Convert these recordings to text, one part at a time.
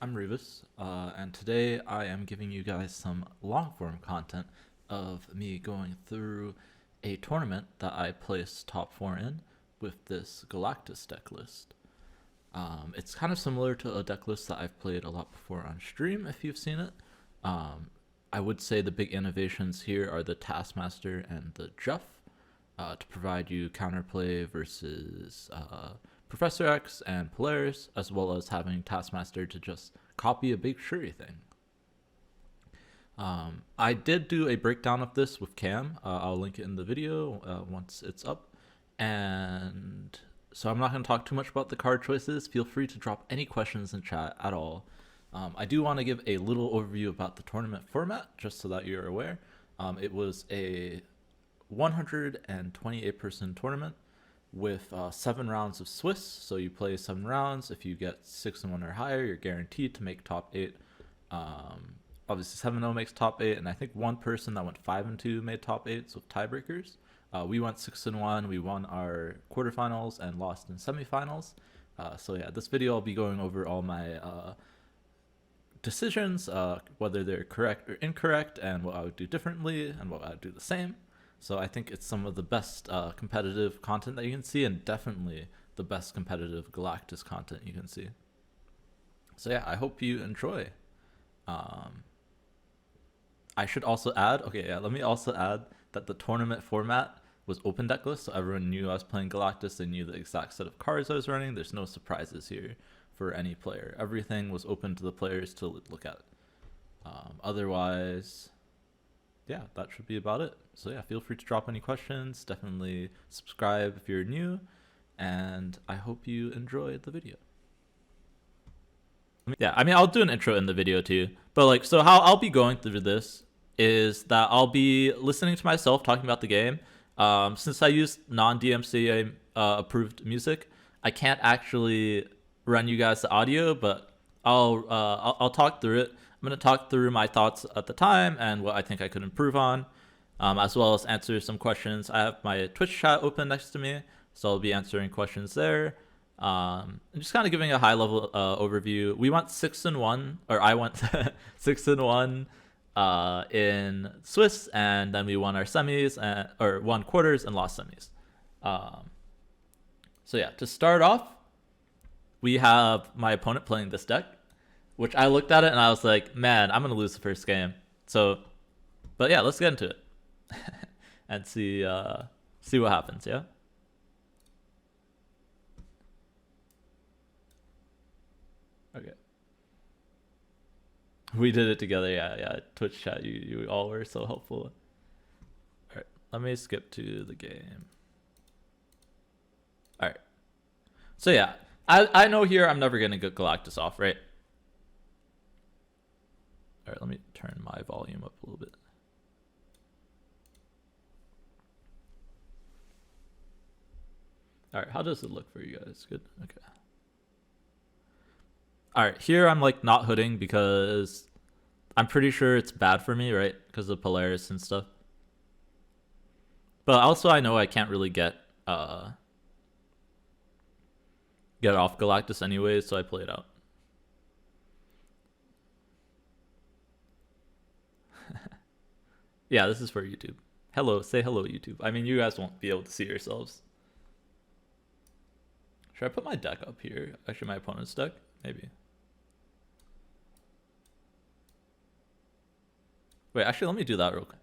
I'm Revis, and today I am giving you guys some long form content of me going through a tournament that I placed top 4 in with this Galactus deck list. It's kind of similar to a deck list that I've played a lot before on stream if you've seen it. I would say the big innovations here are the Taskmaster and the Jeff to provide you counterplay versus Professor X and Polaris, as well as having Taskmaster to just copy a big Shuri thing. I did do a breakdown of this with Cam. I'll link it in the video once it's up. And so I'm not going to talk too much about the card choices. Feel free to drop any questions in chat at all. I do want to give a little overview about the tournament format, just so that you're aware. It was a 128-person tournament with 7 rounds of Swiss. So you play 7 rounds. If you get 6-1 or higher, you're guaranteed to make top 8. Obviously 7-0 makes top 8, and I think one person that went 5-2 made top 8, so tiebreakers. We went 6-1. We won our quarterfinals and lost in semifinals. So yeah, this video I'll be going over all my decisions, whether they're correct or incorrect, and what I would do differently and what I would do the same. So I think it's some of the best competitive content that you can see, and definitely the best competitive Galactus content you can see. So yeah, I hope you enjoy. I should also add, let me also add that the tournament format was open deck list, so everyone knew I was playing Galactus. They knew the exact set of cards I was running. There's no surprises here for any player. Everything was open to the players to look at. Otherwise, yeah, that should be about it. So yeah, feel free to drop any questions. Definitely subscribe if you're new, and I hope you enjoy the video. Yeah, I mean, I'll do an intro in the video too. But like, so how I'll be going through this is that I'll be listening to myself talking about the game. Since I use non-DMCA approved music, I can't actually run you guys the audio, but I'll talk through it. I'm going to talk through my thoughts at the time and what I think I could improve on, as well as answer some questions. I have my Twitch chat open next to me, so I'll be answering questions there. And just kind of giving a high-level overview. We went 6-1, or I went 6-1 in Swiss, and then we won our semis, or won quarters and lost semis. So yeah, to start off, we have my opponent playing this deck, which I looked at it and I was like, man, I'm going to lose the first game. So, but yeah, let's get into it and see what happens, yeah? Okay. We did it together, yeah. Twitch chat, you all were so helpful. All right, let me skip to the game. All right. So yeah, I know here I'm never going to get Galactus off, right? All right, let me turn my volume up a little bit. All right, how does it look for you guys? Good, okay. All right, here I'm like not hooding because I'm pretty sure it's bad for me, right? Because of Polaris and stuff. But also I know I can't really get off Galactus anyways, so I play it out. Yeah, this is for YouTube. Hello, say hello, YouTube. I mean, you guys won't be able to see yourselves. Should I put my deck up here? Actually, my opponent's deck? Maybe. Wait, actually, let me do that real quick.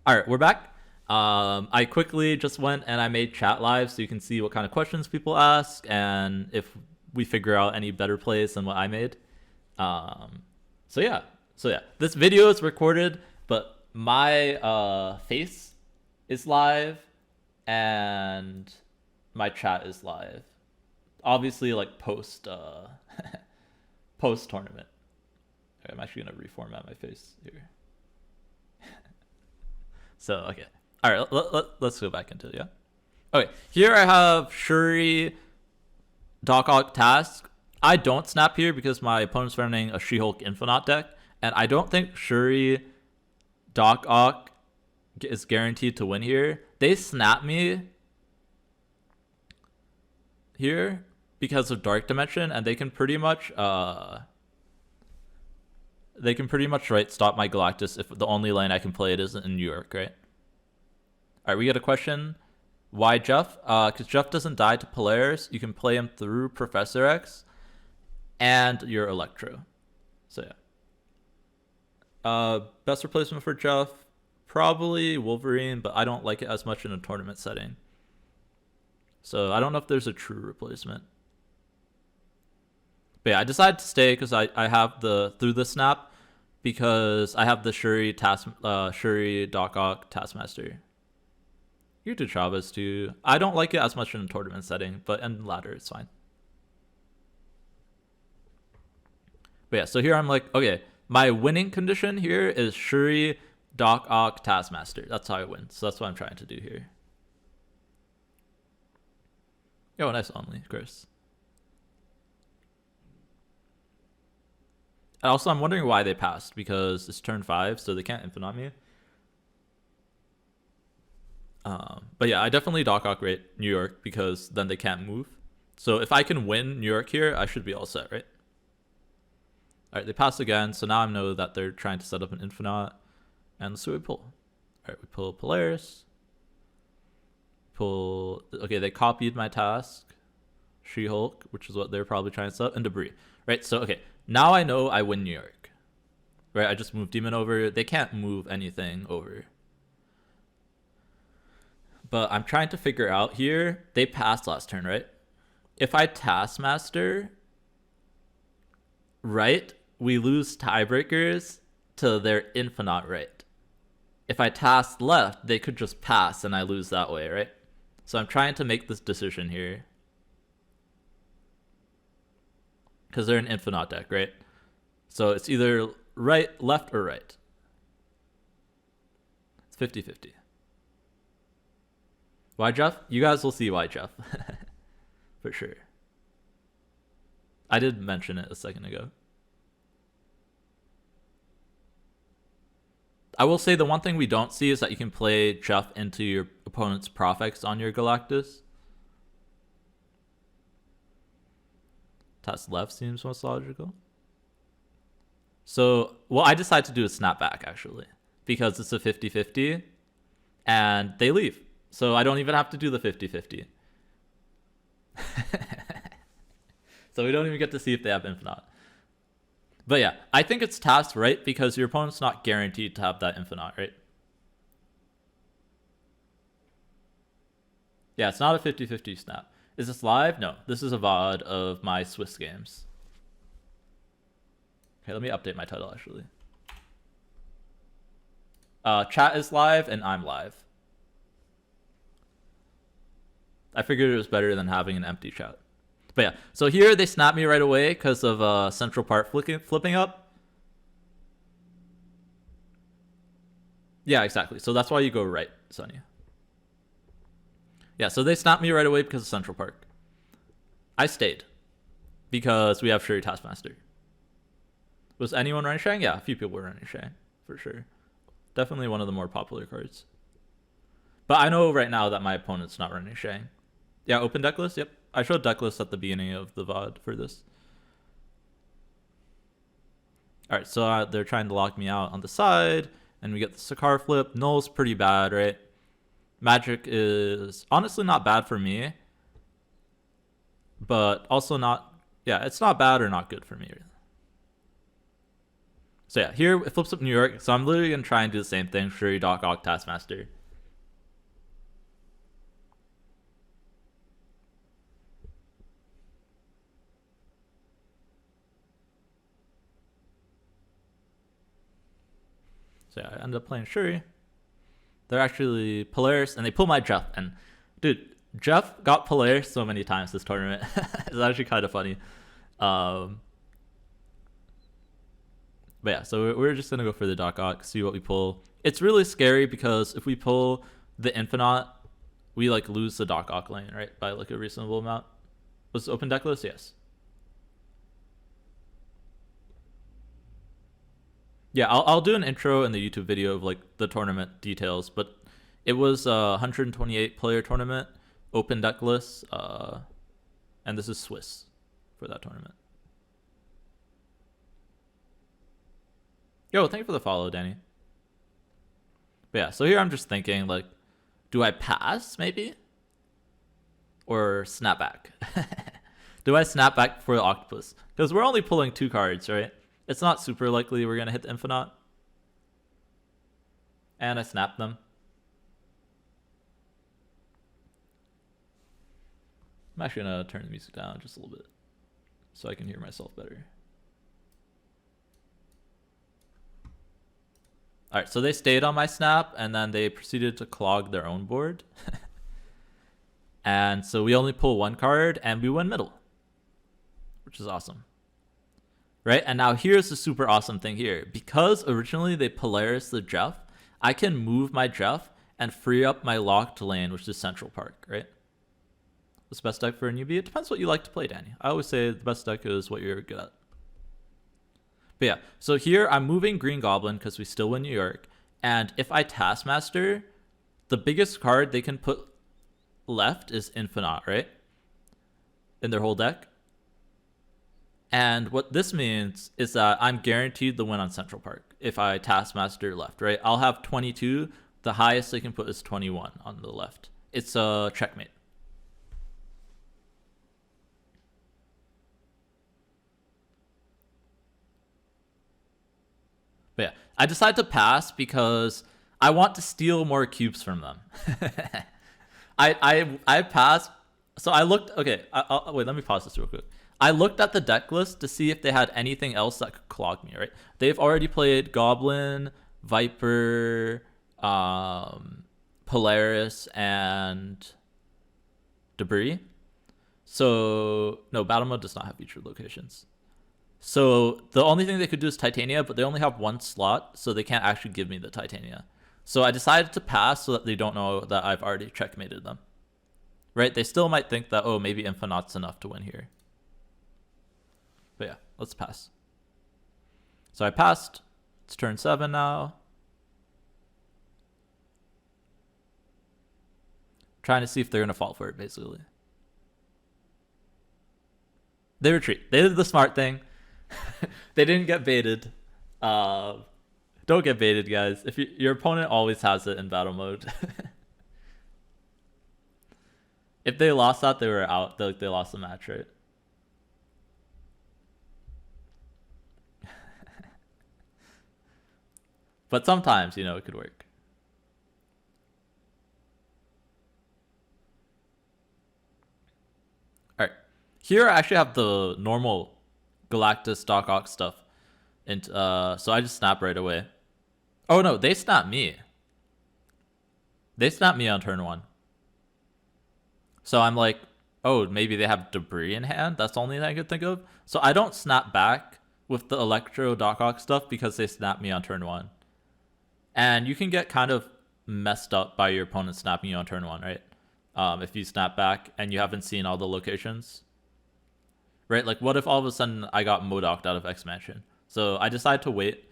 All right, we're back. I quickly just went and I made chat live so you can see what kind of questions people ask and if we figure out any better plays than what I made. So yeah, this video is recorded, but my face is live and my chat is live. Obviously, like post tournament. Okay, I'm actually gonna reformat my face here. So okay, all right. Let's go back into it. Yeah. Okay, here I have Shuri, Darkhawk task. I don't snap here because my opponent's running a She-Hulk Infinite deck, and I don't think Shuri, Darkhawk is guaranteed to win here. They snap me here because of Dark Dimension, and they can pretty much right stop my Galactus if the only lane I can play it is in New York, right? All right, we get a question. Why Jeff? Because Jeff doesn't die to Polaris. You can play him through Professor X and your Electro. So yeah. Best replacement for Jeff, probably Wolverine, but I don't like it as much in a tournament setting. So I don't know if there's a true replacement. But yeah, I decided to stay because I have the through the snap because I have the Shuri Darkhawk Taskmaster. You do Chavez too. I don't like it as much in a tournament setting, but in ladder it's fine. But yeah, so here I'm like, okay, my winning condition here is Shuri Darkhawk Taskmaster. That's how I win. So that's what I'm trying to do here. Yo, nice only, Chris. And also, I'm wondering why they passed, because it's turn 5, so they can't infinite me. But yeah, I definitely Darkhawk rate New York, because then they can't move. So if I can win New York here, I should be all set, right? Alright, they pass again, so now I know that they're trying to set up an infinite. And let's see what we pull. Alright, we pull Polaris. Okay, they copied my task. She-Hulk, which is what they're probably trying to set up, and Debris. Right, so okay, now I know I win New York. Right, I just moved Demon over. They can't move anything over. But I'm trying to figure out here. They passed last turn, right? If I Taskmaster, right, we lose tiebreakers to their infinite right. If I task left, they could just pass and I lose that way, right? So I'm trying to make this decision here. Because they're an infinite deck, right? So it's either right, left, or right. It's 50-50. Why Jeff? You guys will see why Jeff. For sure. I did mention it a second ago. I will say the one thing we don't see is that you can play Jeff into your opponent's Profex on your Galactus. Task left seems most logical. So, what I decided to do is snap back, actually. Because it's a 50-50. And they leave. So I don't even have to do the 50-50. So we don't even get to see if they have infinite. But yeah, I think it's tasked right because your opponent's not guaranteed to have that infinite, right? Yeah, it's not a 50-50 snap. Is this live? No, this is a VOD of my Swiss games. Okay, let me update my title actually. Chat is live and I'm live. I figured it was better than having an empty chat. But yeah, so here they snap me right away because of central part flipping up. Yeah, exactly. So that's why you go right, Sonya. Yeah, so they snapped me right away because of Central Park. I stayed because we have Shuri Taskmaster. Was anyone running Shang? Yeah, a few people were running Shang, for sure. Definitely one of the more popular cards. But I know right now that my opponent's not running Shang. Yeah, open deck list? Yep. I showed deck list at the beginning of the VOD for this. Alright, so they're trying to lock me out on the side. And we get the Sakar flip. Null's pretty bad, right? Magic is honestly not bad for me. But also not... Yeah, it's not bad or not good for me. So yeah, here it flips up New York. So I'm literally going to try and do the same thing. Shuri, Darkhawk, Taskmaster. So yeah, I ended up playing Shuri. They're actually Polaris, and they pull my Jeff. And dude, Jeff got Polaris so many times this tournament. It's actually kind of funny. But yeah, so we're just gonna go for the Darkhawk, see what we pull. It's really scary because if we pull the Infinite, we like lose the Darkhawk lane, right? By like a reasonable amount. Was it open deck list? Yes. Yeah, I'll do an intro in the YouTube video of like the tournament details, but it was a 128 player tournament, open deck list. and this is Swiss for that tournament. Yo, thank you for the follow, Danny. But yeah, so here I'm just thinking, like, do I pass, maybe? Or snap back? Do I snap back for the Octopus? Because we're only pulling 2 cards, right? It's not super likely we're going to hit the Infinite. And I snap them. I'm actually going to turn the music down just a little bit so I can hear myself better. All right, so they stayed on my snap, and then they proceeded to clog their own board. And so we only pull 1 card, and we win middle, which is awesome. Right, and now here's the super awesome thing here. Because originally they Polaris the Jeff, I can move my Jeff and free up my locked lane, which is Central Park, right? What's the best deck for a newbie? It depends what you like to play, Danny. I always say the best deck is what you're good at. But yeah, so here I'm moving Green Goblin because we still win New York. And if I Taskmaster, the biggest card they can put left is Infinite, right? In their whole deck. And what this means is that I'm guaranteed the win on Central Park if I Taskmaster left, right? I'll have 22. The highest they can put is 21 on the left. It's a checkmate. But yeah, I decided to pass because I want to steal more cubes from them. I passed. So I looked. Okay, wait. Let me pause this real quick. I looked at the deck list to see if they had anything else that could clog me. Right? They've already played Goblin, Viper, Polaris, and Debris. So no, battle mode does not have featured locations. So the only thing they could do is Titania, but they only have 1 slot, so they can't actually give me the Titania. So I decided to pass so that they don't know that I've already checkmated them. Right? They still might think that, oh, maybe Infinite's enough to win here. But yeah, let's pass. So I passed. It's turn 7 now. Trying to see if they're going to fall for it, basically. They retreat. They did the smart thing. They didn't get baited. Don't get baited, guys. If your opponent always has it in battle mode. If they lost that, they were out. They lost the match, right? But sometimes, it could work. All right. Here I actually have the normal Galactus, Darkhawk stuff. And so I just snap right away. Oh no, they snapped me. They snapped me on turn 1. So I'm like, oh, maybe they have Debris in hand. That's the only thing I could think of. So I don't snap back with the Electro Darkhawk stuff because they snapped me on turn 1. And you can get kind of messed up by your opponent snapping you on turn 1, right? If you snap back and you haven't seen all the locations. Right? Like, what if all of a sudden I got Modoked out of X Mansion? So I decided to wait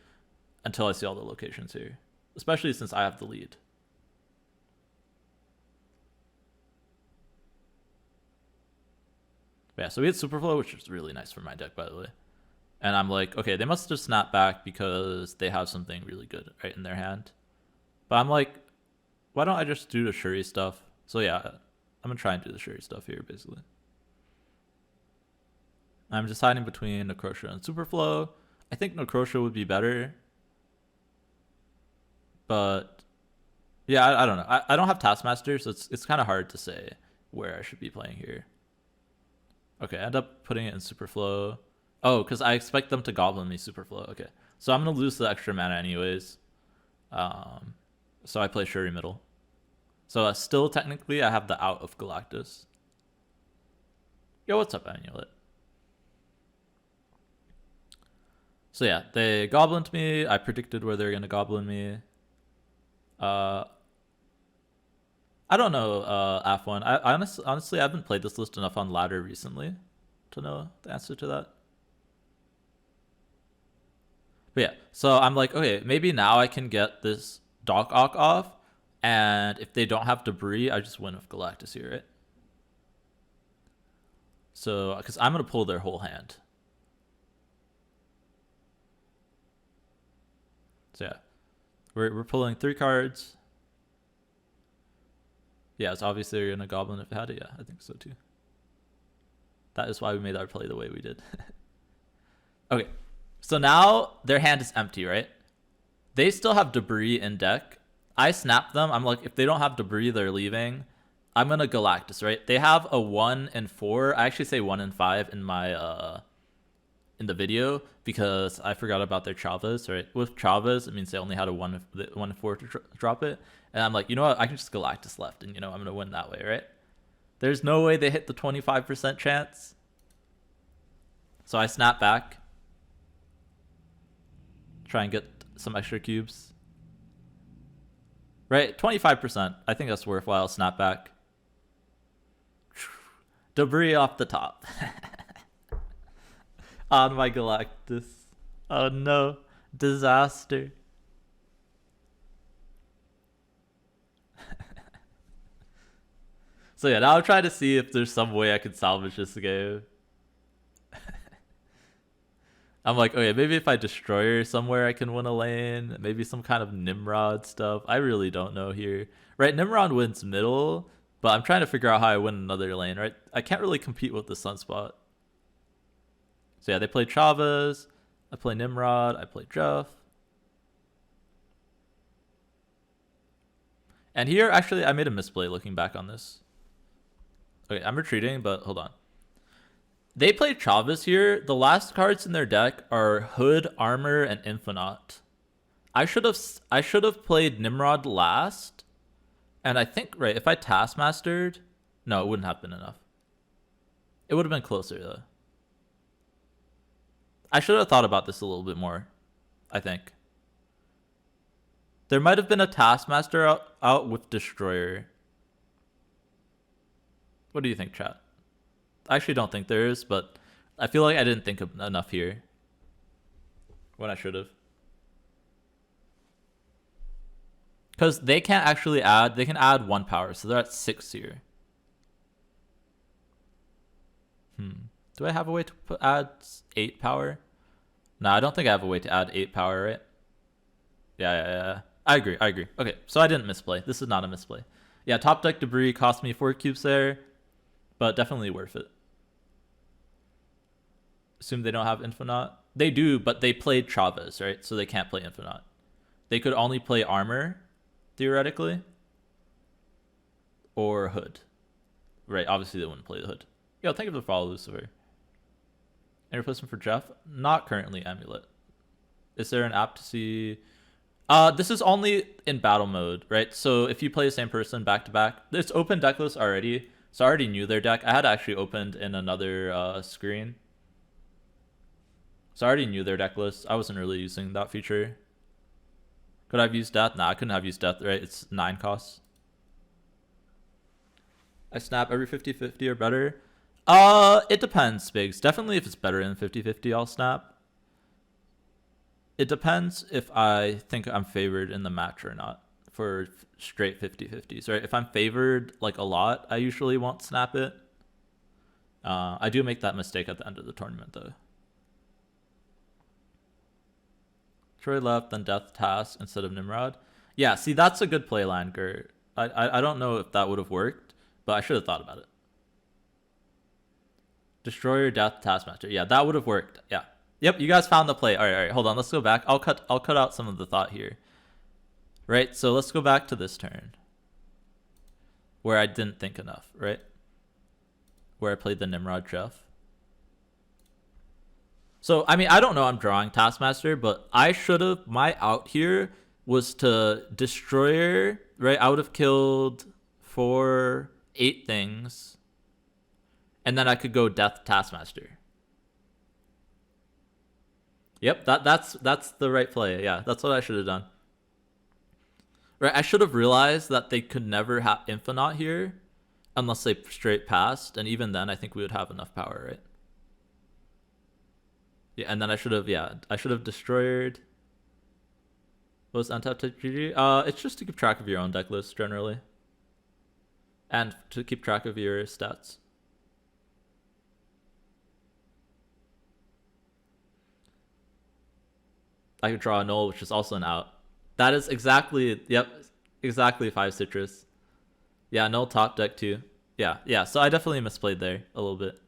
until I see all the locations here. Especially since I have the lead. But yeah, so we had Superflow, which is really nice for my deck, by the way. And I'm like, okay, they must just snap back because they have something really good right in their hand. But I'm like, why don't I just do the Shuri stuff? So yeah, I'm going to try and do the Shuri stuff here, basically. I'm deciding between Necrosha and Superflow. I think Necrosha would be better. But yeah, I don't know. I don't have Taskmaster, so it's kind of hard to say where I should be playing here. Okay, I end up putting it in Superflow. Oh, because I expect them to Goblin me Superflow. Okay, so I'm going to lose the extra mana anyways. So I play Shuri middle. So still technically I have the out of Galactus. Yo, what's up, Amulet? So yeah, they Goblined me. I predicted where they're going to Goblin me. I don't know, F1. I honestly, I haven't played this list enough on ladder recently to know the answer to that. But yeah, so I'm like, okay, maybe now I can get this Darkhawk off, and if they don't have Debris, I just win with Galactus here, right? So, because I'm going to pull their whole hand. So yeah, we're pulling 3 cards. Yeah, it's obviously you're gonna goblin if it had it. Yeah, I think so too. That is why we made our play the way we did. Okay, so now their hand is empty, right? They still have debris in deck. I snap them. I'm like, if they don't have debris, they're leaving. I'm gonna Galactus, right? They have a 1 and 4. I actually say 1 and 5 in my in the video because I forgot about their Chavas, right? With Chavas, it means they only had a 1 and 4 to drop it. And I'm like, you know what? I can just Galactus left, and I'm gonna win that way, right? There's no way they hit the 25% chance. So I snap back. Try and get some extra cubes. Right, 25%. I think that's worthwhile. Snap back. Debris off the top. On my Galactus. Oh no. Disaster. So yeah, now I'm trying to see if there's some way I could salvage this game. I'm like, okay, maybe if I destroy somewhere I can win a lane. Maybe some kind of Nimrod stuff. I really don't know here. Right, Nimrod wins middle, but I'm trying to figure out how I win another lane, right? I can't really compete with the Sunspot. So yeah, they play Chavez. I play Nimrod. I play Jeff. And here, actually, I made a misplay looking back on this. Okay, I'm retreating, but hold on. They played Chavez here. The last cards in their deck are Hood, Armor, and Infinite. I should have played Nimrod last. And I think, right, if I Taskmastered... No, it wouldn't have been enough. It would have been closer, though. I should have thought about this a little bit more, I think. There might have been a Taskmaster out with Destroyer. What do you think, chat? I actually don't think there is, but I feel like I didn't think enough here when I should have. Because they can't actually add, they can add 1 power, so they're at 6 here. Do I have a way to add 8 power? No, I don't think I have a way to add 8 power, right? Yeah. I agree. Okay, so I didn't misplay. This is not a misplay. Yeah, top deck debris cost me 4 cubes there, but definitely worth it. Assume they don't have Infinite. They do, but they played Chavez, right? So they can't play Infinite. They could only play Armor, theoretically, or Hood. Right, obviously they wouldn't play the Hood. Yo, thank you for the follow, Lucifer. Any replacement for Jeff? Not currently Amulet. Is there an app to see... this is only in battle mode, right? So if you play the same person back to back, it's open deck list already. So I already knew their deck. I had actually opened in another screen. So I already knew their deck list. I wasn't really using that feature. Could I have used Death? Nah, I couldn't have used Death, right? It's 9 costs. I snap every 50-50 or better. It depends, Biggs. Definitely if it's better than 50-50, I'll snap. It depends if I think I'm favored in the match or not for straight 50-50s, right? If I'm favored like a lot, I usually won't snap it. I do make that mistake at the end of the tournament, though. Troy left, then Death Task instead of Nimrod. Yeah, see, that's a good play line, Gert. I don't know if that would have worked, but I should have thought about it. Destroyer, Death, Taskmaster. Yeah, that would have worked. Yeah. Yep, you guys found the play. All right. Hold on. Let's go back. I'll cut out some of the thought here. Right? So let's go back to this turn where I didn't think enough, right? Where I played the Nimrod Jeff. So, I mean, I don't know I'm drawing Taskmaster, but I should have... My out here was to Destroyer, right? I would have killed 8 things. And then I could go Death Taskmaster. Yep, that's the right play. Yeah, that's what I should have done. Right, I should have realized that they could never have Infinite here unless they straight passed, and even then I think we would have enough power, right? Yeah, and then I should have destroyed. What was untapped GG? It's just to keep track of your own deck list generally. And to keep track of your stats. I could draw a null, which is also an out. That is exactly, yep, exactly 5 citrus. Yeah, null top deck too. Yeah, so I definitely misplayed there a little bit.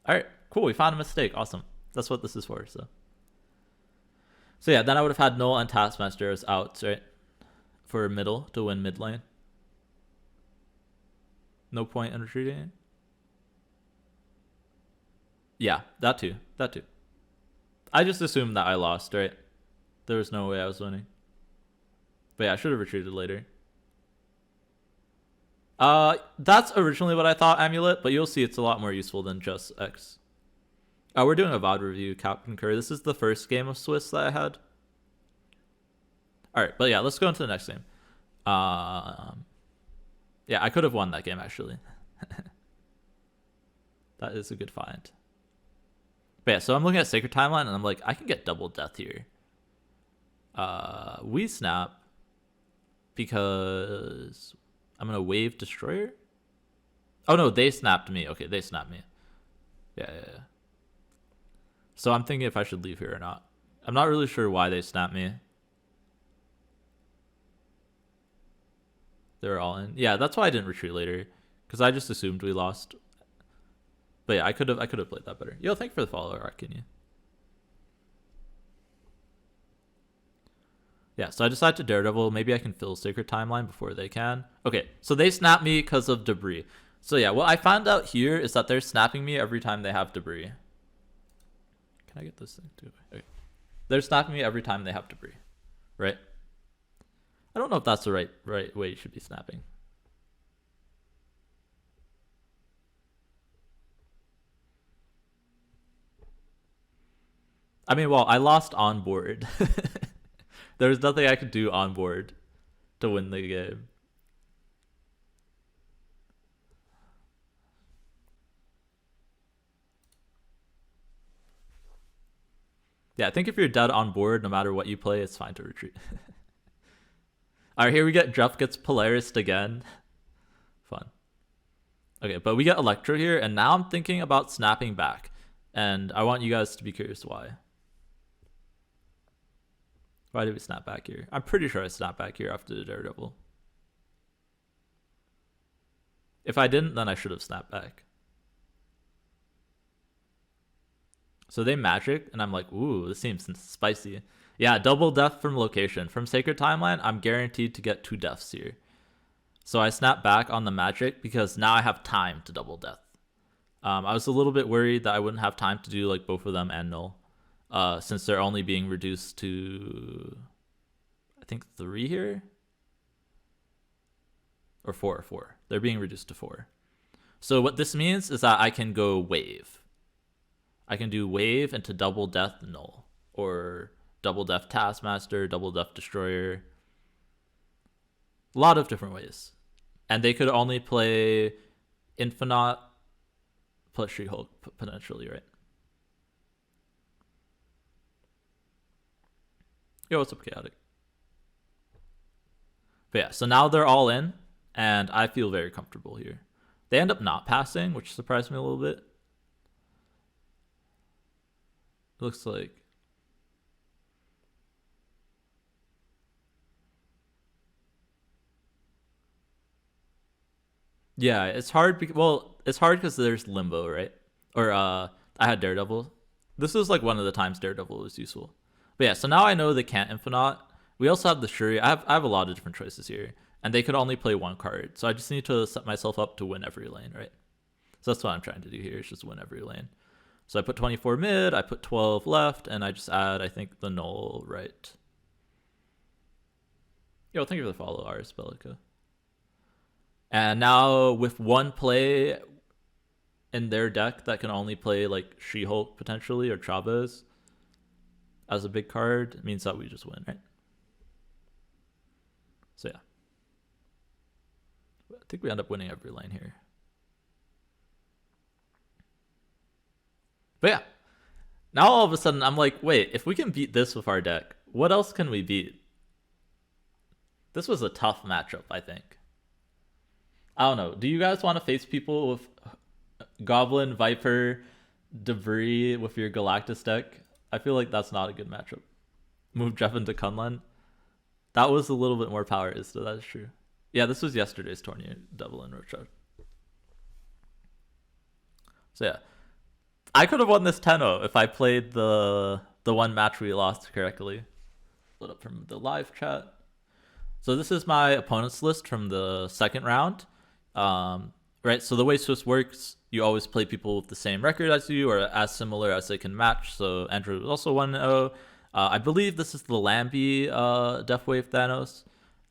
Alright, cool, we found a mistake, awesome. That's what this is for, so. So yeah, then I would have had null and Taskmaster as outs, right? For middle, to win mid lane. No point in retreating. Yeah, that too. I just assumed that I lost, right? There was no way I was winning. But yeah, I should have retreated later. That's originally what I thought, Amulet, but you'll see it's a lot more useful than just X. We're doing a VOD review, Captain Curry. This is the first game of Swiss that I had. Alright, but yeah, let's go into the next game. Yeah, I could have won that game, actually. That is a good find. But yeah, so I'm looking at Sacred Timeline, and I'm like, I can get double death here. We snap because I'm going to wave Destroyer. Oh, no, they snapped me. Okay, they snapped me. Yeah. So I'm thinking if I should leave here or not. I'm not really sure why they snapped me. They're all in. Yeah, that's why I didn't retreat later, because I just assumed we lost. But yeah, I could have played that better. Yo, thank you for the follow, Rakini. Yeah, so I decided to Daredevil. Maybe I can fill Sacred Timeline before they can. Okay, so they snap me because of debris. So yeah, what I found out here is that they're snapping me every time they have debris. Can I get this thing too? Okay. They're snapping me every time they have debris, right? I don't know if that's the right way you should be snapping. I mean, well, I lost on board. There was nothing I could do on board to win the game. Yeah, I think if you're dead on board, no matter what you play, it's fine to retreat. Alright, here we get Jeff gets Polaris again. Fun. Okay, but we get Electro here, and now I'm thinking about snapping back. And I want you guys to be curious why. Why did we snap back here? I'm pretty sure I snapped back here after the Daredevil. If I didn't, then I should have snapped back. So they magic, and I'm like, ooh, this seems spicy. Yeah, double death from location. From Sacred Timeline, I'm guaranteed to get 2 deaths here. So I snap back on the magic because now I have time to double death. I was a little bit worried that I wouldn't have time to do like both of them and null. Since they're only being reduced to, I think 3 here? Or 4. They're being reduced to 4. So what this means is that I can go wave. I can do wave into double death null. Or double death Taskmaster, double death Destroyer. A lot of different ways. And they could only play Infinite plus She-Hulk potentially, right? Yo, what's up, Chaotic? But yeah, so now they're all in, and I feel very comfortable here. They end up not passing, which surprised me a little bit. It looks like... Yeah, it's hard because, well, it's hard because there's Limbo, right? Or I had Daredevil. This is like one of the times Daredevil was useful. But yeah, so now I know they can't Infinite. We also have the Shuri. I have a lot of different choices here. And they could only play 1 card. So I just need to set myself up to win every lane, right? So that's what I'm trying to do here, is just win every lane. So I put 24 mid, I put 12 left, and I just add, I think, the null right. Yo, thank you for the follow, Ars Bellica. And now with 1 play in their deck that can only play like She-Hulk potentially or Chavez as a big card, it means that we just win, right? So yeah. I think we end up winning every lane here. But yeah. Now all of a sudden I'm like, wait, if we can beat this with our deck, what else can we beat? This was a tough matchup, I think. I don't know. Do you guys want to face people with Goblin, Viper, Debris with your Galactus deck? I feel like that's not a good matchup. Move Jeff into Kunlun. That was a little bit more power, Ista. That's true. Yeah, this was yesterday's tournament, double in Rochard. So yeah, I could have won this 10-0 if I played the one match we lost correctly. Split up from the live chat. So this is my opponent's list from the second round. Right, so the way Swiss works, you always play people with the same record as you or as similar as they can match. So Andrew was also 1-0. I believe this is the Lambie Deathwave Thanos.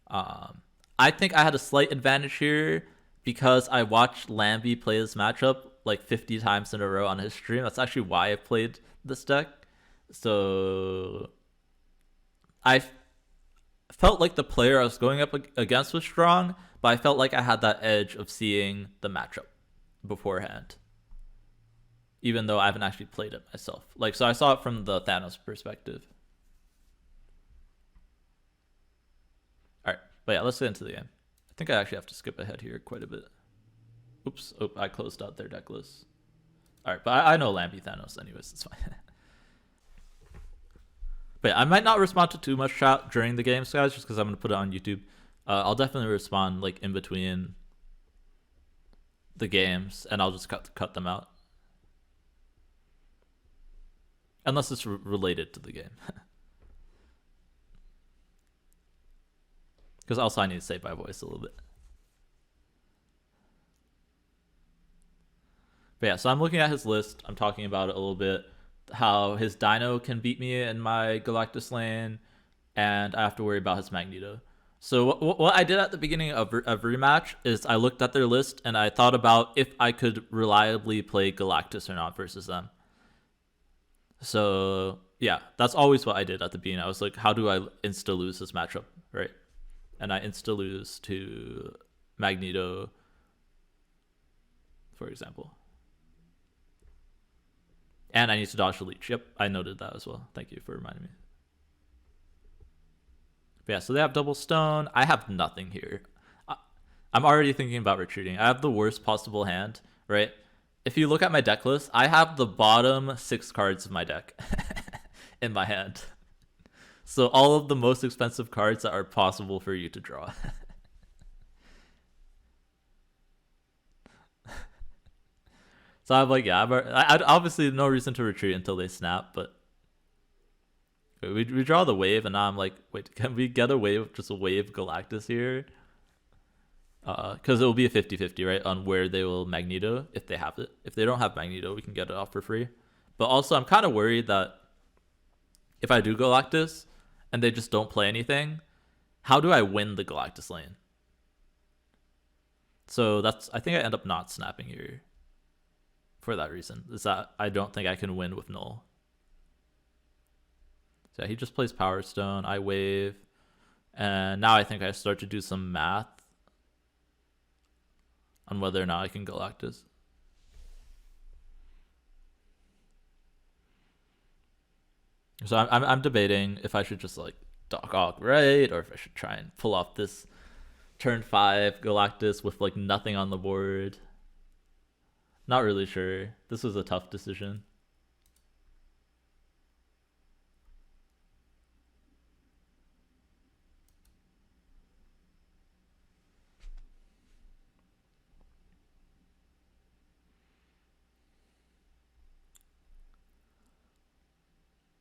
I think I had a slight advantage here because I watched Lambie play this matchup like 50 times in a row on his stream. That's actually why I played this deck. So I felt like the player I was going up against was strong, but I felt like I had that edge of seeing the matchup beforehand, even though I haven't actually played it myself. Like, so I saw it from the Thanos perspective. All right, but yeah, let's get into the game. I think I actually have to skip ahead here quite a bit. Oops, oh, I closed out their deck list. All right, but I know Lambie Thanos anyways, it's fine. But yeah, I might not respond to too much chat during the games, guys, just because I'm going to put it on YouTube. I'll definitely respond like in between the games, and I'll just cut them out. Unless it's related to the game. Because also I need to save my voice a little bit. But yeah, so I'm looking at his list. I'm talking about it a little bit. How his Dino can beat me in my Galactus lane, and I have to worry about his Magneto. So what I did at the beginning of every match is I looked at their list and I thought about if I could reliably play Galactus or not versus them. So yeah, that's always what I did at the beginning. I was like, how do I insta-lose this matchup, right? And I insta-lose to Magneto, for example. And I need to dodge the leech. Yep, I noted that as well. Thank you for reminding me. But yeah, so they have double stone. I have nothing here. I'm already thinking about retreating. I have the worst possible hand, right? If you look at my deck list, I have the bottom 6 cards of my deck in my hand. So all of the most expensive cards that are possible for you to draw. So I'm like, yeah, I obviously no reason to retreat until they snap, but we draw the wave, and now I'm like, wait, can we get a wave, just a wave Galactus here? Because it will be a 50-50, right, on where they will Magneto, if they have it. If they don't have Magneto, we can get it off for free. But also, I'm kind of worried that if I do Galactus, and they just don't play anything, how do I win the Galactus lane? So I think I end up not snapping here. For that reason, is that I don't think I can win with Null. So yeah, he just plays Power Stone, I wave, and now I think I start to do some math on whether or not I can Galactus. So I'm debating if I should just like Darkhawk right, or if I should try and pull off this turn 5 Galactus with like nothing on the board. Not really sure. This was a tough decision.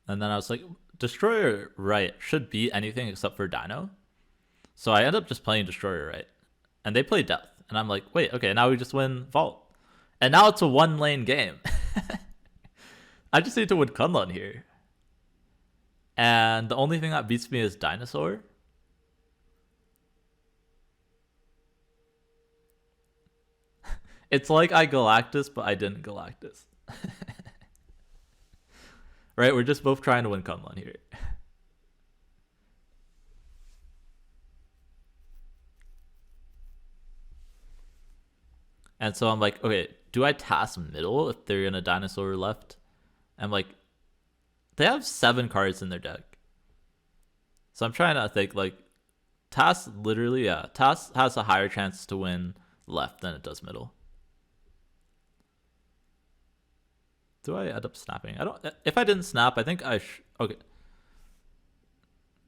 And then I was like, Destroyer right should beat anything except for Dino. So I end up just playing Destroyer right. And they play Death. And I'm like, wait, okay, now we just win Vault. And now it's a 1-lane game. I just need to win Kunlun here. And the only thing that beats me is Dinosaur. It's like I Galactus, but I didn't Galactus. Right? We're just both trying to win Kunlun here. And so I'm like, okay, do I task middle if they're in a Dinosaur left? I'm like, they have 7 cards in their deck. So I'm trying to think, like, task literally, yeah, task has a higher chance to win left than it does middle. Do I end up snapping? I don't. If I didn't snap, I think I okay.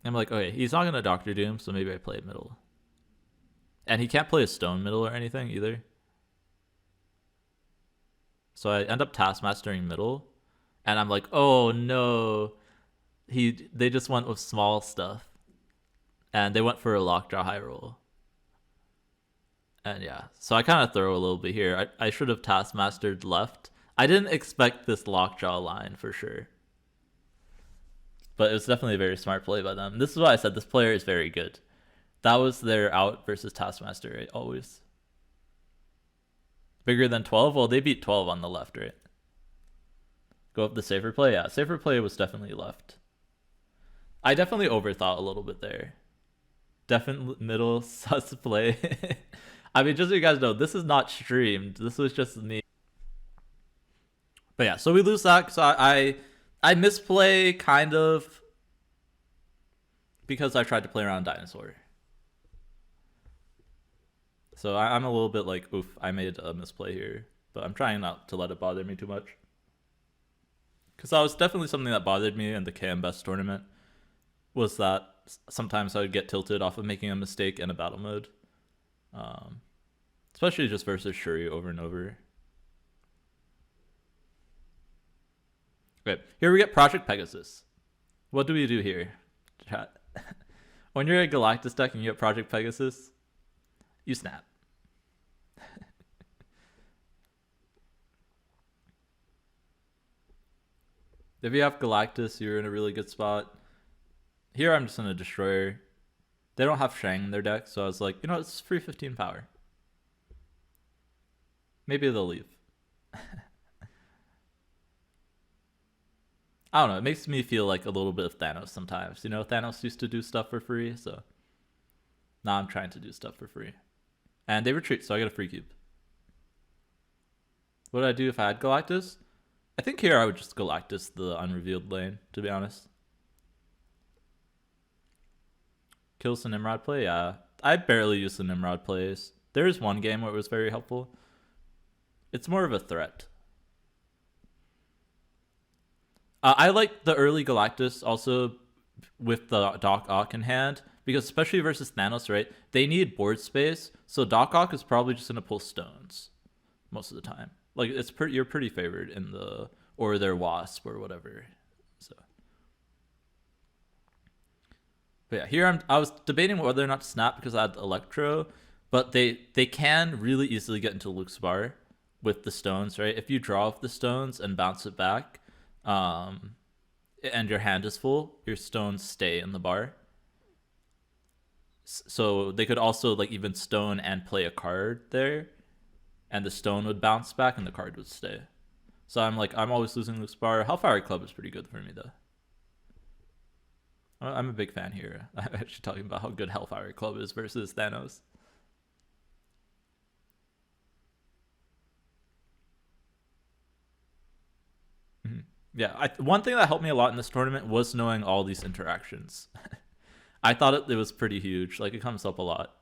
I'm like, okay, he's not gonna Doctor Doom, so maybe I play middle. And he can't play a stone middle or anything either. So I end up taskmastering middle, and I'm like, oh no, they just went with small stuff, and they went for a Lockjaw high roll. And yeah, so I kind of throw a little bit here. I should have taskmastered left. I didn't expect this Lockjaw line for sure. But it was definitely a very smart play by them. This is why I said this player is very good. That was their out versus Taskmaster, right? Always. Bigger than 12? Well, they beat 12 on the left, right? Go up the safer play? Yeah, safer play was definitely left. I definitely overthought a little bit there. Definitely middle sus play. I mean, just so you guys know, this is not streamed. This was just me. But yeah, so we lose that. So I misplay kind of because I tried to play around Dinosaur. So I'm a little bit like, oof, I made a misplay here. But I'm trying not to let it bother me too much. Because that was definitely something that bothered me in the KM Best tournament. Was that sometimes I would get tilted off of making a mistake in a battle mode. Especially just versus Shuri over and over. Okay, here we get Project Pegasus. What do we do here, chat? When you're a Galactus deck and you get Project Pegasus, you snap. If you have Galactus, you're in a really good spot. Here I'm just in a Destroyer. They don't have Shang in their deck, so I was like, you know, it's free 15 power. Maybe they'll leave. I don't know, it makes me feel like a little bit of Thanos sometimes. You know, Thanos used to do stuff for free, so now I'm trying to do stuff for free. And they retreat, so I get a free cube. What would I do if I had Galactus? I think here I would just Galactus the unrevealed lane, to be honest. Kills the Nimrod play? Yeah. I barely use the Nimrod plays. There is one game where it was very helpful. It's more of a threat. I like the early Galactus also with the Darkhawk in hand, because especially versus Thanos, right? They need board space, so Darkhawk is probably just gonna pull stones most of the time. Like it's you're pretty favored in the or their Wasp or whatever. So, but yeah, here I was debating whether or not to snap because I had Electro, but they can really easily get into Luke's bar with the stones, right? If you draw off the stones and bounce it back. And your hand is full, your stones stay in the bar. So they could also like even stone and play a card there, and the stone would bounce back and the card would stay. So I'm like, I'm always losing Luke's bar. Hellfire Club is pretty good for me though. I'm a big fan here. I'm actually talking about how good Hellfire Club is versus Thanos. Yeah, one thing that helped me a lot in this tournament was knowing all these interactions. I thought it was pretty huge. Like, it comes up a lot.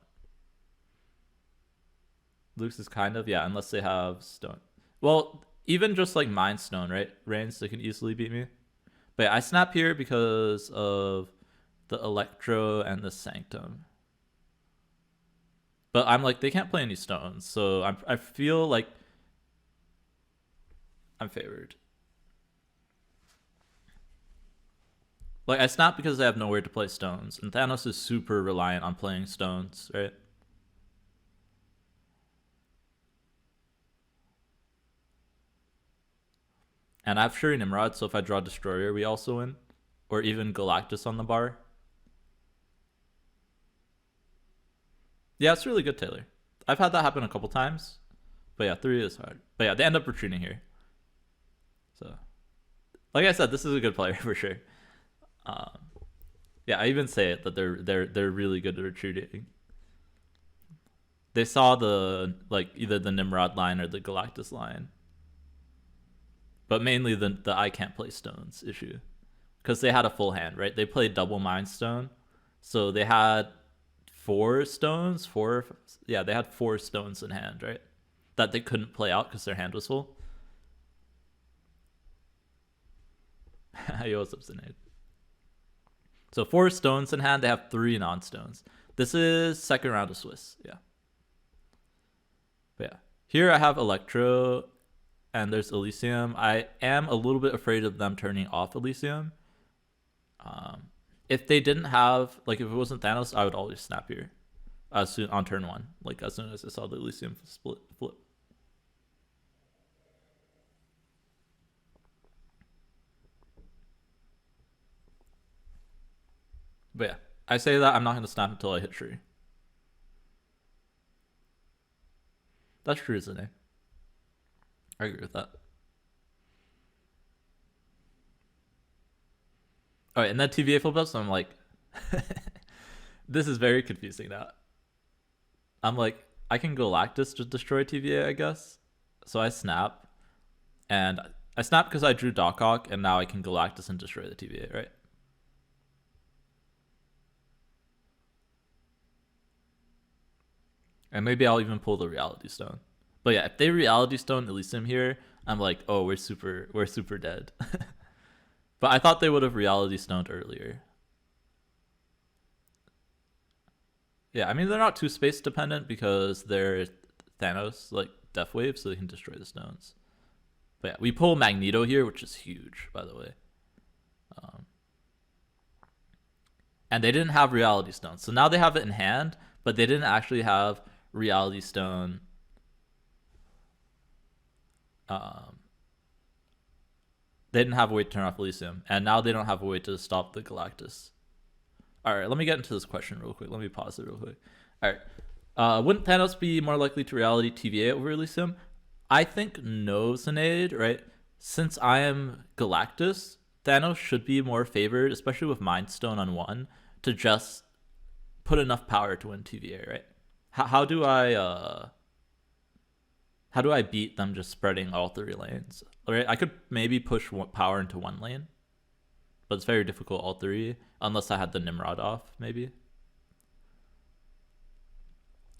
Luke's is kind of, yeah, unless they have stone. Well, even just like Mind Stone, right? Reigns, they can easily beat me. But yeah, I snap here because of the Electro and the Sanctum. But I'm like, they can't play any stones. So I feel like I'm favored. Like, I snap because they have nowhere to play stones. And Thanos is super reliant on playing stones, right? And I have Shuri Nimrod, so if I draw Destroyer, we also win. Or even Galactus on the bar. Yeah, it's really good, Taylor. I've had that happen a couple times. But yeah, 3 is hard. But yeah, they end up retreating here. So, like I said, this is a good player for sure. Yeah, I even say it that they're really good at retreating. They saw the like either the Nimrod line or the Galactus line, but mainly the I can't play stones issue, because they had a full hand, right? They played double Mind Stone, so they had 4 stones. They had 4 stones in hand, right? That they couldn't play out because their hand was full. Yo, what's up, Sinead? So 4 stones in hand. They have 3 non-stones. This is second round of Swiss. Yeah. But yeah. Here I have Electro, and there's Elysium. I am a little bit afraid of them turning off Elysium. If they didn't have, like, if it wasn't Thanos, I would always snap here as soon on turn 1. Like, as soon as I saw the Elysium flip. But yeah, I say that I'm not going to snap until I hit Shuri. That's true, isn't it? I agree with that. All right, and then TVA flip up, so I'm like, this is very confusing now. I'm like, I can Galactus to destroy TVA, I guess. So I snap, and I snap because I drew Darkhawk, and now I can Galactus and destroy the TVA, right? And maybe I'll even pull the Reality Stone. But yeah, if they Reality Stone Elysium here, I'm like, oh, we're super dead. But I thought they would have Reality Stoned earlier. Yeah, I mean, they're not too space dependent because they're Thanos, like Deathwave, so they can destroy the stones. But yeah, we pull Magneto here, which is huge, by the way. And they didn't have Reality Stone. So now they have it in hand, but they didn't actually have Reality Stone. They didn't have a way to turn off Elysium, and now they don't have a way to stop the Galactus. All right, let me get into this question real quick. Let me pause it real quick. All right. Wouldn't Thanos be more likely to Reality TVA over Elysium? I think no, Sinead, right? Since I am Galactus, Thanos should be more favored, especially with Mind Stone on 1, to just put enough power to win TVA, right? How do I beat them just spreading all 3 lanes? All right, I could maybe push power into 1 lane, but it's very difficult all 3 unless I had the Nimrod off, maybe.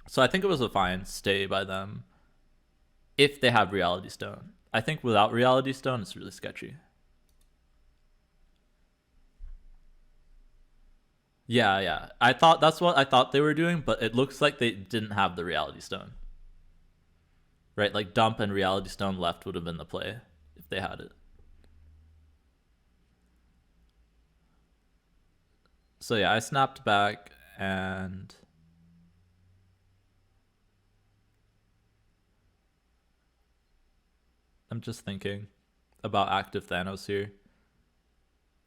So I think it was a fine stay by them if they have Reality Stone. I think without Reality Stone, it's really sketchy. Yeah. I thought that's what I thought they were doing, but it looks like they didn't have the Reality Stone. Right, like dump and Reality Stone left would have been the play if they had it. So yeah, I snapped back and I'm just thinking about active Thanos here.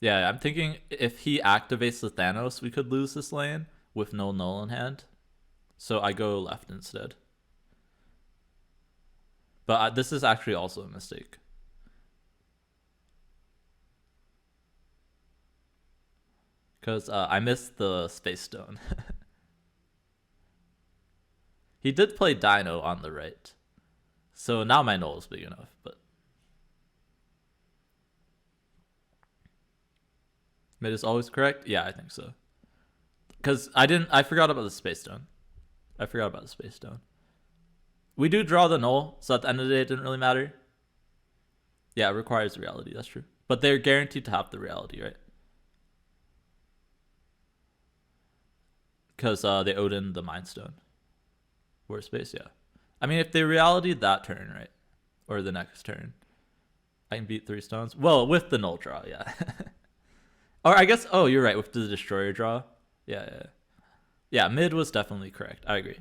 Yeah, I'm thinking if he activates the Thanos, we could lose this lane with no null in hand. So I go left instead. But this is actually also a mistake. Because I missed the Space Stone. He did play Dino on the right. So now my null is big enough. But mid is always correct? Yeah, I think so. Because I forgot about the Space Stone. We do draw the null, so at the end of the day, it didn't really matter. Yeah, it requires Reality, that's true. But they're guaranteed to have the Reality, right? Because they owed in the Mind Stone. War Space, yeah. I mean, if they Reality that turn, right? Or the next turn, I can beat 3 stones. Well, with the null draw, yeah. Or I guess, oh, you're right, with the Destroyer draw. Yeah, mid was definitely correct. I agree.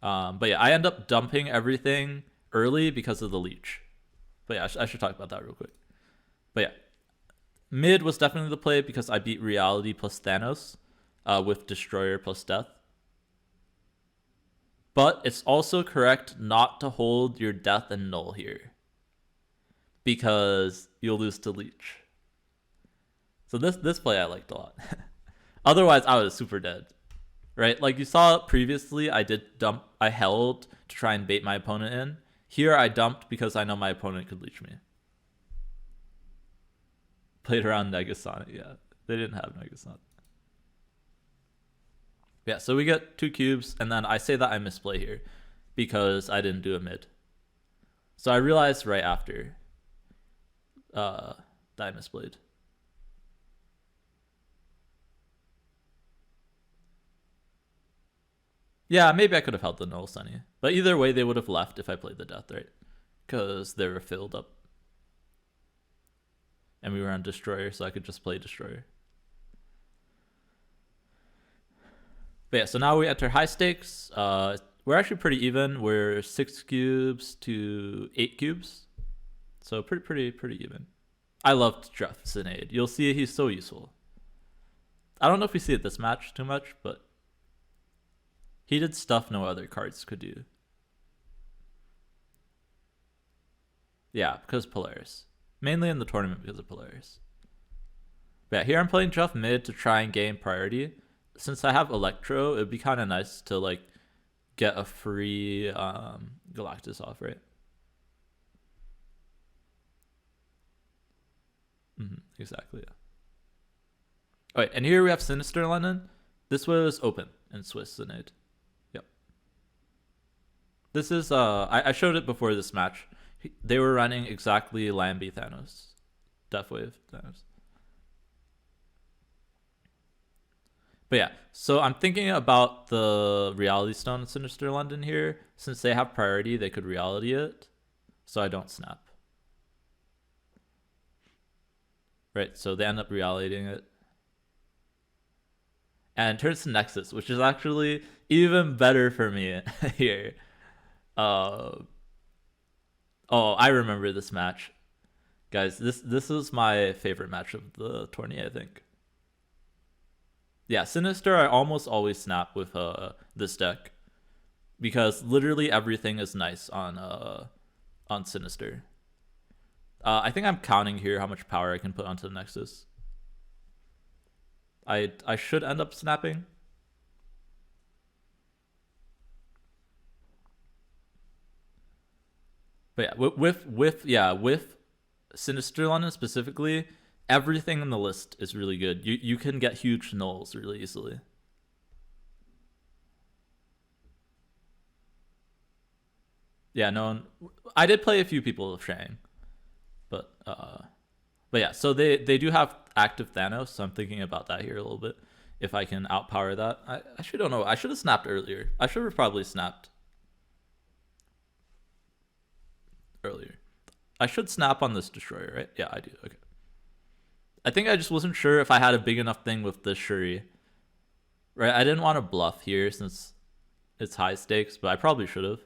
But yeah, I end up dumping everything early because of the leech. But yeah, I should talk about that real quick. But yeah, mid was definitely the play because I beat Reality plus Thanos with Destroyer plus Death. But it's also correct not to hold your Death and Null here because you'll lose to leech. So this play I liked a lot. Otherwise, I was super dead. Right? Like you saw previously, I did dump. I held to try and bait my opponent in. Here, I dumped because I know my opponent could leech me. Played around Negasonic. Yeah, they didn't have Negasonic. Yeah, so we get 2 cubes, and then I say that I misplay here because I didn't do a mid. So I realized right after. that I misplayed. Yeah, maybe I could have held the Null Sunny. But either way, they would have left if I played the Death, right? Because they were filled up. And we were on Destroyer, so I could just play Destroyer. But yeah, so now we enter high stakes. We're actually pretty even. We're 6 cubes to 8 cubes. So pretty even. I loved Jeff Sinead. You'll see he's so useful. I don't know if we see it this match too much, but he did stuff no other cards could do. Yeah, because Polaris. Mainly in the tournament because of Polaris. But yeah, here I'm playing Jeff mid to try and gain priority. Since I have Electro, it'd be kind of nice to like get a free Galactus off, right? Exactly, yeah. All right, and here we have Sinister London. This was open in Swiss Synod. Yep. This is, I showed it before this match. They were running exactly Lambie Thanos. Deathwave Thanos. But yeah, so I'm thinking about the Reality Stone in Sinister London here. Since they have priority, they could reality it. So I don't snap. Right, so they end up realitying it. And it turns to Nexus, which is actually even better for me here. Oh, I remember this match. Guys, this was my favorite match of the tourney, I think. Yeah, Sinister I almost always snap with this deck. Because literally everything is nice on Sinister. I think I'm counting here how much power I can put onto the Nexus. I should end up snapping. But yeah, with Sinister London specifically, everything in the list is really good. You can get huge nulls really easily. Yeah, no, I did play a few people with Shang. But yeah, so they do have active Thanos, so I'm thinking about that here a little bit. If I can outpower that. I actually don't know. I should have snapped earlier. I should have probably snapped earlier. I should snap on this Destroyer, right? Yeah, I do. Okay. I think I just wasn't sure if I had a big enough thing with this Shuri. Right? I didn't want to bluff here since it's high stakes, but I probably should have.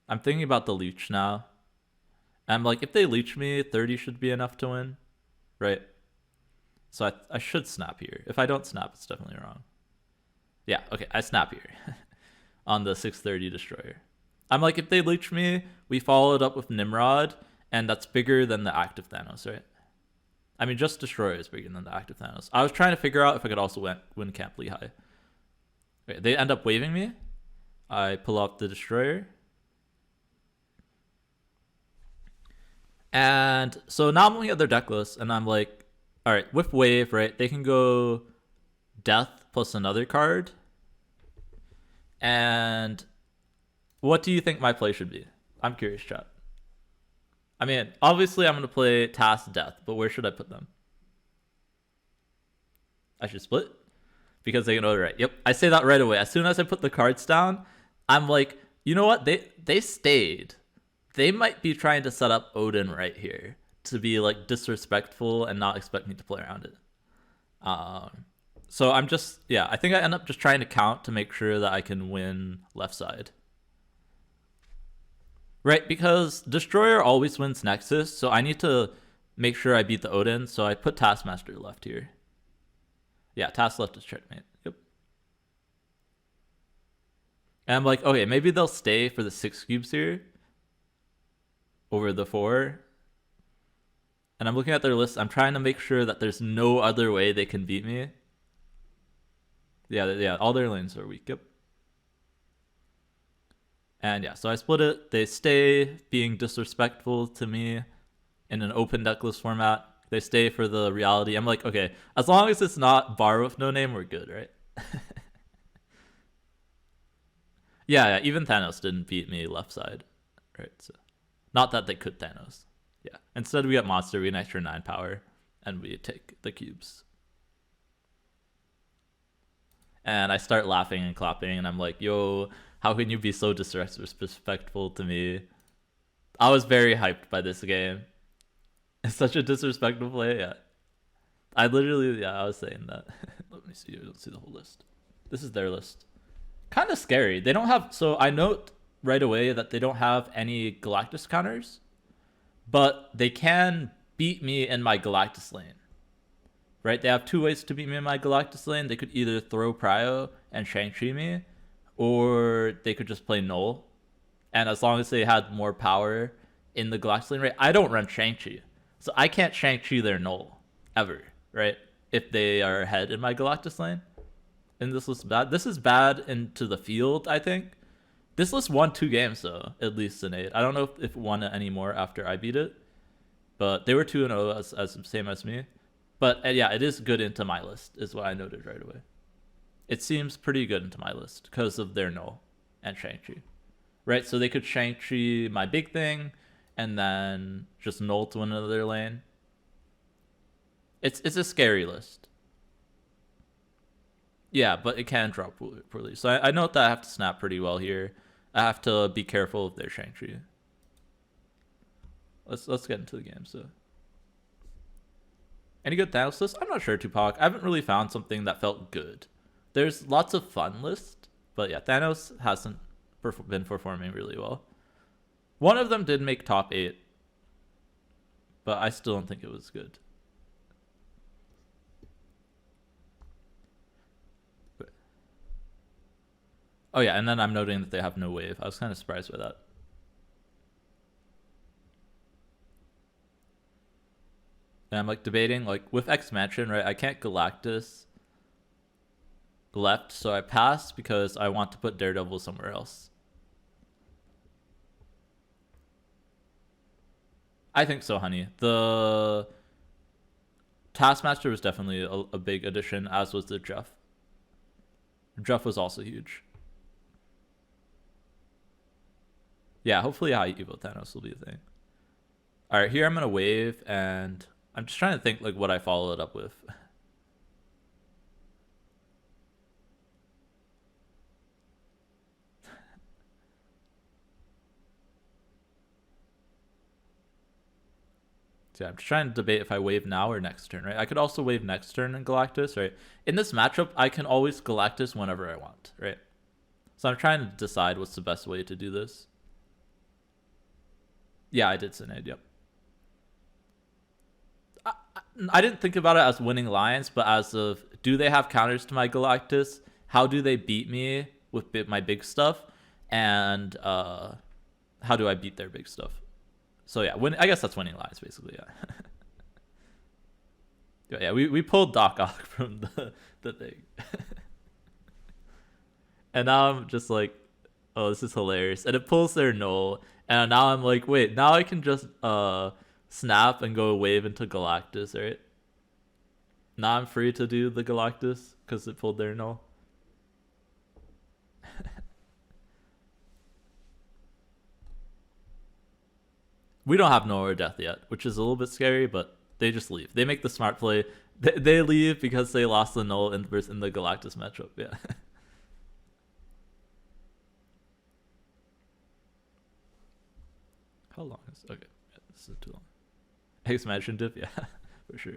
I'm thinking about the leech now. I'm like, if they leech me, 30 should be enough to win, right? So I should snap here. If I don't snap, it's definitely wrong. Yeah, okay, I snap here on the 630 Destroyer. I'm like, if they leech me, we follow it up with Nimrod, and that's bigger than the active Thanos, right? I mean, just Destroyer is bigger than the active Thanos. I was trying to figure out if I could also win Camp Lehigh. Okay, they end up waving me. I pull out the Destroyer. And so now I'm looking at their deck list, and I'm like, all right, with wave, right, they can go death plus another card. And what do you think my play should be? I'm curious, chat. I mean, obviously I'm going to play Task Death, but where should I put them? I should split? Because they can overwrite. Yep, I say that right away. As soon as I put the cards down, I'm like, you know what? They stayed. They might be trying to set up Odin right here to be like disrespectful and not expect me to play around it. So I'm just, yeah, I think I end up just trying to count to make sure that I can win left side. Right, because Destroyer always wins Nexus, so I need to make sure I beat the Odin, so I put Taskmaster left here. Yeah, Task left is checkmate. Yep. And I'm like, okay, maybe they'll stay for the 6 cubes here over the 4. And I'm looking at their list. I'm trying to make sure that there's no other way they can beat me. Yeah, all their lanes are weak. Yep. And yeah, so I split it. They stay being disrespectful to me in an open decklist format. They stay for the reality. I'm like, okay, as long as it's not bar with no name, we're good, right? Yeah, even Thanos didn't beat me left side, right? So, not that they could Thanos. Yeah. Instead we get monster, we get an extra 9 power, and we take the cubes. And I start laughing and clapping, and I'm like, yo, how can you be so disrespectful to me? I was very hyped by this game. It's such a disrespectful play, yeah. I literally, yeah, I was saying that. Let me see, I don't see the whole list. This is their list. Kind of scary. They don't have, so I note right away that they don't have any Galactus counters, but they can beat me in my Galactus lane. Right? They have 2 ways to beat me in my Galactus lane. They could either throw Prio and Shang-Chi me, or they could just play Null. And as long as they had more power in the Galactus lane, right? I don't run Shang-Chi, so I can't Shang-Chi their Null ever, right? If they are ahead in my Galactus lane. And this list bad. This is bad into the field, I think. This list won 2 games, though, at least in 8. I don't know if it won it anymore after I beat it, but they were 2-0 as same as me. But yeah, it is good into my list, is what I noted right away. It seems pretty good into my list because of their Null and Shang-Chi. Right? So they could Shang-Chi my big thing and then just Null to another lane. It's a scary list. Yeah, but it can drop poorly. So I note that I have to snap pretty well here. I have to be careful of their Shang-Chi. Let's get into the game, so. Any good Thanos lists? I'm not sure, Tupac. I haven't really found something that felt good. There's lots of fun lists, but yeah, Thanos hasn't been performing really well. One of them did make top 8, but I still don't think it was good. Oh yeah, and then I'm noting that they have no wave. I was kind of surprised by that. And I'm like debating, like with X Mansion, right? I can't Galactus left, so I passed because I want to put Daredevil somewhere else. I think so, honey. The Taskmaster was definitely a big addition, as was the Jeff. Jeff was also huge. Yeah, hopefully high Evo Thanos will be a thing. All right, here I'm going to wave, and I'm just trying to think like what I follow it up with. So yeah, I'm just trying to debate if I wave now or next turn, right? I could also wave next turn in Galactus, right? In this matchup, I can always Galactus whenever I want, right? So I'm trying to decide what's the best way to do this. Yeah, I did Synod, yep. I didn't think about it as winning Lions, but as of, do they have counters to my Galactus? How do they beat me with my big stuff? And how do I beat their big stuff? So yeah, I guess that's winning Lions, basically, yeah. Yeah, we pulled Darkhawk from the thing. And now I'm just like, oh, this is hilarious. And it pulls their Null. And now I'm like, wait, now I can just snap and go wave into Galactus, right? Now I'm free to do the Galactus because it pulled their Null. We don't have Null or Death yet, which is a little bit scary, but they just leave. They make the smart play. They leave because they lost the Null in the Galactus matchup, yeah. How long is okay? Yeah, this is too long. X Mansion dip, yeah, for sure.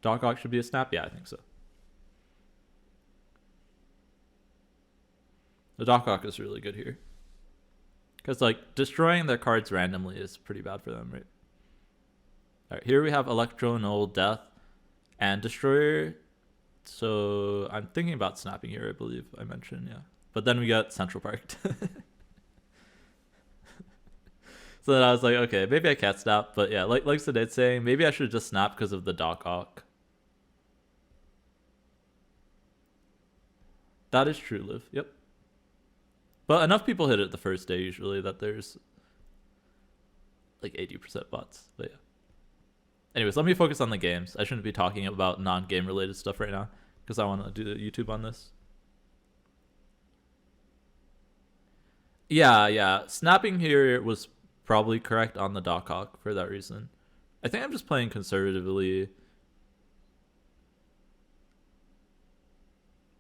Darkhawk should be a snap, yeah, I think so. The Darkhawk is really good here, because like destroying their cards randomly is pretty bad for them, right? All right, here we have Electro, Null, Death, and Destroyer. So I'm thinking about snapping here, I believe I mentioned, yeah. But then we got Central Park. So then I was like, okay, maybe I can't snap. But yeah, like Sadid's saying, maybe I should just snap because of the Darkhawk. That is true, Liv. Yep. But enough people hit it the first day usually that there's like 80% bots. But yeah. Anyways, let me focus on the games. I shouldn't be talking about non-game related stuff right now because I want to do the YouTube on this. Yeah. Snapping here was probably correct on the Darkhawk for that reason. I think I'm just playing conservatively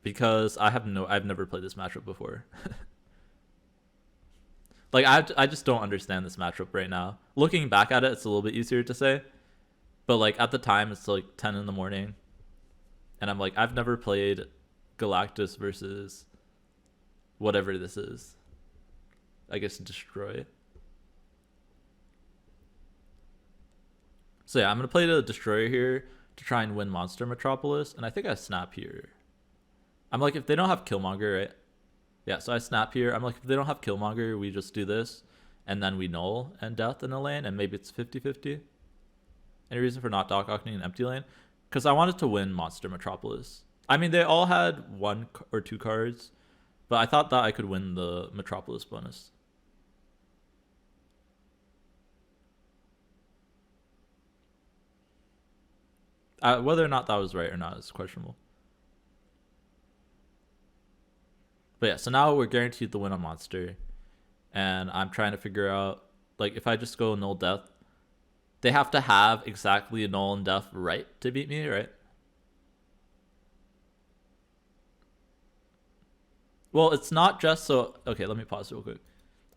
because I've never played this matchup before. Like I just don't understand this matchup right now. Looking back at it, it's a little bit easier to say, but like at the time, it's like 10 in the morning, and I'm like, I've never played Galactus versus whatever this is. I guess Destroy. So yeah, I'm gonna play the Destroyer here to try and win Monster Metropolis, and I think I snap here. I'm like, if they don't have Killmonger, right? Yeah, so I snap here. I'm like, if they don't have Killmonger, we just do this, and then we null and death in a lane, and maybe it's 50-50. Any reason for not Darkhawking an empty lane? Because I wanted to win Monster Metropolis. I mean, they all had 1 or 2 cards, but I thought that I could win the Metropolis bonus. Whether or not that was right or not is questionable. But yeah, so now we're guaranteed the win on Monster. And I'm trying to figure out, like, if I just go null death, they have to have exactly a null and death right to beat me, right? Well, it's not just so... Okay, let me pause real quick.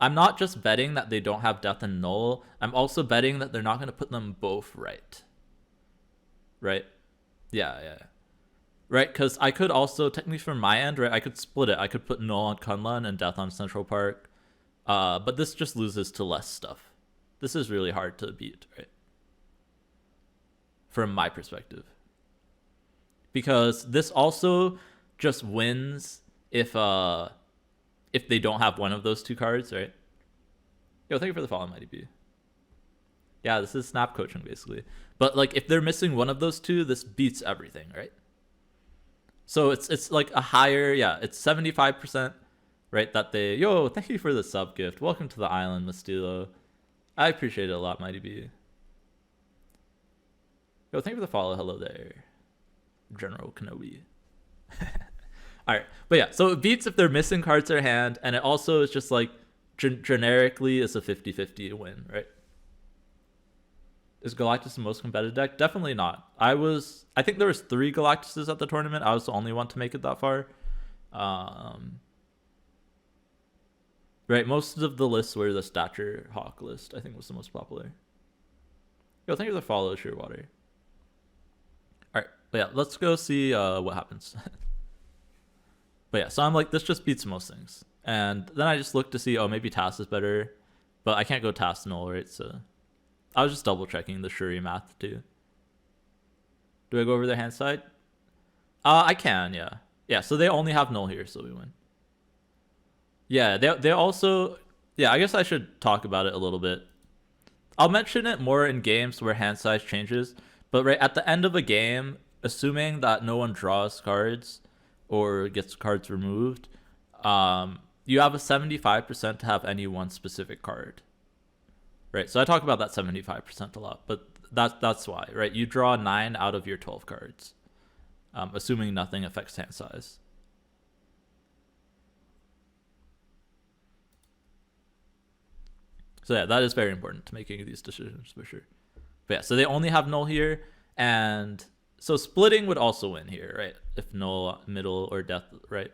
I'm not just betting that they don't have death and null. I'm also betting that they're not going to put them both right. Right? Yeah. Right, because I could also, technically from my end, right, I could split it. I could put null on Kunlun and death on Central Park. But this just loses to less stuff. This is really hard to beat, right? From my perspective. Because this also just wins if they don't have one of those 2 cards, right? Yo, thank you for the follow, Mighty B. Yeah, this is snap coaching, basically. But, like, if they're missing one of those 2, this beats everything, right? So it's like a higher, yeah, it's 75%, right? That they, yo, thank you for the sub gift. Welcome to the island, Mastilo. I appreciate it a lot, Mighty B. Yo, thank you for the follow. Hello there, General Kenobi. All right, but yeah, so it beats if they're missing cards in their hand, and it also is just like generically is a 50-50 win, right? Is Galactus the most competitive deck? Definitely not. I think there was 3 Galactuses at the tournament. I was the only one to make it that far. Right, most of the lists were the Stature Hawk list. I think was the most popular. Yo, thank you for the follow, Shearwater. All right, but yeah, let's go see what happens. But yeah, so I'm like, this just beats most things. And then I just look to see, oh, maybe TAS is better. But I can't go TAS null, right? So I was just double checking the Shuri math too. Do I go over their hand side? I can, yeah. Yeah, so they only have null here, so we win. Yeah, they also... Yeah, I guess I should talk about it a little bit. I'll mention it more in games where hand size changes. But right at the end of a game, assuming that no one draws cards or gets cards removed, you have a 75% to have any one specific card. Right, so I talk about that 75% a lot, but that's why, right? You draw 9 out of your 12 cards, assuming nothing affects hand size. So yeah, that is very important to making these decisions for sure. But yeah, so they only have null here, and so splitting would also win here, right? If null, middle, or death, right?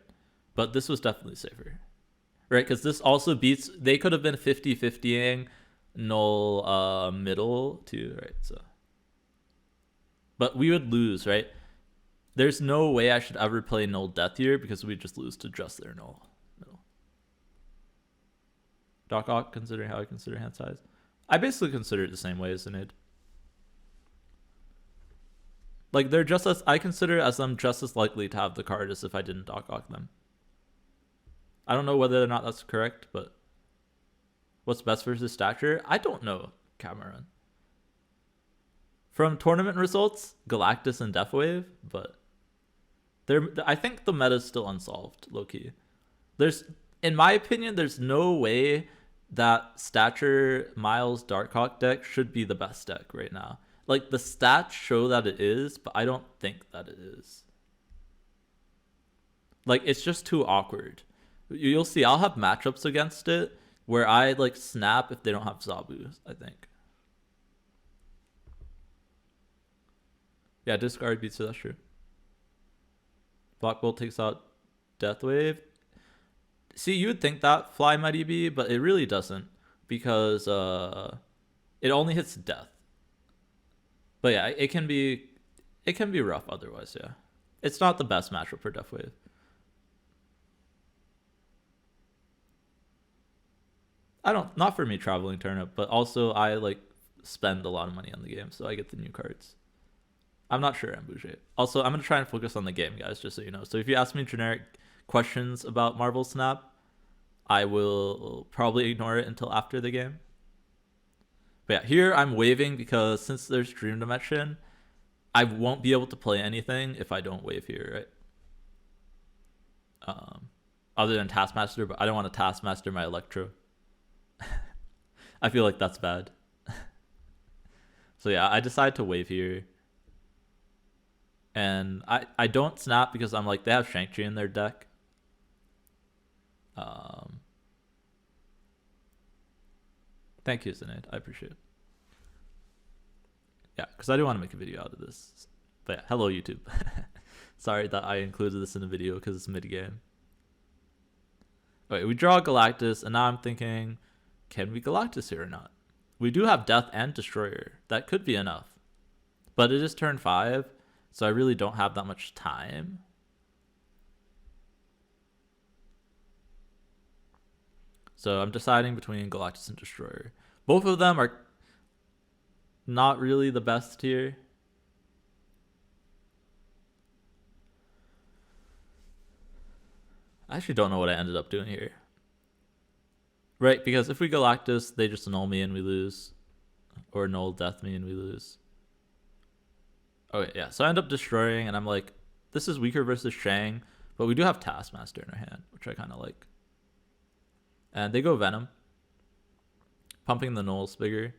But this was definitely safer, right? Because this also beats, they could have been 50-50ing null middle too, right? So but we would lose, right? There's no way I should ever play null death here because we just lose to just their null middle. Darkhawk, considering how I consider hand size, I basically consider it the same way as an id. Like they're just as, I consider as them just as likely to have the card as if I didn't Darkhawk them. I don't know whether or not that's correct, but what's best versus Stature? I don't know, Cameron. From tournament results, Galactus and Deathwave, but I think the meta is still unsolved, low-key. In my opinion, there's no way that Stature Miles Darkhawk deck should be the best deck right now. Like, the stats show that it is, but I don't think that it is. Like, it's just too awkward, You'll see. I'll have matchups against it where I like snap if they don't have Zabu, I think. Yeah, discard beats it, that's true. Black Bolt takes out Deathwave. See, you would think that Fly might EB, but it really doesn't because it only hits death. But yeah, it can be rough otherwise, yeah. It's not the best matchup for Deathwave. Not for me traveling turnip, but also I like spend a lot of money on the game, so I get the new cards. I'm not sure I'm bougie. Also, I'm gonna try and focus on the game, guys, just so you know. So if you ask me generic questions about Marvel Snap, I will probably ignore it until after the game. But yeah, here I'm waving because since there's Dream Dimension, I won't be able to play anything if I don't wave here, right? Other than Taskmaster, but I don't want to Taskmaster my Electro. I feel like that's bad. So yeah, I decide to wave here. And I don't snap because I'm like, they have Shang-Chi in their deck. Thank you, Sinead. I appreciate it. Yeah, because I do want to make a video out of this. But yeah, hello, YouTube. Sorry that I included this in the video because it's mid-game. Okay, we draw Galactus, and now I'm thinking, can we Galactus here or not? We do have Death and Destroyer. That could be enough. But it is turn 5, so I really don't have that much time. So I'm deciding between Galactus and Destroyer. Both of them are not really the best here. I actually don't know what I ended up doing here. Right, because if we Galactus, they just null me and we lose. Or null death me and we lose. Okay, yeah, so I end up destroying, and I'm like, this is weaker versus Shang, but we do have Taskmaster in our hand, which I kind of like. And they go Venom. Pumping the nulls bigger.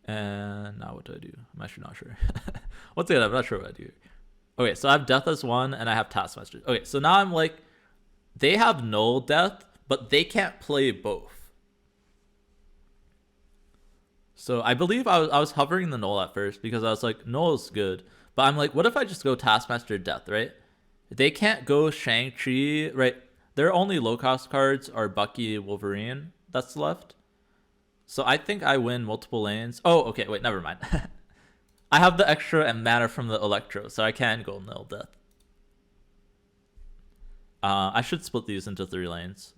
And now what do I do? I'm actually not sure. Once again, I'm not sure what I do. Okay, so I have Death as 1, and I have Taskmaster. Okay, so now I'm like, they have null Death, but they can't play both. So I believe I was hovering the null at first because I was like, null is good. But I'm like, what if I just go Taskmaster Death, right? They can't go Shang-Chi, right? Their only low-cost cards are Bucky, Wolverine that's left. So I think I win multiple lanes. Oh, okay, wait, never mind. I have the extra and mana from the Electro, so I can go null Death. I should split these into 3 lanes.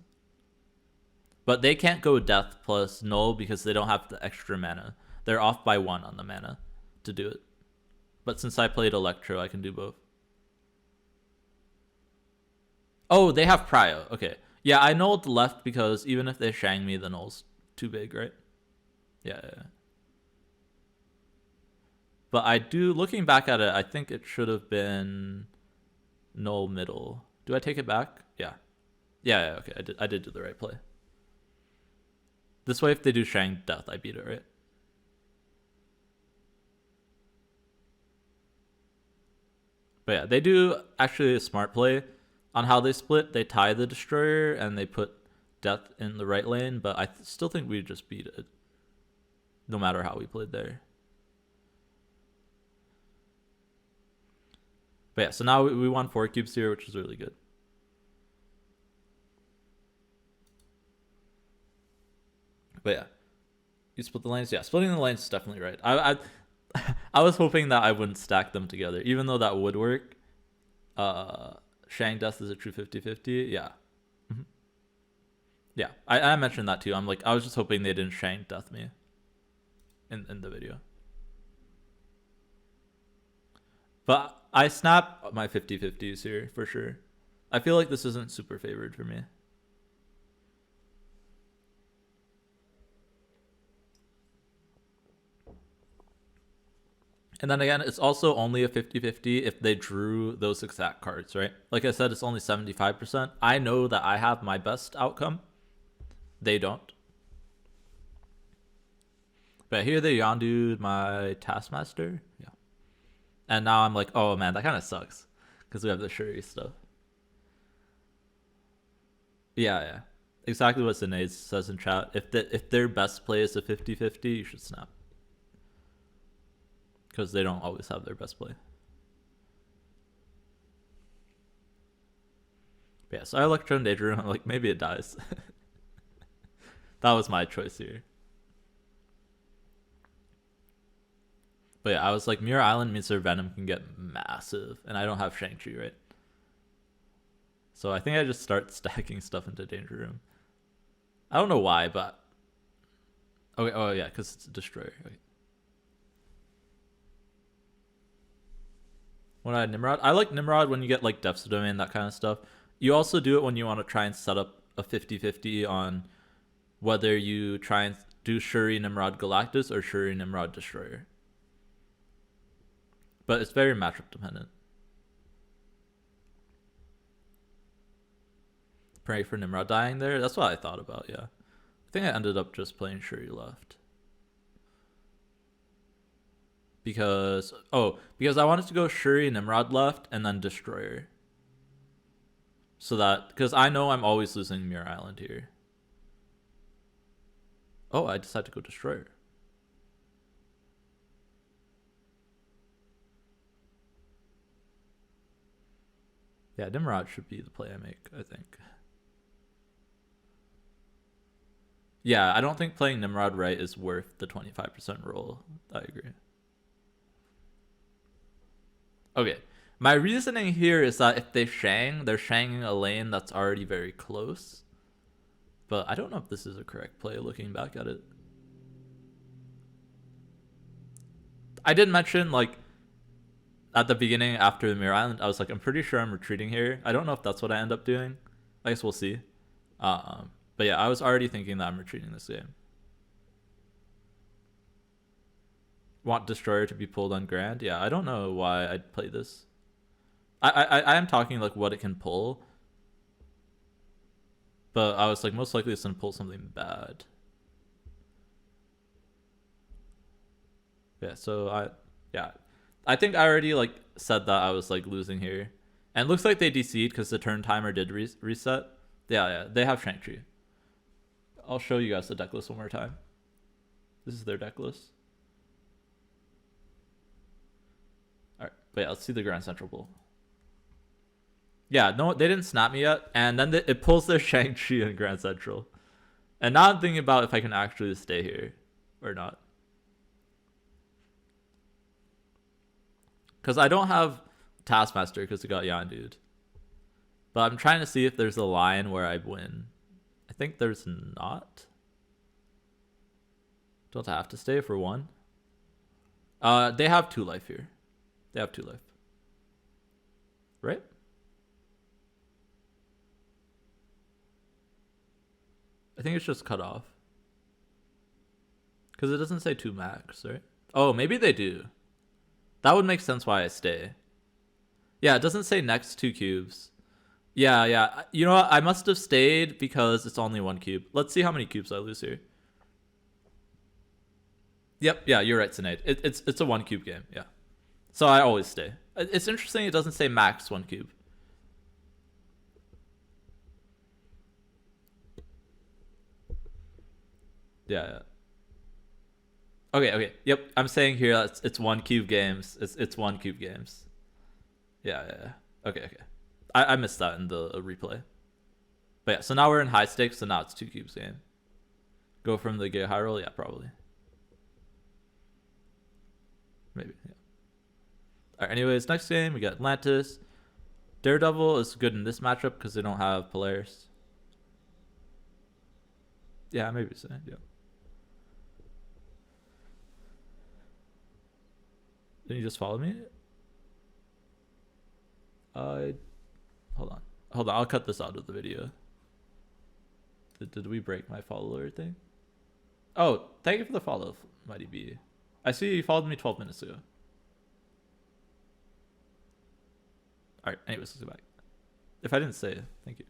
But they can't go Death plus null because they don't have the extra mana. They're off by 1 on the mana to do it. But since I played Electro, I can do both. Oh, they have Prio. Okay. Yeah, I nulled left because even if they Shang me, the null's too big, right? Yeah. But I do, looking back at it, I think it should have been null middle. Do I take it back? Yeah. Yeah, okay. I did do the right play. This way, if they do Shang Death, I beat it, right? But yeah, they do actually a smart play on how they split. They tie the Destroyer and they put Death in the right lane, but I still think we just beat it no matter how we played there. But yeah, so now we won 4 cubes here, which is really good. But yeah, you split the lanes. Yeah, splitting the lanes is definitely right. I was hoping that I wouldn't stack them together, even though that would work. Shang Death is a true 50-50. Yeah. Mm-hmm. Yeah, I mentioned that too. I'm like, I was just hoping they didn't Shang Death me in the video. But I snap my 50-50s here for sure. I feel like this isn't super favored for me. And then again, it's also only a 50-50 if they drew those exact cards, right? Like I said, it's only 75%. I know that I have my best outcome. They don't. But here they Yondu'd my Taskmaster. Yeah. And now I'm like, oh man, that kind of sucks because we have the Shuri stuff. Yeah. Exactly what Sinead says in chat. If their best play is a 50-50, you should snap. Because they don't always have their best play. But yeah, so I Electro Danger Room. I'm like, maybe it dies. That was my choice here. But yeah, I was like, Mirror Island means their Venom can get massive. And I don't have Shang-Chi, right? So I think I just start stacking stuff into Danger Room. I don't know why, but... Okay, oh yeah, because it's a Destroyer. Okay. When I had Nimrod, I like Nimrod when you get like Depths of Domain, that kind of stuff. You also do it when you want to try and set up a 50-50 on whether you try and do Shuri Nimrod Galactus or Shuri Nimrod Destroyer. But it's very matchup dependent. Pray for Nimrod dying there? That's what I thought about, yeah. I think I ended up just playing Shuri left. Because I wanted to go Shuri Nimrod left and then Destroyer. So that, because I know I'm always losing Mirror Island here. Oh, I decided to go Destroyer. Yeah, Nimrod should be the play I make, I think. Yeah, I don't think playing Nimrod right is worth the 25% roll. I agree. Okay, my reasoning here is that if they Shang, they're Shanging a lane that's already very close. But I don't know if this is a correct play looking back at it. I did mention, like, at the beginning after the Mirror Island, I was like, I'm pretty sure I'm retreating here. I don't know if that's what I end up doing. I guess we'll see. But yeah, I was already thinking that I'm retreating this game. Want Destroyer to be pulled on Grand? Yeah, I don't know why I'd play this. I am talking like what it can pull. But I was like, most likely it's gonna pull something bad. Yeah, so I think I already like said that I was like losing here. And it looks like they DC'd because the turn timer did reset. Yeah, they have Shang-Chi. I'll show you guys the deck list one more time. This is their deck list. Alright, but yeah, let's see the Grand Central pull. Yeah, no, they didn't snap me yet. And then it pulls their Shang-Chi in Grand Central. And now I'm thinking about if I can actually stay here or not. Because I don't have Taskmaster because it got Yandude. But I'm trying to see if there's a line where I win. I think there's not. Don't I have to stay for one? They have 2 life here. They have 2 life. Right? I think it's just cut off. Because it doesn't say 2 max, right? Oh, maybe they do. That would make sense why I stay. Yeah, it doesn't say next 2 cubes. Yeah. You know what? I must have stayed because it's only 1 cube. Let's see how many cubes I lose here. Yep, yeah, you're right, Sinead. It's a 1 cube game, yeah. So I always stay. It's interesting it doesn't say max 1 cube. Yeah. Okay. Yep, I'm saying here that it's 1 cube games. It's 1 cube games. Yeah. Okay. I missed that in the replay. But yeah, so now we're in high stakes, so now it's 2 cubes game. Go from the Giga High Roll? Yeah, probably. Maybe, yeah. Alright, anyways, next game, we got Atlantis. Daredevil is good in this matchup because they don't have Polaris. Yeah, maybe so, yeah. Didn't you just follow me? Hold on, I'll cut this out of the video. Did we break my follower thing? Oh, thank you for the follow, Mighty B. I see you followed me 12 minutes ago. Alright, anyways, let's go back. If I didn't say it, thank you.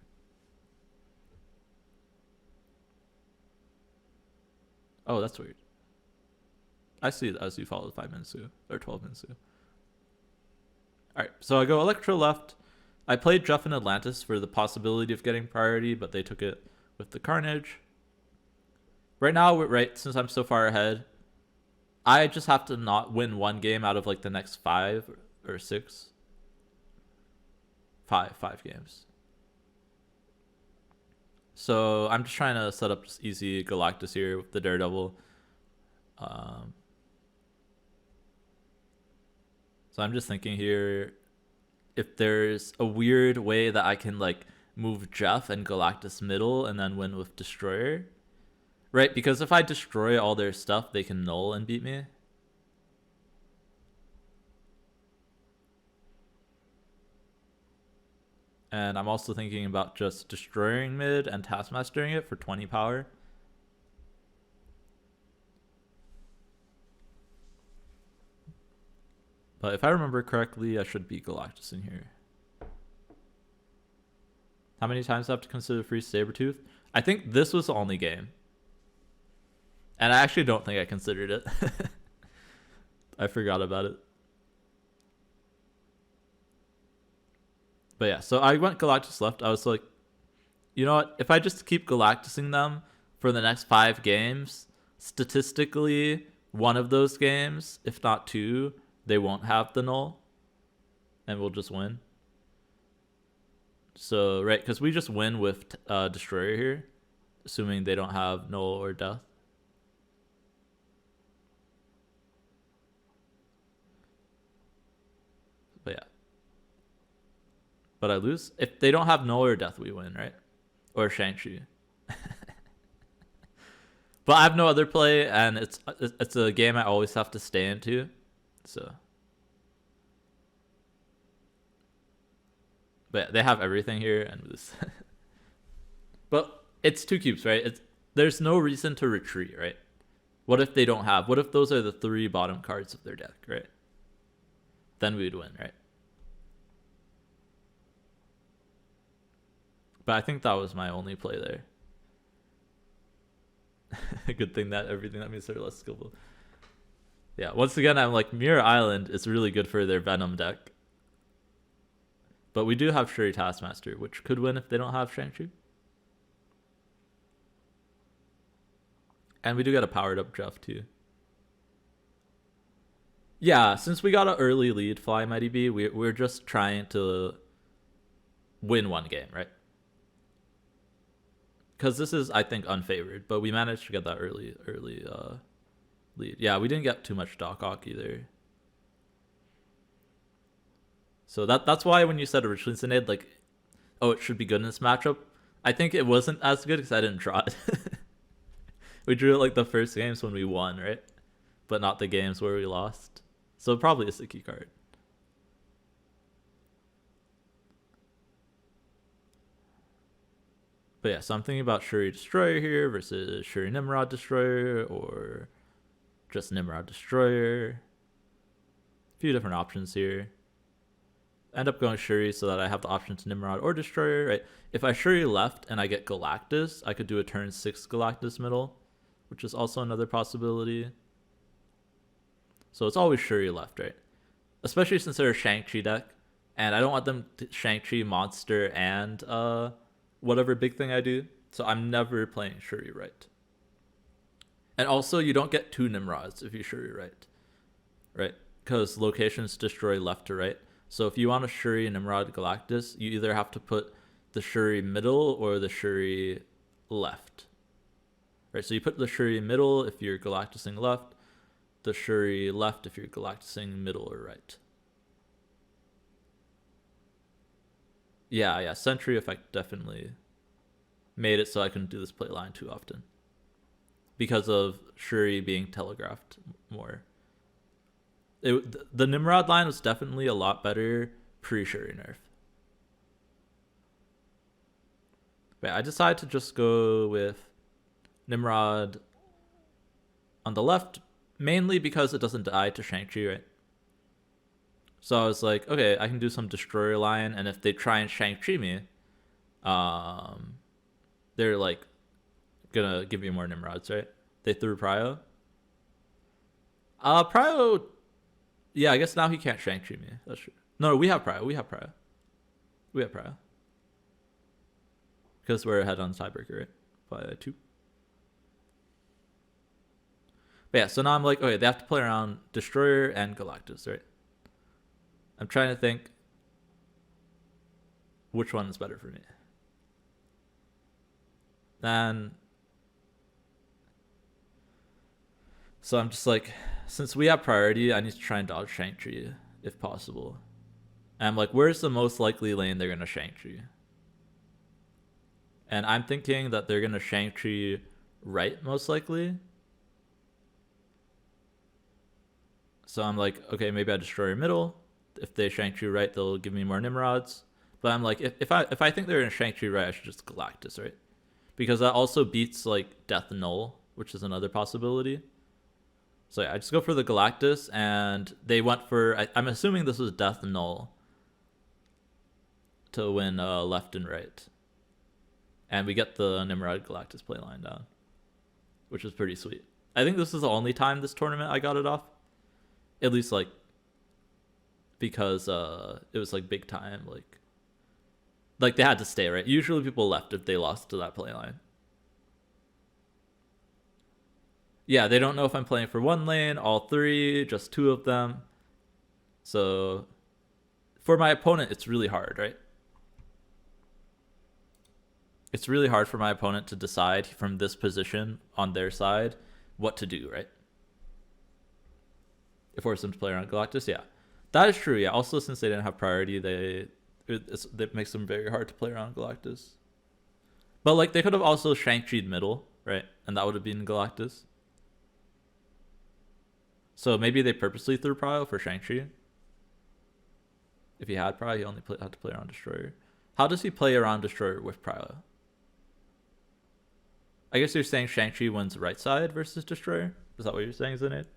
Oh, that's weird. I see it as you followed 5 minutes ago, or 12 minutes ago. Alright, so I go Electro left. I played Jeff and Atlantis for the possibility of getting priority, but they took it with the Carnage. Right now, right, since I'm so far ahead, I just have to not win one game out of like the next 5 or 6. Five games. So I'm just trying to set up just easy Galactus here with the Daredevil. So I'm just thinking here, if there's a weird way that I can like move Jeff and Galactus middle and then win with Destroyer. Right, because if I destroy all their stuff, they can null and beat me. And I'm also thinking about just destroying mid and taskmastering it for 20 power. But if I remember correctly, I should beat Galactus in here. How many times do I have to consider free Sabretooth? I think this was the only game. And I actually don't think I considered it. I forgot about it. But yeah, so I went Galactus left. I was like, you know what? If I just keep Galactusing them for the next 5 games, statistically, one of those games, if not 2, they won't have the null. And we'll just win. So, right, because we just win with Destroyer here, assuming they don't have null or death. But yeah. But I lose. If they don't have null or death, we win, right? Or Shang-Chi. But I have no other play, and it's a game I always have to stay into. So. But yeah, they have everything here, and lose. But it's 2 cubes, right? There's no reason to retreat, right? What if they don't have? What if those are the 3 bottom cards of their deck, right? Then we would win, right? But I think that was my only play there. Good thing that everything that means they're less skillful. Yeah, once again, I'm like, Mirror Island is really good for their Venom deck. But we do have Shuri Taskmaster, which could win if they don't have Shang-Chi. And we do get a powered up Jeff too. Yeah, since we got an early lead, Fly Mighty B, we're just trying to win one game, right? Because this is, I think, unfavored, but we managed to get that early lead. Yeah, we didn't get too much Darkhawk either. So that's why when you said originally, Sinead, like, oh, it should be good in this matchup, I think it wasn't as good because I didn't draw it. We drew it like the first games when we won, right? But not the games where we lost. So it probably is the key card. But yeah, so I'm thinking about Shuri Destroyer here versus Shuri Nimrod Destroyer, or just Nimrod Destroyer. A few different options here. End up going Shuri so that I have the option to Nimrod or Destroyer, right? If I Shuri left and I get Galactus, I could do a turn 6 Galactus middle, which is also another possibility. So it's always Shuri left, right? Especially since they're a Shang-Chi deck, and I don't want them to Shang-Chi, Monster, and whatever big thing I do. So I'm never playing Shuri right. And also, you don't get 2 Nimrods if you Shuri right? Because locations destroy left to right. So if you want a Shuri Nimrod Galactus, you either have to put the Shuri middle or the Shuri left. Right, so you put the Shuri middle if you're Galactusing left, the Shuri left if you're Galactusing middle or right. Yeah, Sentry Effect definitely made it so I couldn't do this play line too often. Because of Shuri being telegraphed more. The Nimrod line was definitely a lot better pre-Shuri nerf. But I decided to just go with Nimrod on the left, mainly because it doesn't die to Shang-Chi, right? So I was like, okay, I can do some Destroyer line, and if they try and Shang-Chi me, they're like gonna give me more Nimrods, right? They threw Prio. Prio, yeah, I guess now he can't Shang-Chi me. That's true. No, we have Prio. We have Prio. We have Prio. Because we're ahead on tiebreaker, right? By 2. But yeah, so now I'm like, okay, they have to play around Destroyer and Galactus, right? I'm trying to think which one is better for me. And so I'm just like, since we have priority, I need to try and dodge Shang-Chi if possible. And I'm like, where's the most likely lane they're going to Shang-Chi? And I'm thinking that they're going to Shang-Chi right, most likely. So I'm like, okay, maybe I destroy middle. If they Shang-Chi right, they'll give me more Nimrods. But I'm like, if I think they're going to Shang-Chi right, I should just Galactus, right? Because that also beats like Death Null, which is another possibility. So yeah, I just go for the Galactus, and they went for, I'm assuming this was Death Null to win left and right. And we get the Nimrod Galactus playline down, which is pretty sweet. I think this is the only time this tournament I got it off. At least like, because it was like big time, like they had to stay, right? Usually people left if they lost to that playline. Yeah, they don't know if I'm playing for one lane, all three, just two of them. So for my opponent, it's really hard, right? It's really hard for my opponent to decide from this position on their side what to do, right? It forces them to play around Galactus, yeah. That is true, yeah. Also, since they didn't have priority, it makes them very hard to play around Galactus. But like, they could have also Shang-Chi'd middle, right? And that would have been Galactus. So maybe they purposely threw Prio for Shang-Chi. If he had Prio, he only had to play around Destroyer. How does he play around Destroyer with Prio? I guess you're saying Shang-Chi wins right side versus Destroyer? Is that what you're saying, isn't it?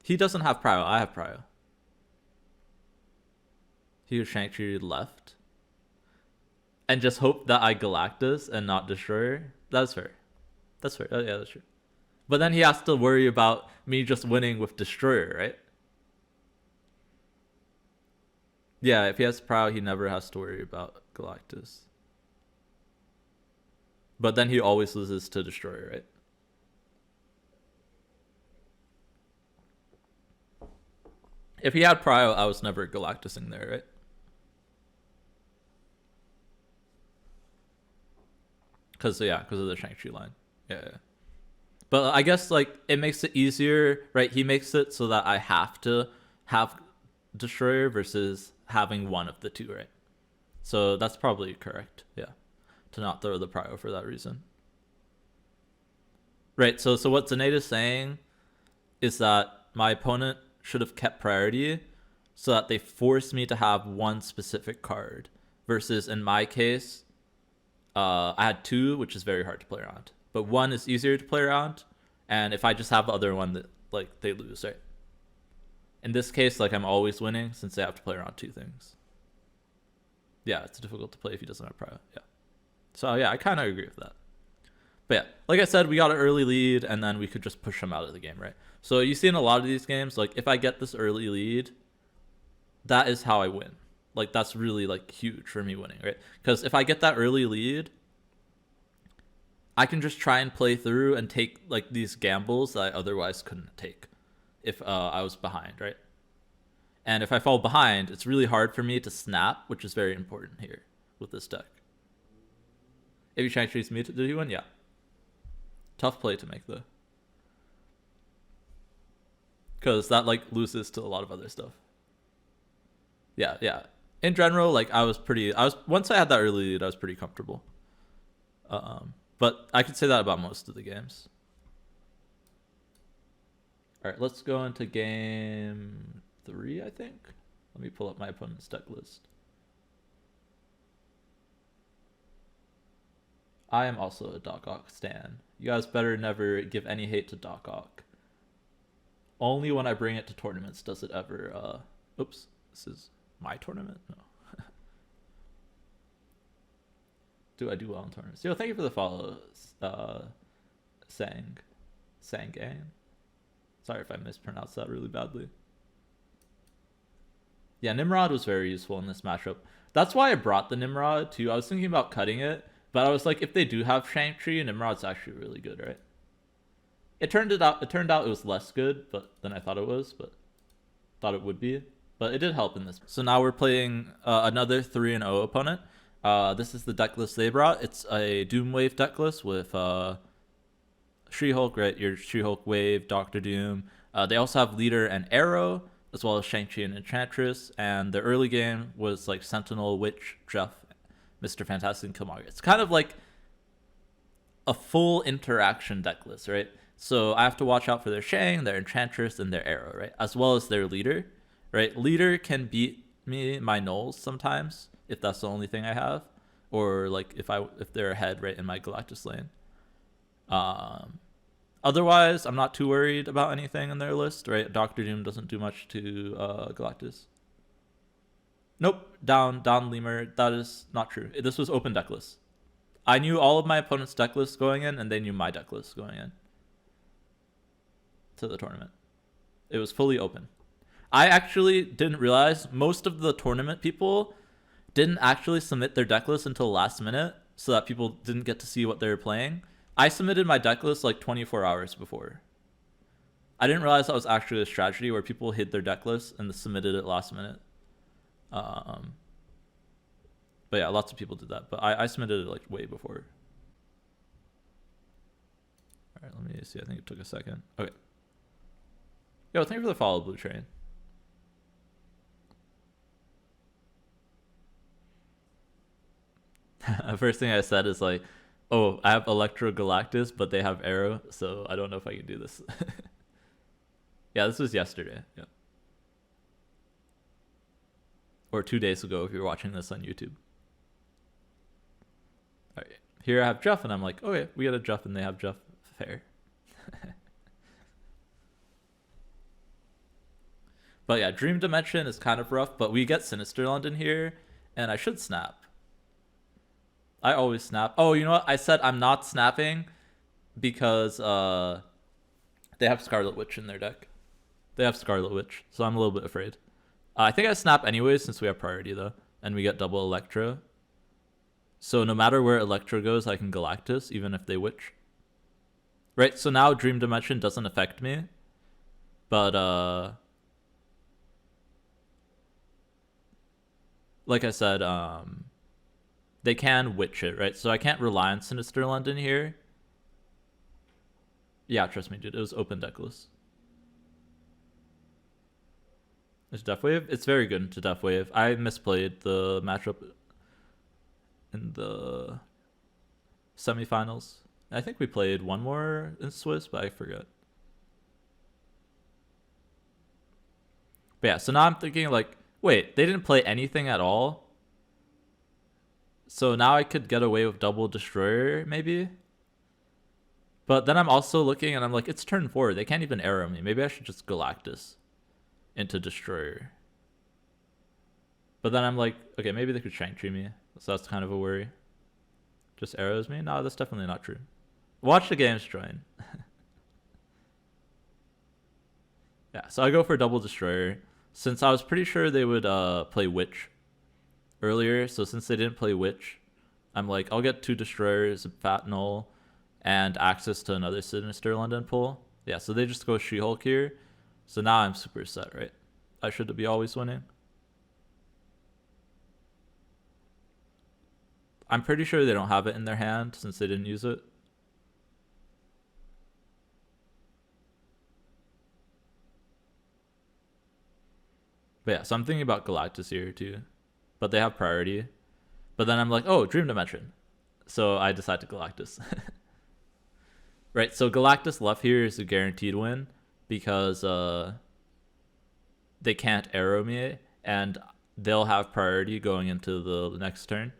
He doesn't have Prio. I have Prio. He was Shang-Chi left. And just hope that I Galactus and not Destroyer. That's fair. That's fair. Oh, yeah, that's true. But then he has to worry about me just winning with Destroyer, right? Yeah, if he has Prio, he never has to worry about Galactus. But then he always loses to Destroyer, right? If he had Prio, I was never Galactusing there, right? Because of the Shang-Chi line. Yeah. But I guess like it makes it easier, right? He makes it so that I have to have Destroyer versus having one of the two, right? So that's probably correct, yeah. To not throw the Prio for that reason. Right, so what Zaneid is saying is that my opponent should have kept priority so that they force me to have one specific card. Versus in my case, I had two, which is very hard to play around. But one is easier to play around, and if I just have the other one, that like they lose, right? In this case, like I'm always winning since they have to play around two things. Yeah, it's difficult to play if he doesn't have Prio. Yeah. So yeah, I kind of agree with that. But yeah, like I said, we got an early lead, and then we could just push him out of the game, right? So you see in a lot of these games, like if I get this early lead, that is how I win. Like that's really like huge for me winning, right? Because if I get that early lead, I can just try and play through and take like these gambles that I otherwise couldn't take if I was behind, right? And if I fall behind, it's really hard for me to snap, which is very important here with this deck. If you try to chase me, did you win? Yeah. Tough play to make though. Because that like loses to a lot of other stuff. Yeah. In general, like once I had that early lead, I was pretty comfortable. But I could say that about most of the games. All right, let's go into game 3, I think. Let me pull up my opponent's deck list. I am also a Darkhawk stan. You guys better never give any hate to Darkhawk. Only when I bring it to tournaments does it ever, oops, this is my tournament? No. Do I do well in tournaments? Yo, thank you for the follow, Sang Gang. Sorry if I mispronounced that really badly. Yeah, Nimrod was very useful in this matchup. That's why I brought the Nimrod too. I was thinking about cutting it, but I was like, if they do have Shang-Chi, Nimrod's actually really good, right? It turned out it was less good, but than I thought it was, but thought it would be. But it did help in this. So now we're playing another 3-0 opponent. This is the deck list they brought. It's a Doomwave deck list with She-Hulk, right? Your She-Hulk Wave, Doctor Doom. They also have Leader and Arrow, as well as Shang-Chi and Enchantress. And the early game was like Sentinel, Witch, Jeff, Mr. Fantastic, and Killmonger. It's kind of like a full interaction deck list, right? So I have to watch out for their Shang, their Enchantress, and their Arrow, right? As well as their Leader, right? Leader can beat me my nulls sometimes if that's the only thing I have, or like if they're ahead, right, in my Galactus lane. Otherwise, I'm not too worried about anything in their list, right? Doctor Doom doesn't do much to Galactus. Nope, down lemur. That is not true. This was open deck list. I knew all of my opponent's deck lists going in, and they knew my deck list going in to the tournament. It was fully open. I actually didn't realize most of the tournament people didn't actually submit their deck list until last minute, so that people didn't get to see what they were playing. I submitted my deck list like 24 hours before. I didn't realize that was actually a strategy where people hid their deck list and submitted it last minute. But yeah, lots of people did that. But I submitted it like way before. All right, let me see. I think it took a second. Okay. Yo, thank you for the follow, Blue Train. First thing I said is like, oh, I have Electro Galactus, but they have Arrow, so I don't know if I can do this. Yeah, this was yesterday. Yeah. Or 2 days ago if you're watching this on YouTube. All right. Here I have Jeff, and I'm like, okay, we got a Jeff, and they have Jeff. Fair. But yeah, Dream Dimension is kind of rough, but we get Sinister London here, and I should snap. I always snap. Oh, you know what? I said I'm not snapping because they have Scarlet Witch in their deck. They have Scarlet Witch, so I'm a little bit afraid. I think I snap anyways since we have priority, though, and we get double Electro. So no matter where Electro goes, I can Galactus, even if they Witch. Right, so now Dream Dimension doesn't affect me, but like I said, they can Witch it, right? So I can't rely on Sinister London here. Yeah, trust me, dude. It was open deck list. It's Deathwave. It's very good into Deathwave. I misplayed the matchup in the SemiFinals. I think we played one more in Swiss, but I forget. But yeah, so now I'm thinking like, wait, they didn't play anything at all? So now I could get away with double Destroyer, maybe? But then I'm also looking and I'm like, it's turn 4. They can't even arrow me. Maybe I should just Galactus into Destroyer. But then I'm like, okay, maybe they could Shang-Chi me. So that's kind of a worry. Just arrows me? No, that's definitely not true. Watch the games join. Yeah, so I go for double Destroyer. Since I was pretty sure they would play Witch earlier, so since they didn't play Witch, I'm like, I'll get 2 Destroyers, a Fat Null, and access to another Sinister London pull. Yeah, so they just go She-Hulk here. So now I'm super set, right? I should be always winning. I'm pretty sure they don't have it in their hand since they didn't use it. But yeah, so I'm thinking about Galactus here too. But they have priority. But then I'm like, oh, Dream Dimension. So I decide to Galactus. Right, so Galactus left here is a guaranteed win because they can't arrow me and they'll have priority going into the next turn.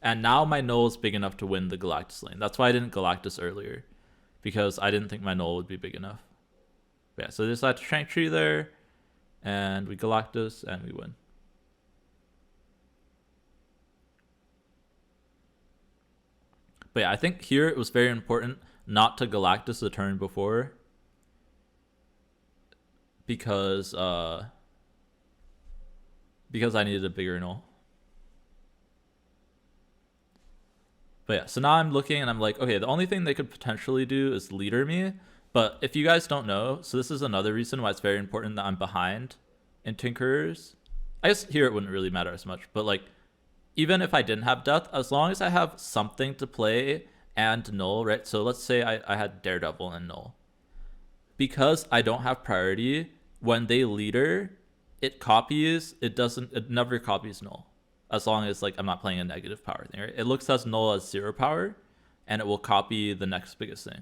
And now my null is big enough to win the Galactus lane. That's why I didn't Galactus earlier, because I didn't think my null would be big enough. But yeah, so they decide to Shang-Chi there, and we Galactus, and we win. But yeah, I think here it was very important not to Galactus the turn before. because I needed a bigger null. But yeah, so now I'm looking and I'm like, okay, the only thing they could potentially do is leader me. But if you guys don't know, so this is another reason why it's very important that I'm behind in Tinkerers. I guess here it wouldn't really matter as much, but like, even if I didn't have Death, as long as I have something to play and Null, right? So let's say I had Daredevil and Null. Because I don't have priority, when they leader, it never copies Null. As long as like I'm not playing a negative power thing, right? It looks as Null as 0 power, and it will copy the next biggest thing.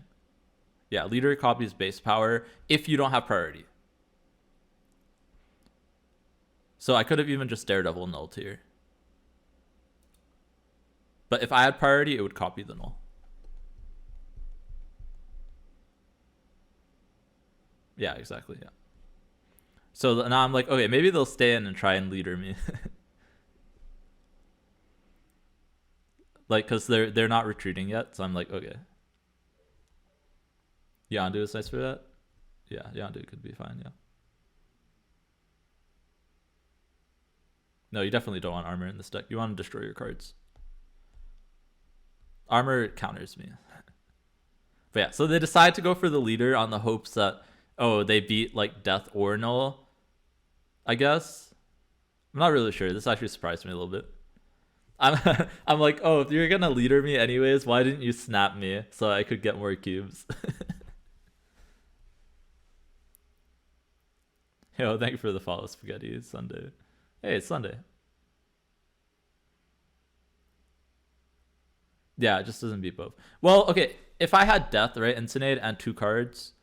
Yeah, leader copies base power if you don't have priority. So I could have even just Daredevil Null tier. But if I had priority, it would copy the Null. Yeah, exactly, yeah. So now I'm like, okay, maybe they'll stay in and try and leader me. Like, because they're not retreating yet, so I'm like, okay. Yondu is nice for that? Yeah, Yondu could be fine, yeah. No, you definitely don't want armor in this deck. You want to destroy your cards. Armor counters me. But yeah, so they decide to go for the leader on the hopes that, oh, they beat like Death or Null, I guess. I'm not really sure. This actually surprised me a little bit. I'm like, oh, if you're gonna leader me anyways, why didn't you snap me so I could get more cubes? Yo, thank you for the follow, Spaghetti. It's Sunday. Hey, it's Sunday. Yeah, it just doesn't beat both. Well, okay, if I had Death, right, Incinate and 2 cards,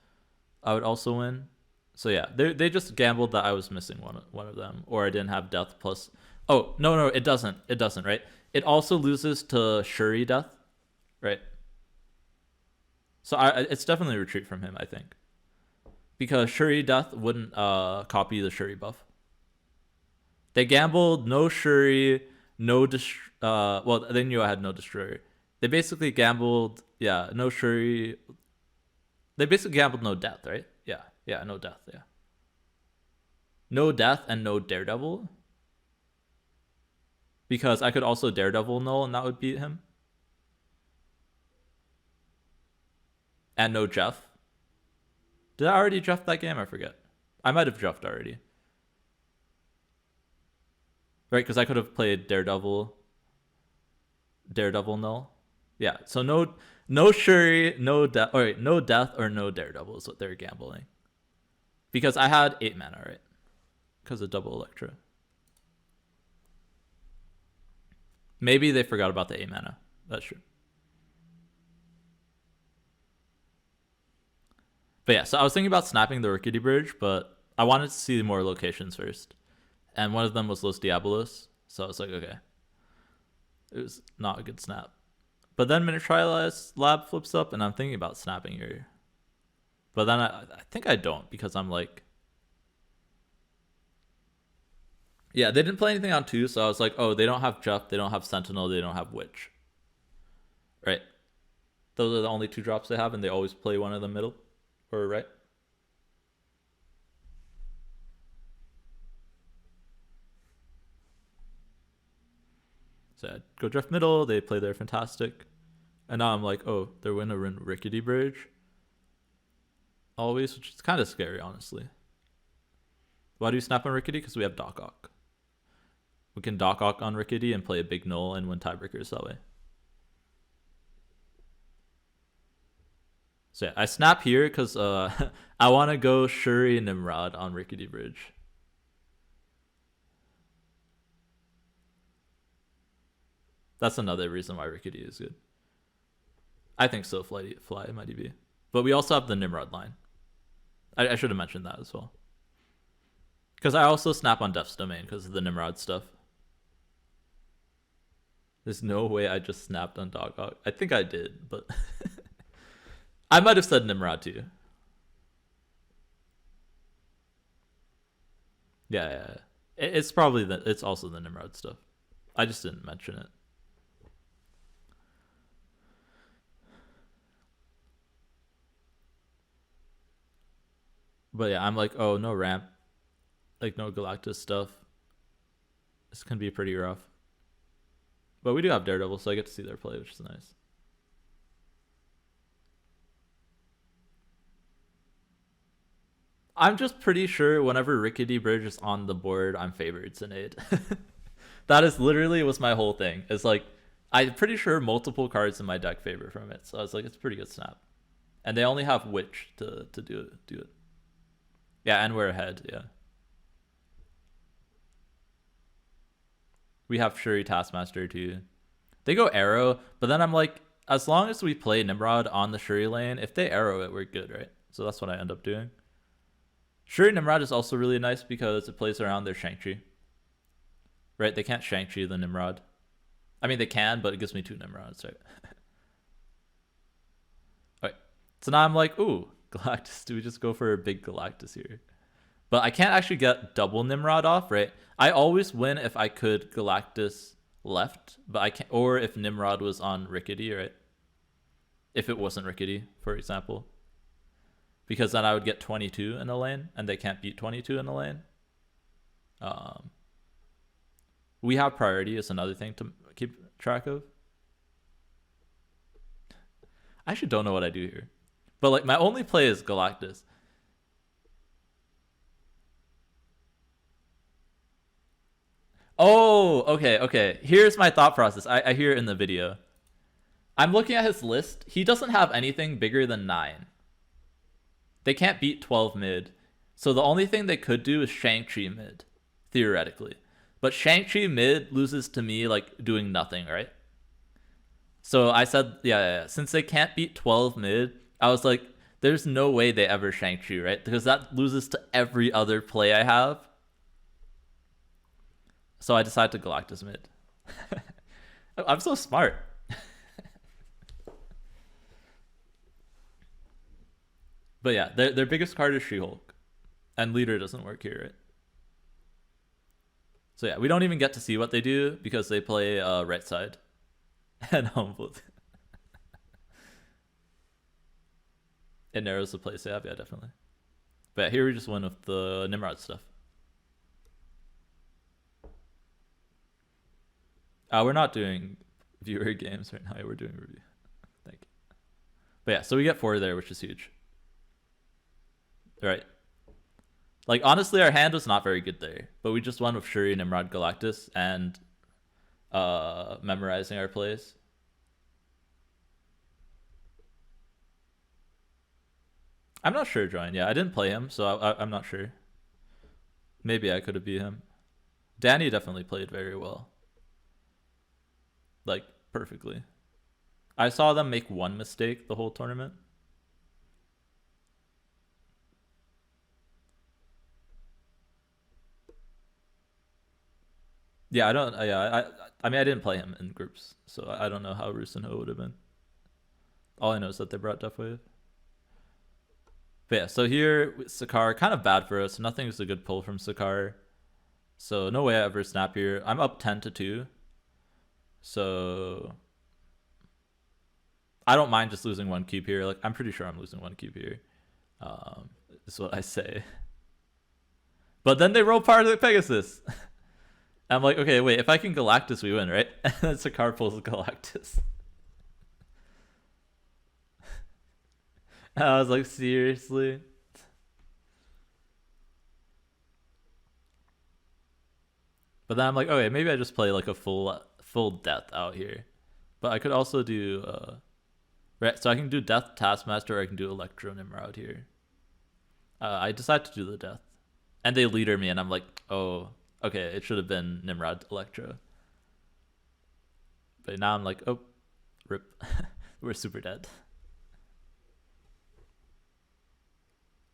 I would also win. So yeah, they just gambled that I was missing one of them, or I didn't have Death plus. Oh no, it doesn't, right? It also loses to Shuri Death, right? So it's definitely a retreat from him, I think, because Shuri Death wouldn't copy the Shuri buff. They gambled no Shuri, no well, they knew I had no Destroyer. They basically gambled, yeah, no Shuri. They basically gambled no Death, right? Yeah, no Death, yeah. No Death and no Daredevil. Because I could also Daredevil Null and that would beat him. And no Jeff. Did I already Jeff that game? I forget. I might have Jeffed already. Right, because I could have played Daredevil Null. Yeah, so no Shuri, no Death, or right, no Death or no Daredevil is what they're gambling. Because I had 8 mana, right? Because of double Electra. Maybe they forgot about the 8 mana. That's true. But yeah, so I was thinking about snapping the Rickety Bridge, but I wanted to see more locations first. And one of them was Los Diabolos. So I was like, okay. It was not a good snap. But then Miniaturize Lab flips up, and I'm thinking about snapping here. But then I think I don't, because I'm like... Yeah, they didn't play anything on 2, so I was like, oh, they don't have Jeff, they don't have Sentinel, they don't have Witch. Right? Those are the only 2 drops they have, and they always play one in the middle. Or right? So I'd go draft middle, they play their Fantastic. And now I'm like, oh, they're going to win Rickety Bridge. Always, which is kind of scary, honestly. Why do you snap on Rickety? Because we have Darkhawk. We can Darkhawk on Rickety and play a big null and win tiebreakers that way. So yeah, I snap here because I want to go Shuri Nimrod on Rickety Bridge. That's another reason why Rickety is good. I think so, Fly might be. But we also have the Nimrod line. I should have mentioned that as well. Because I also snap on Death's Domain because of the Nimrod stuff. There's no way I just snapped on Darkhawk. I think I did, but... I might have said Nimrod too. Yeah. It's probably it's also the Nimrod stuff. I just didn't mention it. But yeah, I'm like, oh, no ramp. Like, no Galactus stuff. This can be pretty rough. But we do have Daredevil, so I get to see their play, which is nice. I'm just pretty sure whenever Rickety Bridge is on the board, I'm favored Sinead. That is literally was my whole thing. It's like, I'm pretty sure multiple cards in my deck favor from it. So I was like, it's a pretty good snap. And they only have Witch to do it. Yeah, and we're ahead, yeah. We have Shuri Taskmaster too. They go Arrow, but then I'm like, as long as we play Nimrod on the Shuri lane, if they Arrow it, we're good, right? So that's what I end up doing. Shuri Nimrod is also really nice because it plays around their Shang-Chi. Right? They can't Shang-Chi the Nimrod. I mean, they can, but it gives me 2 Nimrods, right? Okay. So now I'm like, ooh, Galactus. Do we just go for a big Galactus here? But I can't actually get double Nimrod off, right? I always win if I could Galactus left, but I can't, or if Nimrod was on Rickety, right? If it wasn't Rickety, for example. Because then I would get 22 in a lane, and they can't beat 22 in a lane. We have priority is another thing to keep track of. I actually don't know what I do here. But like my only play is Galactus. Oh, okay. Here's my thought process. I hear it in the video. I'm looking at his list. He doesn't have anything bigger than 9. They can't beat 12 mid. So the only thing they could do is Shang-Chi mid, theoretically. But Shang-Chi mid loses to me like doing nothing, right? So I said, yeah. Since they can't beat 12 mid, I was like, there's no way they ever Shang-Chi, right? Because that loses to every other play I have. So I decided to Galactus mid. I'm so smart. But yeah, their biggest card is She-Hulk. And Leader doesn't work here, right? So yeah, we don't even get to see what they do because they play right side. And Humbled. It narrows the play save, yeah, definitely. But here we just win with the Nimrod stuff. We're not doing viewer games right now. We're doing review. Thank you. But yeah, so we get 4 there, which is huge. Right. Like, honestly, our hand was not very good there. But we just won with Shuri, Nimrod, Galactus, and memorizing our plays. I'm not sure, Join. Yeah, I didn't play him, so I'm not sure. Maybe I could have beat him. Danny definitely played very well. Like, perfectly. I saw them make 1 mistake the whole tournament. Yeah, I don't. Yeah, I mean, I didn't play him in groups, so I don't know how Rusinho would have been. All I know is that they brought Deathwave. But yeah, so here Sakar, kind of bad for us. Nothing is a good pull from Sakar, so no way I ever snap here. I'm up 10-2, so I don't mind just losing 1 cube here. Like, I'm pretty sure I'm losing 1 cube here. Is what I say. But then they roll part of the Pegasus. I'm like, okay, wait, if I can Galactus, we win, right? And then Sakar pulls Galactus. I was like, seriously? But then I'm like, okay, maybe I just play like a full death out here. But I could also do right, so I can do Death Taskmaster, or I can do Electro Nimrod here. I decide to do the Death. And they leader me, and I'm like, oh, okay, it should have been Nimrod Electro. But now I'm like, oh, rip. We're super dead.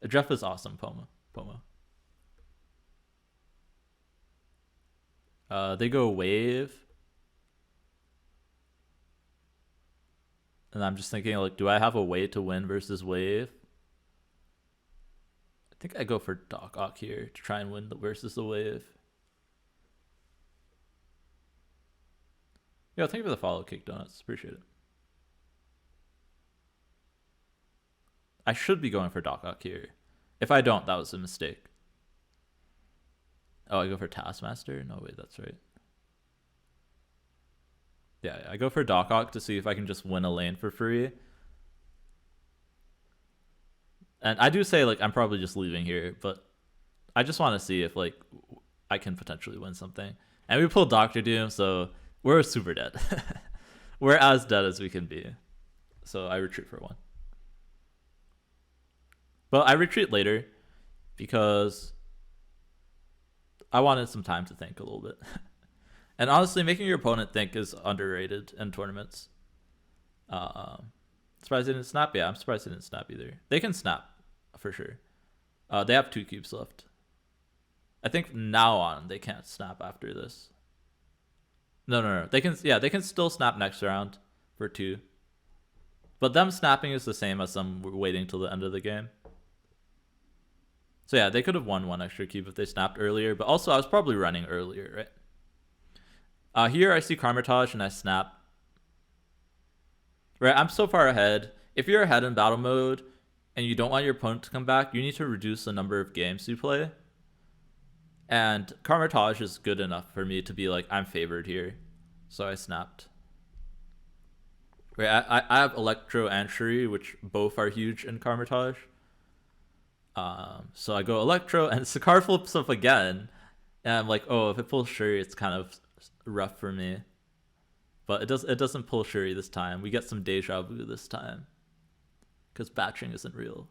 Jeff is awesome, Pomo. They go Wave. And I'm just thinking, like, do I have a way to win versus Wave? I think I go for Darkhawk here to try and win versus the Wave. Yo, thank you for the follow, Cake Donuts. Appreciate it. I should be going for Darkhawk here, If I don't, that was a mistake. Oh, I go for Taskmaster? No, wait, that's right. Yeah, I go for Darkhawk to see if I can just win a lane for free. And I do say, like, I'm probably just leaving here, but I just want to see if, like, I can potentially win something. And we pulled Doctor Doom, so we're super dead. We're as dead as we can be. So I retreat for 1. But I retreat later because I wanted some time to think a little bit. And honestly, making your opponent think is underrated in tournaments. Surprised they didn't snap? Yeah, I'm surprised they didn't snap either. They can snap, for sure. They have 2 cubes left. I think from now on, they can't snap after this. No. They can still snap next round for 2. But them snapping is the same as them waiting till the end of the game. So yeah, they could have won 1 extra cube if they snapped earlier. But also, I was probably running earlier, right? Here I see Karmatage and I snap. Right, I'm so far ahead. If you're ahead in battle mode and you don't want your opponent to come back, you need to reduce the number of games you play. And Karmatage is good enough for me to be like, I'm favored here. So I snapped. Right, I have Electro and Shuri, which both are huge in Karmatage. So I go Electro and Sakar flips up again. And I'm like, oh, if it pulls Shuri, it's kind of rough for me. But it doesn't pull Shuri this time. We get some deja vu this time. Because batching isn't real.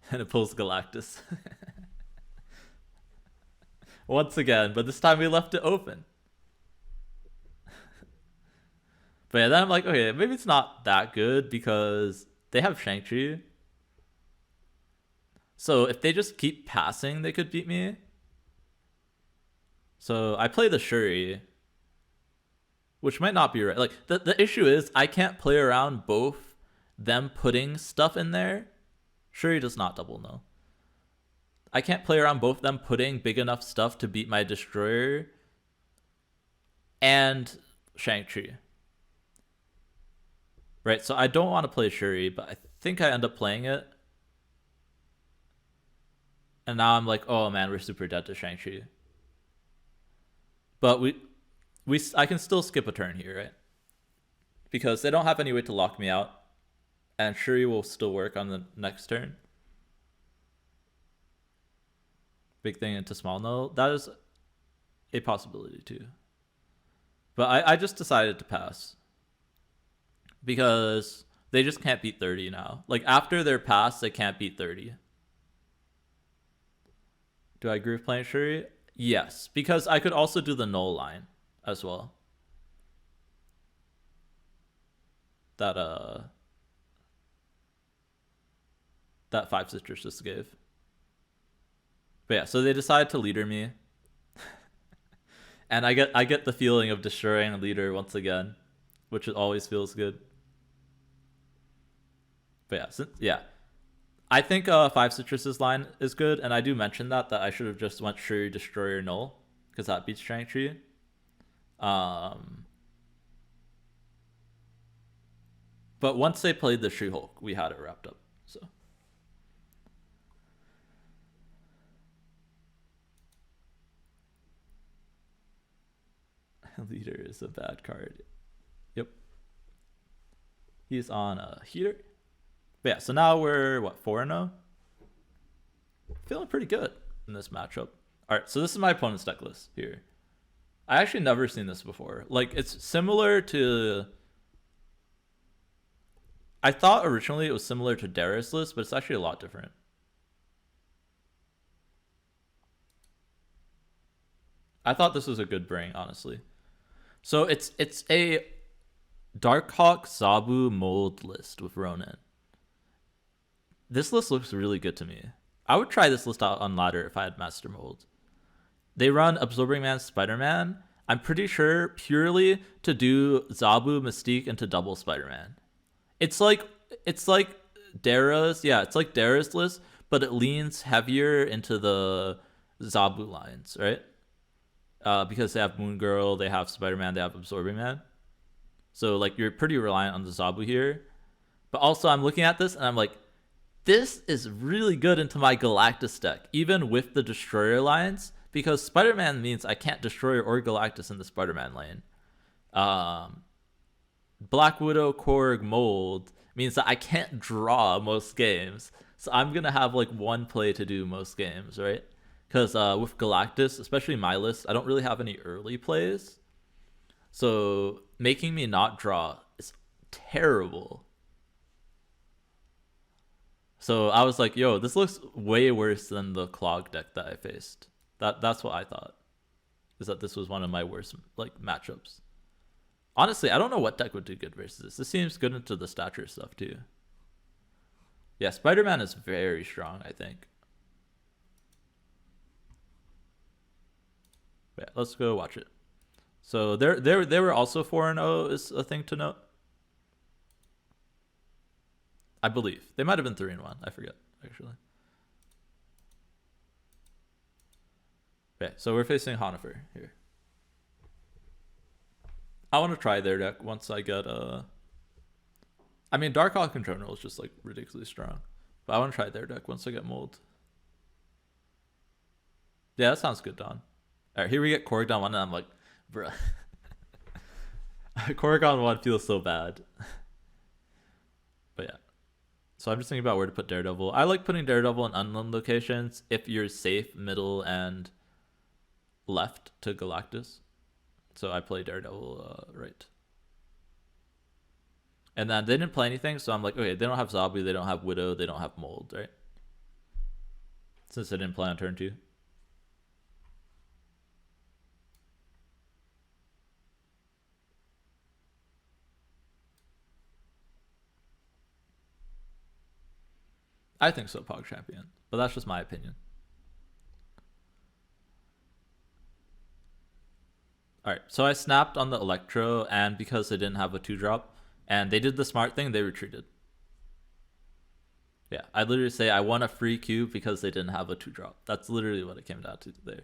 And it pulls Galactus. Once again, but this time we left it open. But yeah, then I'm like, okay, maybe it's not that good because they have Shang-Chi. So if they just keep passing, they could beat me. So I play the Shuri, which might not be right. Like the issue is I can't play around both them putting stuff in there. Shuri does not double no. I can't play around both them putting big enough stuff to beat my Destroyer and Shang-Chi. Right, so I don't want to play Shuri, but I think I end up playing it. And now I'm like, oh man, we're super dead to Shang-Chi. But I can still skip a turn here, right? Because they don't have any way to lock me out. And Shuri will still work on the next turn. Big thing into small no. That is a possibility too. But I just decided to pass. Because they just can't beat 30 now. Like after their pass, they can't beat 30. Do I agree with playing Shuri? Yes, because I could also do the null line as well. That 5 Citrus just gave. But yeah, so they decide to leader me. And I get the feeling of destroying a leader once again, which always feels good. But yeah, I think 5 Citrus's line is good, and I do mention that I should have just went Shuri, Destroyer, Null, because that beats Shang-Chi. But once they played the She-Hulk, we had it wrapped up. So Leader is a bad card. Yep. He's on a heater. But yeah, so now we're, what, 4-0? Feeling pretty good in this matchup. All right, so this is my opponent's deck list here. I actually never seen this before. Like, it's similar to... I thought originally it was similar to Dara's list, but it's actually a lot different. I thought this was a good bring, honestly. So it's a Darkhawk Zabu mold list with Ronin. This list looks really good to me. I would try this list out on ladder if I had Master Mold. They run Absorbing Man, Spider-Man. I'm pretty sure purely to do Zabu, Mystique into double Spider-Man. It's like Dara's, yeah, it's like Dara's list, but it leans heavier into the Zabu lines, right? Because they have Moon Girl, they have Spider-Man, they have Absorbing Man. So like you're pretty reliant on the Zabu here. But also I'm looking at this and I'm like, This is really good into my Galactus deck, even with the Destroyer lines, because Spider-Man means I can't Destroyer or Galactus in the Spider-Man lane. Black Widow, Korg, Mold means that I can't draw most games. So I'm going to have like one play to do most games, right? Because with Galactus, especially my list, I don't really have any early plays. So making me not draw is terrible. So I was like, yo, this looks way worse than the Clog deck that I faced. That's what I thought. Is that this was one of my worst like matchups. Honestly, I don't know what deck would do good versus this. This seems good into the Stature stuff too. Yeah, Spider-Man is very strong, I think. Yeah, let's go watch it. So they were also 4-0 is a thing to note. I believe. They might have been 3-1. I forget, actually. Okay, so we're facing Honifer here. I want to try their deck once I get I mean, Darkhawk in general is just like ridiculously strong. But I want to try their deck once I get Mold. Yeah, that sounds good, Don. Alright, here we get Korg down 1 and I'm like, bruh. Korg on 1 feels so bad. But yeah. So I'm just thinking about where to put Daredevil. I like putting Daredevil in unknown locations if you're safe, middle, and left to Galactus. So I play Daredevil right. And then they didn't play anything, so I'm like, okay, they don't have Zombie, they don't have Widow, they don't have Mold, right? Since they didn't play on turn 2. I think so, Pog Champion. But that's just my opinion. Alright, so I snapped on the Electro, and because they didn't have a 2-drop, and they did the smart thing, they retreated. Yeah, I literally say I want a free cube because they didn't have a 2-drop. That's literally what it came down to there.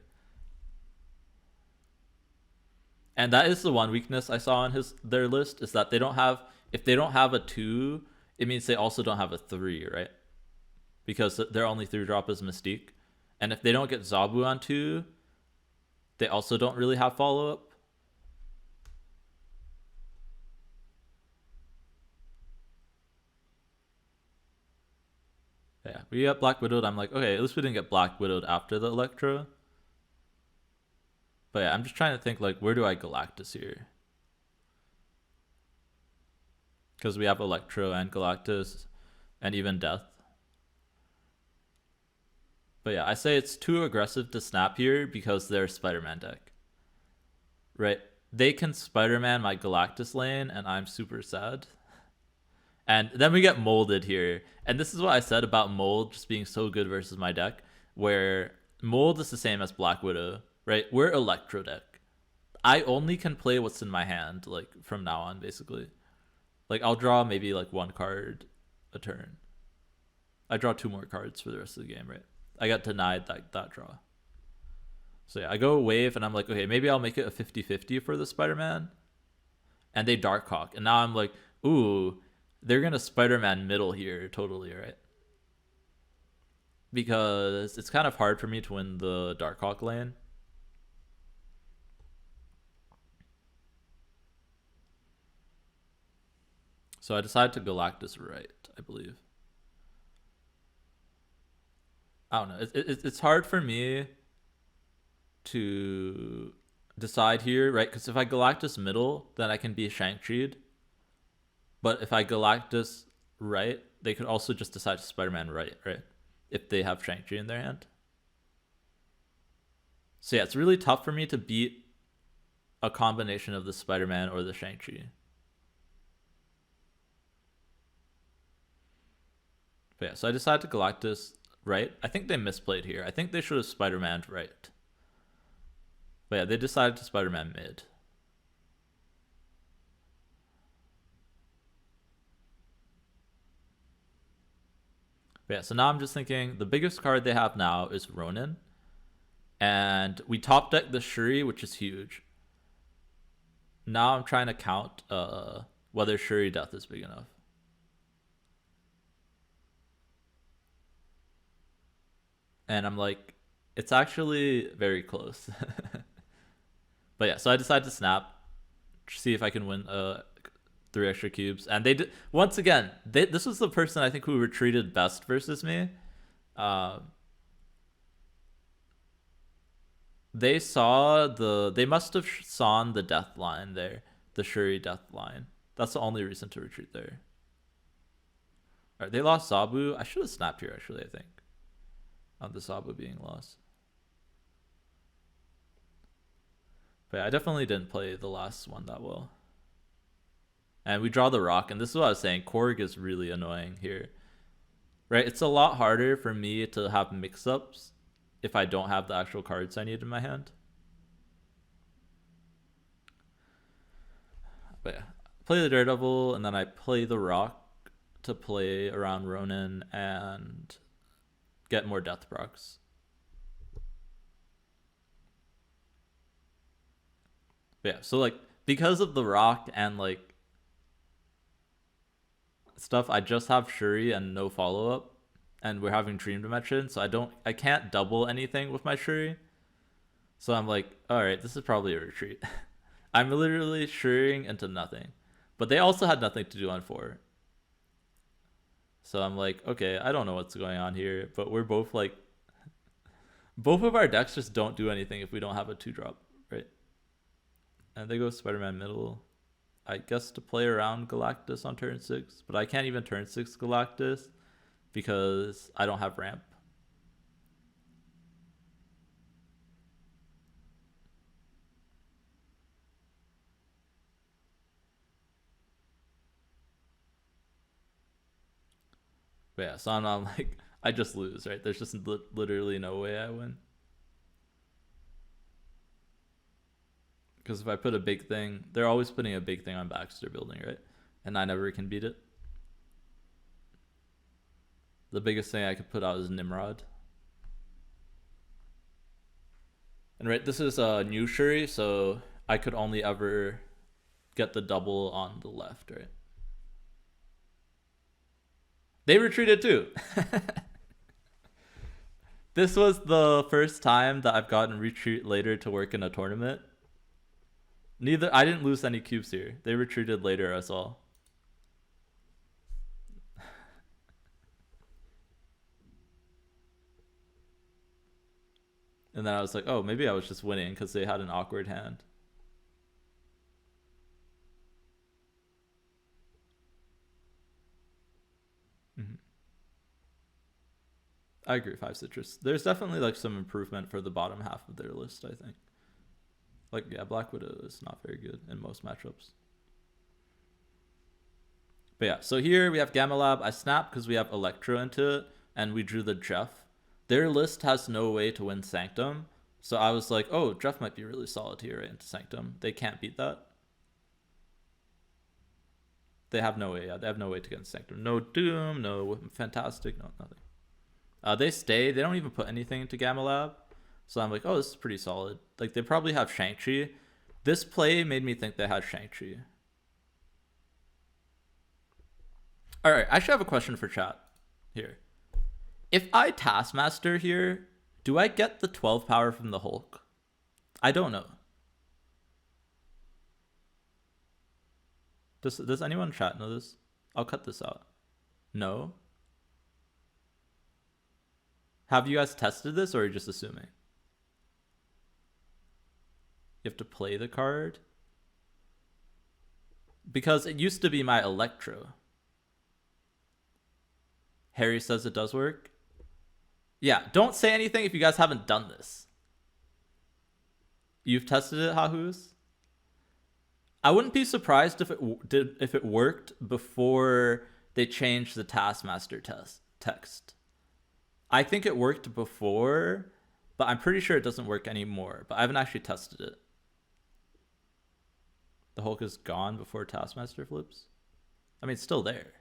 And that is the one weakness I saw on their list, is that they don't have, if they don't have a 2, it means they also don't have a 3, right? Because their only 3-drop is Mystique. And if they don't get Zabu on 2, they also don't really have follow-up. Yeah, we got Black Widowed. I'm like, okay, at least we didn't get Black Widowed after the Electro. But yeah, I'm just trying to think, like, where do I Galactus here? Because we have Electro and Galactus and even Death. But yeah, I say it's too aggressive to snap here because they're Spider-Man deck. Right? They can Spider-Man my Galactus lane, and I'm super sad. And then we get Molded here. And this is what I said about Mold just being so good versus my deck, where Mold is the same as Black Widow, right? We're Electro deck. I only can play what's in my hand, like, from now on, basically. Like, I'll draw maybe, like, 1 card a turn. I draw 2 more cards for the rest of the game, right? I got denied that draw. So yeah, I go Wave, and I'm like, okay, maybe I'll make it a 50-50 for the Spider-Man. And they Darkhawk. And now I'm like, ooh, they're going to Spider-Man middle here, totally, right? Because it's kind of hard for me to win the Darkhawk lane. So I decided to Galactus right, I believe. I don't know. It's hard for me to decide here, right? Because if I Galactus middle, then I can be Shang-Chi'd. But if I Galactus right, they could also just decide to Spider-Man right? If they have Shang-Chi in their hand. So yeah, it's really tough for me to beat a combination of the Spider-Man or the Shang-Chi. But yeah, so I decided to Galactus right. I think they misplayed here. I think they should have Spider-Man'd right. But yeah, they decided to Spider-Man mid. But yeah, so now I'm just thinking the biggest card they have now is Ronin. And we top deck the Shuri, which is huge. Now I'm trying to count whether Shuri Death is big enough. And I'm like, it's actually very close. But yeah, so I decided to snap, see if I can win 3 extra cubes. And they did, once again, this was the person I think who retreated best versus me. They must have sawn the death line there, the Shuri death line. That's the only reason to retreat there. All right, they lost Zabu. I should have snapped here, actually, I think. On the Zabu being lost. But yeah, I definitely didn't play the last one that well. And we draw the rock, and this is what I was saying. Korg is really annoying here. Right? It's a lot harder for me to have mix-ups if I don't have the actual cards I need in my hand. But yeah, play the Daredevil, and then I play the rock to play around Ronin and get more death procs. But yeah, so like because of the rock and like stuff, I just have Shuri and no follow-up, and we're having Dream Dimension, so I can't double anything with my Shuri. So I'm like, all right, this is probably a retreat. I'm literally Shuriing into nothing. But they also had nothing to do on 4. So I'm like, okay, I don't know what's going on here, but we're both like, both of our decks just don't do anything if we don't have a 2-drop, right? And they go Spider-Man middle, I guess, to play around Galactus on turn 6, but I can't even turn 6 Galactus because I don't have ramp. But yeah, so I'm like, I just lose, right? There's just literally no way I win. Because if I put a big thing, they're always putting a big thing on Baxter building, right? And I never can beat it. The biggest thing I could put out is Nimrod. And right, this is a new Shuri, so I could only ever get the double on the left, right? They retreated too. This was the first time that I've gotten retreat later to work in a tournament. I didn't lose any cubes here. They retreated later as well. And then I was like, oh, maybe I was just winning because they had an awkward hand. I agree, 5 citrus. There's definitely like some improvement for the bottom half of their list, I think. Like, yeah, Black Widow is not very good in most matchups. But yeah, so here we have Gamma Lab. I snapped because we have Electro into it, and we drew the Jeff. Their list has no way to win Sanctum, so I was like, oh, Jeff might be really solid here right into Sanctum. They can't beat that. They have no way. Yeah, they have no way to get in Sanctum. No Doom, no Fantastic, no nothing. They stay. They don't even put anything into Gamma Lab. So I'm like, oh, this is pretty solid. Like, they probably have Shang-Chi. This play made me think they had Shang-Chi. All right, I should have a question for chat here. If I Taskmaster here, do I get the 12 power from the Hulk? I don't know. Does anyone in chat know this? I'll cut this out. No? Have you guys tested this, or are you just assuming? You have to play the card? Because it used to be my Electro. Harry says it does work. Yeah, don't say anything if you guys haven't done this. You've tested it, Hahoos? I wouldn't be surprised if it worked before they changed the Taskmaster text. I think it worked before, but I'm pretty sure it doesn't work anymore. But I haven't actually tested it. The Hulk is gone before Taskmaster flips. I mean, it's still there.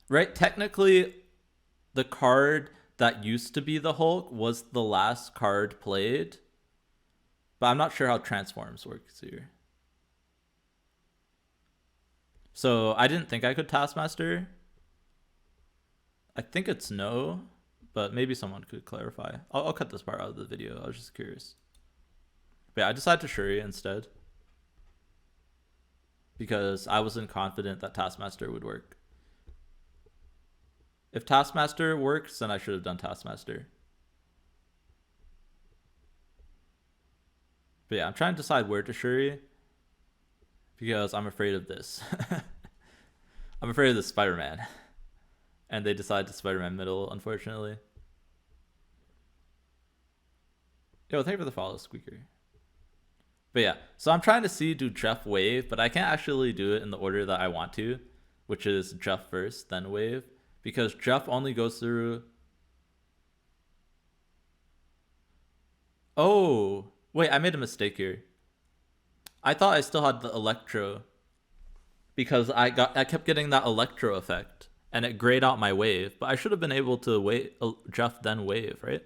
Right? Technically, the card that used to be the Hulk was the last card played. But I'm not sure how Transforms works here. So I didn't think I could Taskmaster. I think it's no, but maybe someone could clarify. I'll cut this part out of the video. I was just curious. But yeah, I decided to Shuri instead because I wasn't confident that Taskmaster would work. If Taskmaster works, then I should have done Taskmaster. But yeah, I'm trying to decide where to Shuri because I'm afraid of this. I'm afraid of the Spider-Man. And they decide to Spider-Man middle, unfortunately. Yo, thank you for the follow, Squeaker. But yeah, so I'm trying to see do Jeff Wave, but I can't actually do it in the order that I want to, which is Jeff first, then Wave, because Jeff only goes through... Oh, wait, I made a mistake here. I thought I still had the Electro, because I kept getting that Electro effect, and it grayed out my Wave, but I should have been able to wait Jeff then Wave, right?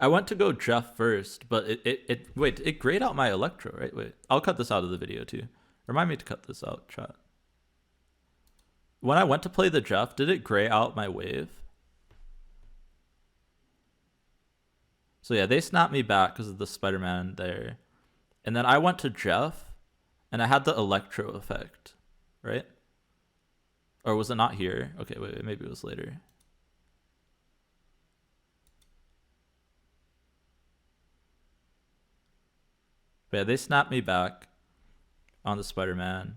I went to go Jeff first, but it grayed out my Electro, right? Wait, I'll cut this out of the video too. Remind me to cut this out, chat. When I went to play the Jeff, did it gray out my Wave? So yeah, they snapped me back because of the Spider-Man there. And then I went to Jeff, and I had the Electro effect, right? Or was it not here? Okay, wait, maybe it was later. But yeah, they snapped me back on the Spider-Man.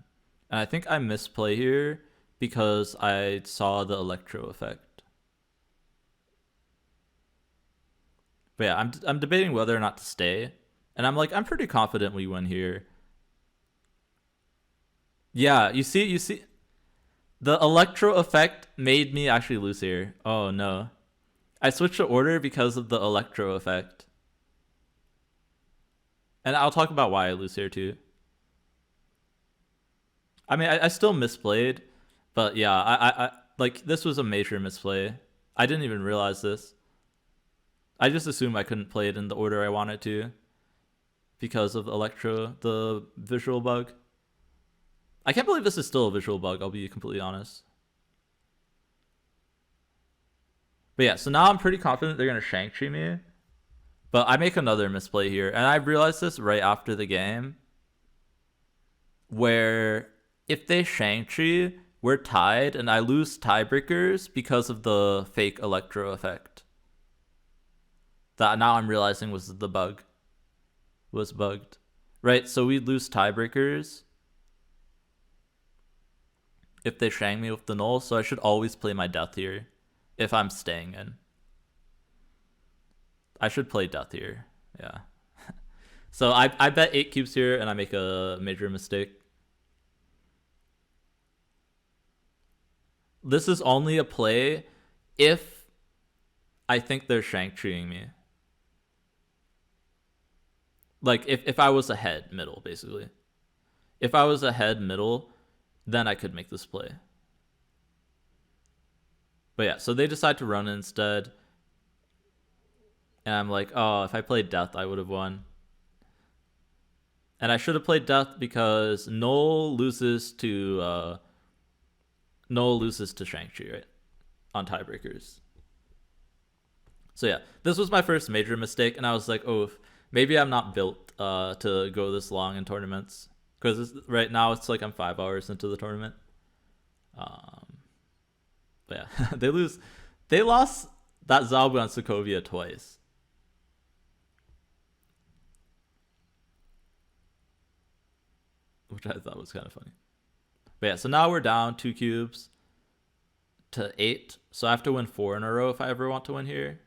And I think I misplay here because I saw the Electro effect. But yeah, I'm debating whether or not to stay. And I'm pretty confident we win here. Yeah, you see, the Electro effect made me actually lose here. Oh no. I switched the order because of the Electro effect. And I'll talk about why I lose here too. I mean, I still misplayed, but yeah, I like this was a major misplay. I didn't even realize this. I just assumed I couldn't play it in the order I wanted to because of Electro, the visual bug. I can't believe this is still a visual bug, I'll be completely honest. But yeah, so now I'm pretty confident they're going to Shang-Chi me. But I make another misplay here, and I realized this right after the game, where if they Shang-Chi, we're tied, and I lose tiebreakers because of the fake Electro effect. That now I'm realizing was the bug. Was bugged. Right, so we lose tiebreakers if they Shang me with the null, so I should always play my death here if I'm staying in. I should play death here. Yeah. So I bet 8 cubes here and I make a major mistake. This is only a play if I think they're Shang-Chiing me. Like if I was ahead middle, basically. If I was ahead middle, then I could make this play. But yeah, so they decide to run instead. And I'm like, oh, if I played death, I would have won. And I should have played death because Null loses to Shang-Chi, right? On tiebreakers. So yeah, this was my first major mistake, and I was like, oh, maybe I'm not built to go this long in tournaments. Because right now it's like I'm 5 hours into the tournament. But yeah, they lost that Zabu on Sokovia twice. Which I thought was kind of funny. But yeah, so now we're down 2 cubes to 8. So I have to win 4 in a row if I ever want to win here.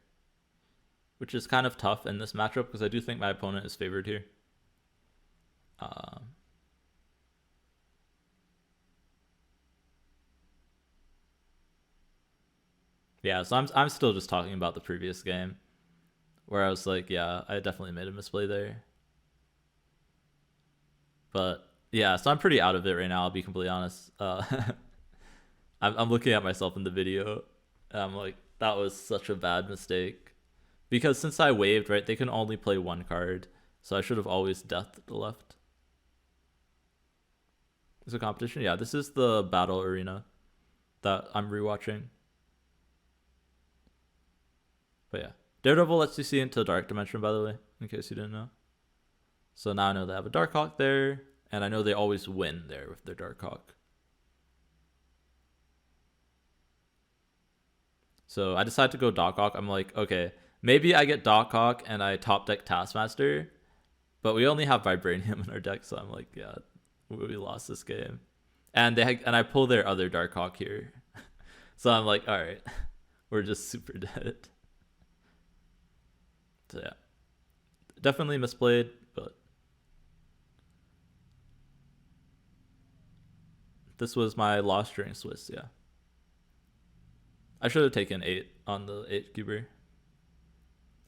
Which is kind of tough in this matchup because I do think my opponent is favored here. Yeah, so I'm still just talking about the previous game. Where I was like, yeah, I definitely made a misplay there. But yeah, so I'm pretty out of it right now, I'll be completely honest. I'm looking at myself in the video, and I'm like, that was such a bad mistake. Because since I waved, right, they can only play 1 card, so I should have always deathed the left. Is a competition? Yeah, this is the battle arena that I'm rewatching. But yeah, Daredevil lets you see into Dark Dimension, by the way, in case you didn't know. So now I know they have a Darkhawk there, and I know they always win there with their Darkhawk. So I decided to go Darkhawk. I'm like, okay, maybe I get Darkhawk and I top deck Taskmaster, but we only have Vibranium in our deck, so I'm like, yeah, we lost this game. And I pull their other Darkhawk here. So I'm like, all right, we're just super dead. So yeah, definitely misplayed, but this was my loss during Swiss, yeah. I should have taken 8 on the 8 cuber.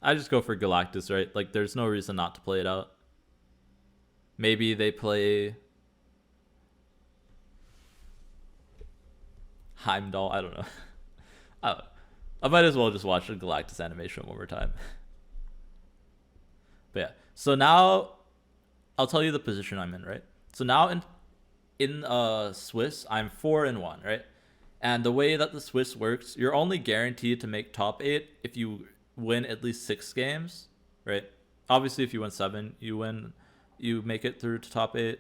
I just go for Galactus, right? Like, there's no reason not to play it out. Maybe they play Heimdall. I don't know. I might as well just watch the Galactus animation one more time. But yeah, so now I'll tell you the position I'm in, right? So now in Swiss, I'm 4-1, right? And the way that the Swiss works, you're only guaranteed to make top 8 if you win at least 6 games, right? Obviously, if you win 7, you make it through to top 8.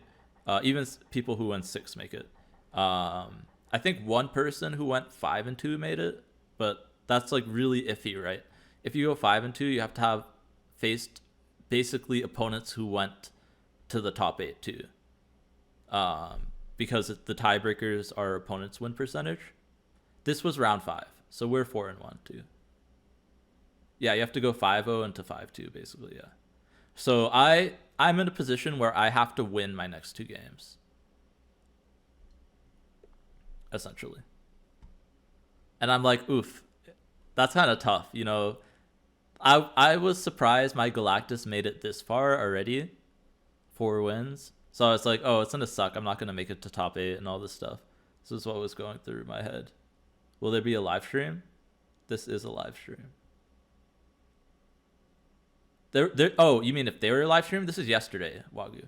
Even people who win 6 make it. I think one person who went 5-2 made it, but that's like really iffy, right? If you go 5-2, you have to have faced basically opponents who went to the top 8 too. Because the tiebreakers are opponents' win percentage. This was round 5, so we're 4-1 too. Yeah, you have to go 5-0 into 5-2 basically, yeah. So I'm in a position where I have to win my next 2 games. Essentially. And I'm like, oof, that's kind of tough, you know. I was surprised my Galactus made it this far already. 4 wins. So I was like, oh, it's going to suck. I'm not going to make it to top 8 and all this stuff. This is what was going through my head. Will there be a live stream? This is a live stream. Oh, you mean if they were a live stream? This is yesterday, Wagyu.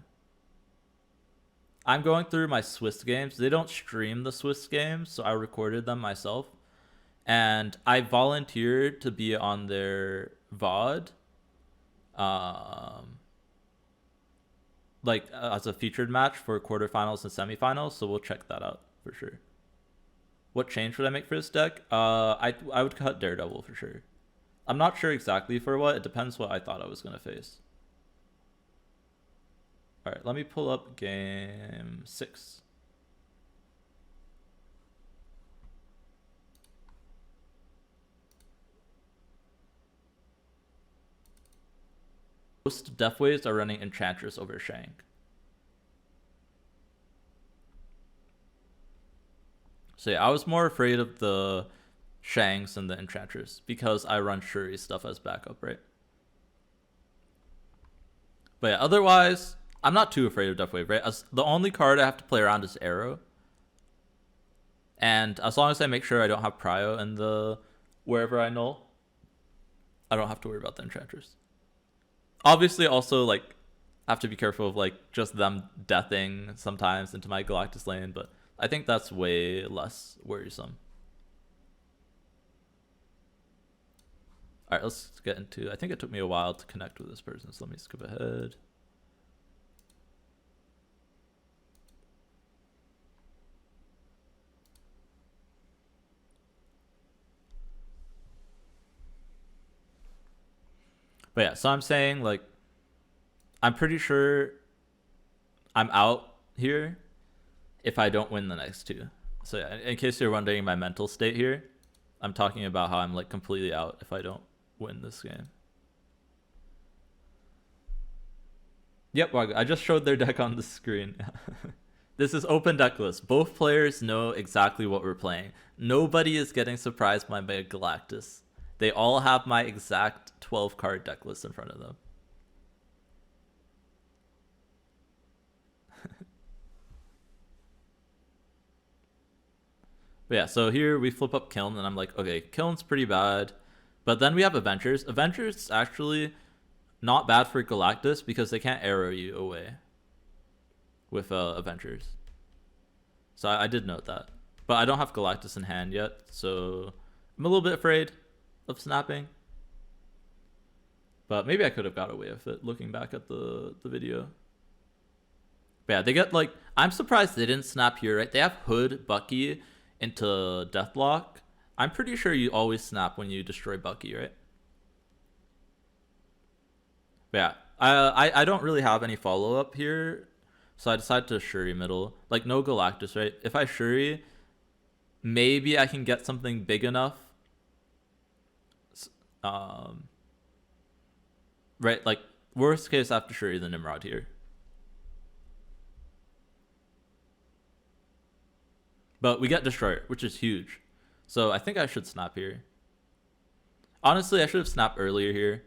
I'm going through my Swiss games. They don't stream the Swiss games, so I recorded them myself. And I volunteered to be on their VOD. Like as a featured match for quarterfinals and semifinals, so we'll check that out for sure. What change would I make for this deck? I would cut Daredevil for sure. I'm not sure exactly for what. It depends what I thought I was gonna face. All right, let me pull up game 6. Most Deathwaves are running Enchantress over Shank. So yeah, I was more afraid of the Shanks and the Enchantress because I run Shuri stuff as backup, right? But yeah, otherwise, I'm not too afraid of Deathwave, right? The only card I have to play around is Arrow. And as long as I make sure I don't have Prio in the wherever I null, I don't have to worry about the Enchantress. Obviously, also, like, I have to be careful of, like, just them deathing sometimes into my Galactus lane, but I think that's way less worrisome. All right, let's get into... I think it took me a while to connect with this person, so let me skip ahead. But yeah, so I'm saying, like, I'm pretty sure I'm out here if I don't win the next 2. So yeah, in case you're wondering my mental state here, I'm talking about how I'm, like, completely out if I don't win this game. Yep, I just showed their deck on the screen. This is open deck list. Both players know exactly what we're playing. Nobody is getting surprised by my Galactus. They all have my exact 12 card deck list in front of them. But yeah, so here we flip up Kiln, and I'm like, okay, Kiln's pretty bad. But then we have Avengers. Avengers is actually not bad for Galactus because they can't arrow you away with Avengers. So I did note that. But I don't have Galactus in hand yet, so I'm a little bit afraid of snapping. But maybe I could have got away with it looking back at the video. But yeah, they get like, I'm surprised they didn't snap here, right? They have Hood, Bucky into Deathlock. I'm pretty sure you always snap when you destroy Bucky, right? But yeah, I don't really have any follow-up here, so I decided to Shuri middle. Like, no Galactus, right? If I Shuri, maybe I can get something big enough. Right, like, worst case after Shuri, the Nimrod here. But we get Destroyer, which is huge. So I think I should snap here. Honestly, I should have snapped earlier here.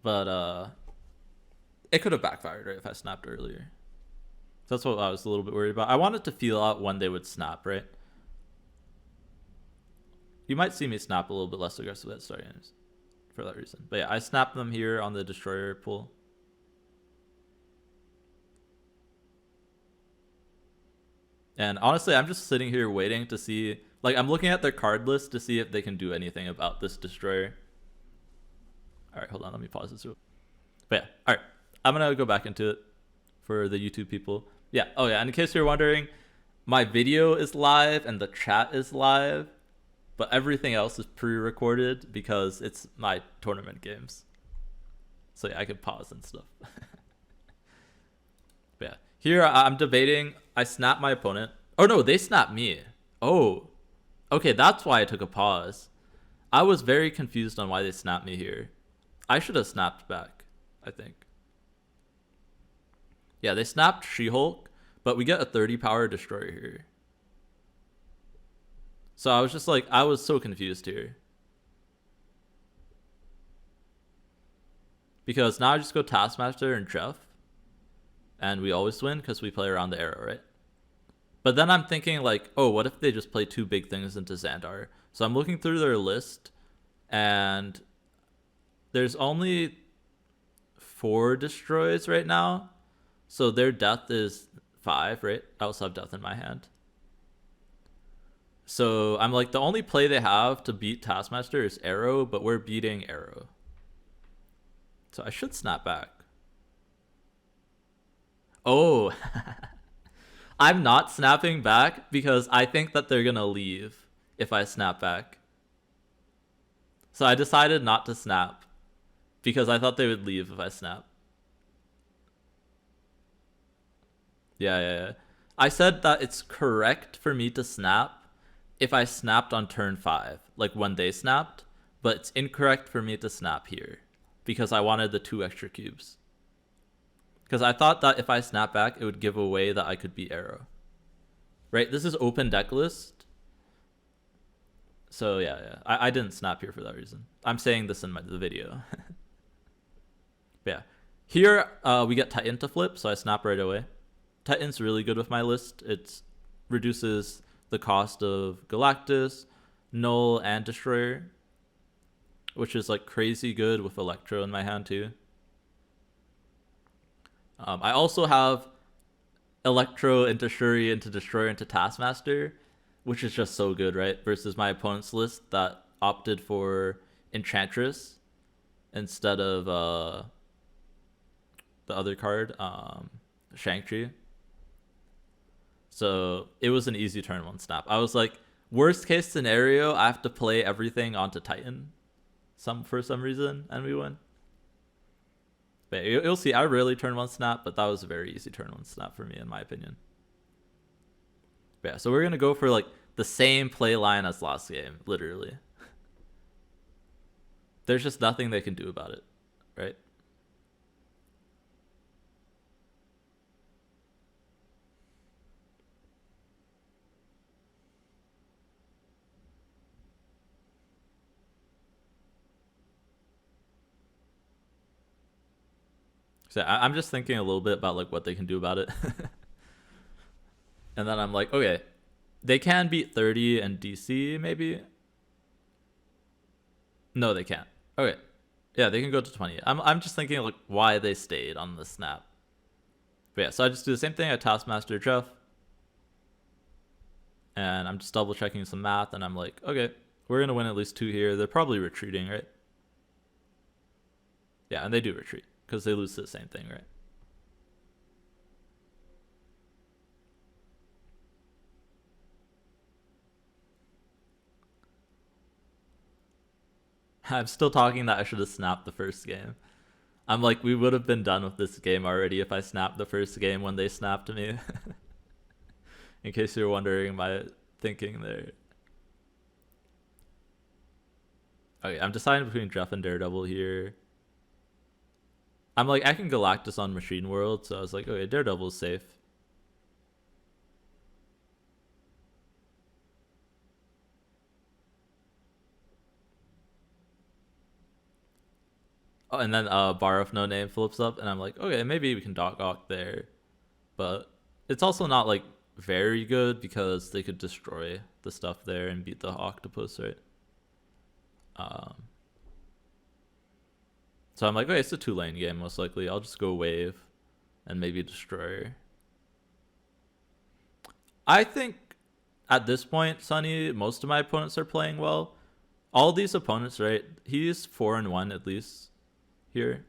But it could have backfired, right, if I snapped earlier. So that's what I was a little bit worried about. I wanted to feel out when they would snap, right? You might see me snap a little bit less aggressive at starting for that reason. But yeah, I snapped them here on the Destroyer pull. And honestly, I'm just sitting here waiting to see, like, I'm looking at their card list to see if they can do anything about this Destroyer. All right, hold on, let me pause this. But yeah, all right, I'm gonna go back into it for the YouTube people. Yeah, oh yeah, and in case you're wondering, my video is live and the chat is live, but everything else is pre-recorded because it's my tournament games. So yeah, I can pause and stuff. But yeah, here I'm debating. I snap my opponent. Oh no, they snap me. Oh, okay, that's why I took a pause. I was very confused on why they snapped me here. I should have snapped back, I think. Yeah, they snapped She-Hulk, but we get a 30 power Destroyer here. So I was just like, I was so confused here. Because now I just go Taskmaster and Jeff. And we always win because we play around the arrow, right? But then I'm thinking like, oh, what if they just play two big things into Xandar? So I'm looking through their list and there's only 4 destroys right now. So their death is 5, right? I also have death in my hand. So I'm like, the only play they have to beat Taskmaster is arrow, but we're beating arrow. So I should snap back. Oh, I'm not snapping back because I think that they're going to leave if I snap back. So I decided not to snap because I thought they would leave if I snap. Yeah. I said that it's correct for me to snap if I snapped on turn 5, like when they snapped, but it's incorrect for me to snap here because I wanted the 2 extra cubes. Because I thought that if I snap back, it would give away that I could beat arrow. Right? This is open deck list. So yeah. I didn't snap here for that reason. I'm saying this in the video. Yeah. Here, we get Titan to flip, so I snap right away. Titan's really good with my list. It reduces the cost of Galactus, Null, and Destroyer, which is like crazy good with Electro in my hand too. I also have Electro into Shuri, into Destroyer, into Taskmaster, which is just so good, right? Versus my opponent's list that opted for Enchantress instead of the other card, Shang-Chi. So it was an easy turn 1 snap. I was like, worst case scenario, I have to play everything onto Titan for some reason, and we win. But you'll see, I rarely turn 1 snap, but that was a very easy turn 1 snap for me, in my opinion. But yeah, so we're going to go for like the same play line as last game, literally. There's just nothing they can do about it, right? So I'm just thinking a little bit about like what they can do about it. And then I'm like, okay, they can beat 30 and DC maybe. No, they can't. Okay. Yeah, they can go to 20. I'm just thinking like why they stayed on the snap. But yeah, so I just do the same thing. I Taskmaster Jeff. And I'm just double checking some math, and I'm like, okay, we're gonna win at least 2 here. They're probably retreating, right? Yeah, and they do retreat because they lose to the same thing, right? I'm still talking that I should have snapped the first game. I'm like, we would have been done with this game already if I snapped the first game when they snapped me. In case you're wondering my thinking there. Okay, I'm deciding between Jeff and Daredevil here. I'm like, I can Galactus on Machine World, so I was like, okay, Daredevil's safe. Oh, and then Bar of No Name flips up, and I'm like, okay, maybe we can Darkhawk there. But it's also not like very good because they could destroy the stuff there and beat the octopus, right? So I'm like, okay, it's a 2-lane game most likely. I'll just go wave and maybe destroyer. I think at this point, Sunny, most of my opponents are playing well. All these opponents, right? He's 4-1 at least here.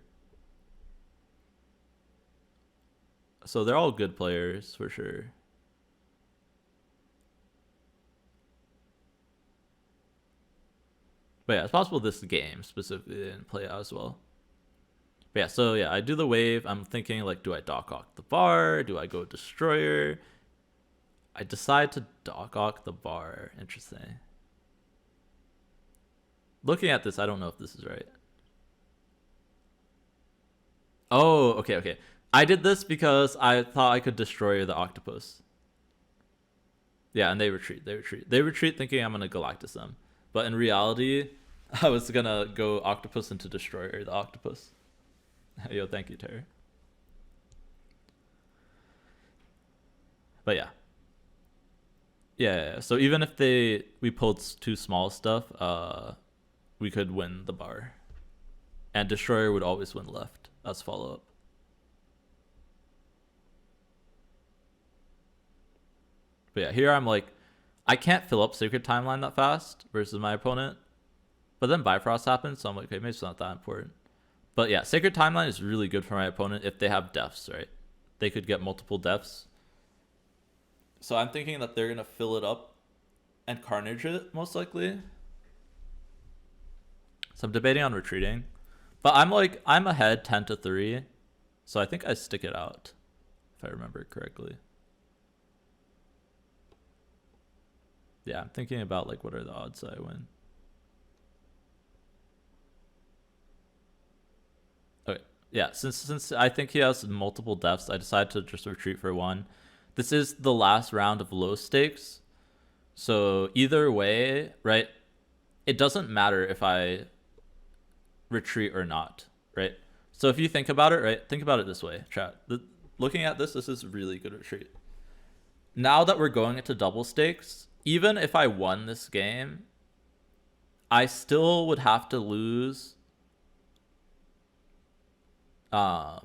So they're all good players for sure. But yeah, it's possible this game specifically didn't play out as well. But yeah, so yeah, I do the wave. I'm thinking like, do I Darkhawk the bar? Do I go destroyer? I decide to Darkhawk the bar. Interesting. Looking at this, I don't know if this is right. Oh, okay. I did this because I thought I could destroy the octopus. Yeah, and they retreat. They retreat thinking I'm going to Galactus them. But in reality, I was going to go octopus into destroyer the octopus. Yo, thank you, Terry. But yeah. Yeah, so even if we pulled too small stuff, we could win the bar. And destroyer would always win left as follow-up. But yeah, here I'm like, I can't fill up Sacred Timeline that fast versus my opponent. But then Bifrost happens, so I'm like, okay, maybe it's not that important. But yeah, Sacred Timeline is really good for my opponent if they have deaths, right? They could get multiple deaths. So I'm thinking that they're going to fill it up and Carnage it, most likely. So I'm debating on retreating. But I'm ahead 10-3. So I think I stick it out, if I remember correctly. Yeah, I'm thinking about like, what are the odds that I win? Okay, yeah, since I think he has multiple deaths, I decided to just retreat for 1. This is the last round of low stakes. So either way, right, it doesn't matter if I retreat or not, right? So if you think about it, right, think about it this way, chat. Looking at this is really good retreat. Now that we're going into double stakes, even if I won this game, I still would have to lose 5.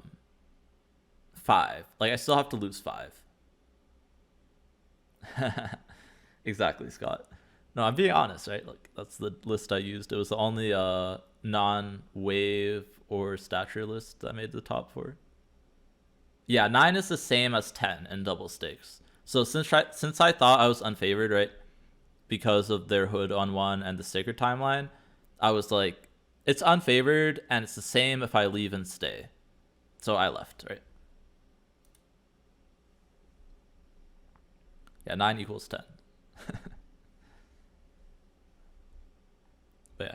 Like, I still have to lose 5. Exactly, Scott. No, I'm being honest, right? Like, that's the list I used. It was the only non-wave or stature list that made the top 4. Yeah, 9 is the same as 10 in double stakes. So since I thought I was unfavored, right, because of their hood on 1 and the Sacred Timeline, I was like, it's unfavored and it's the same if I leave and stay. So I left, right? Yeah, 9 equals 10. But yeah.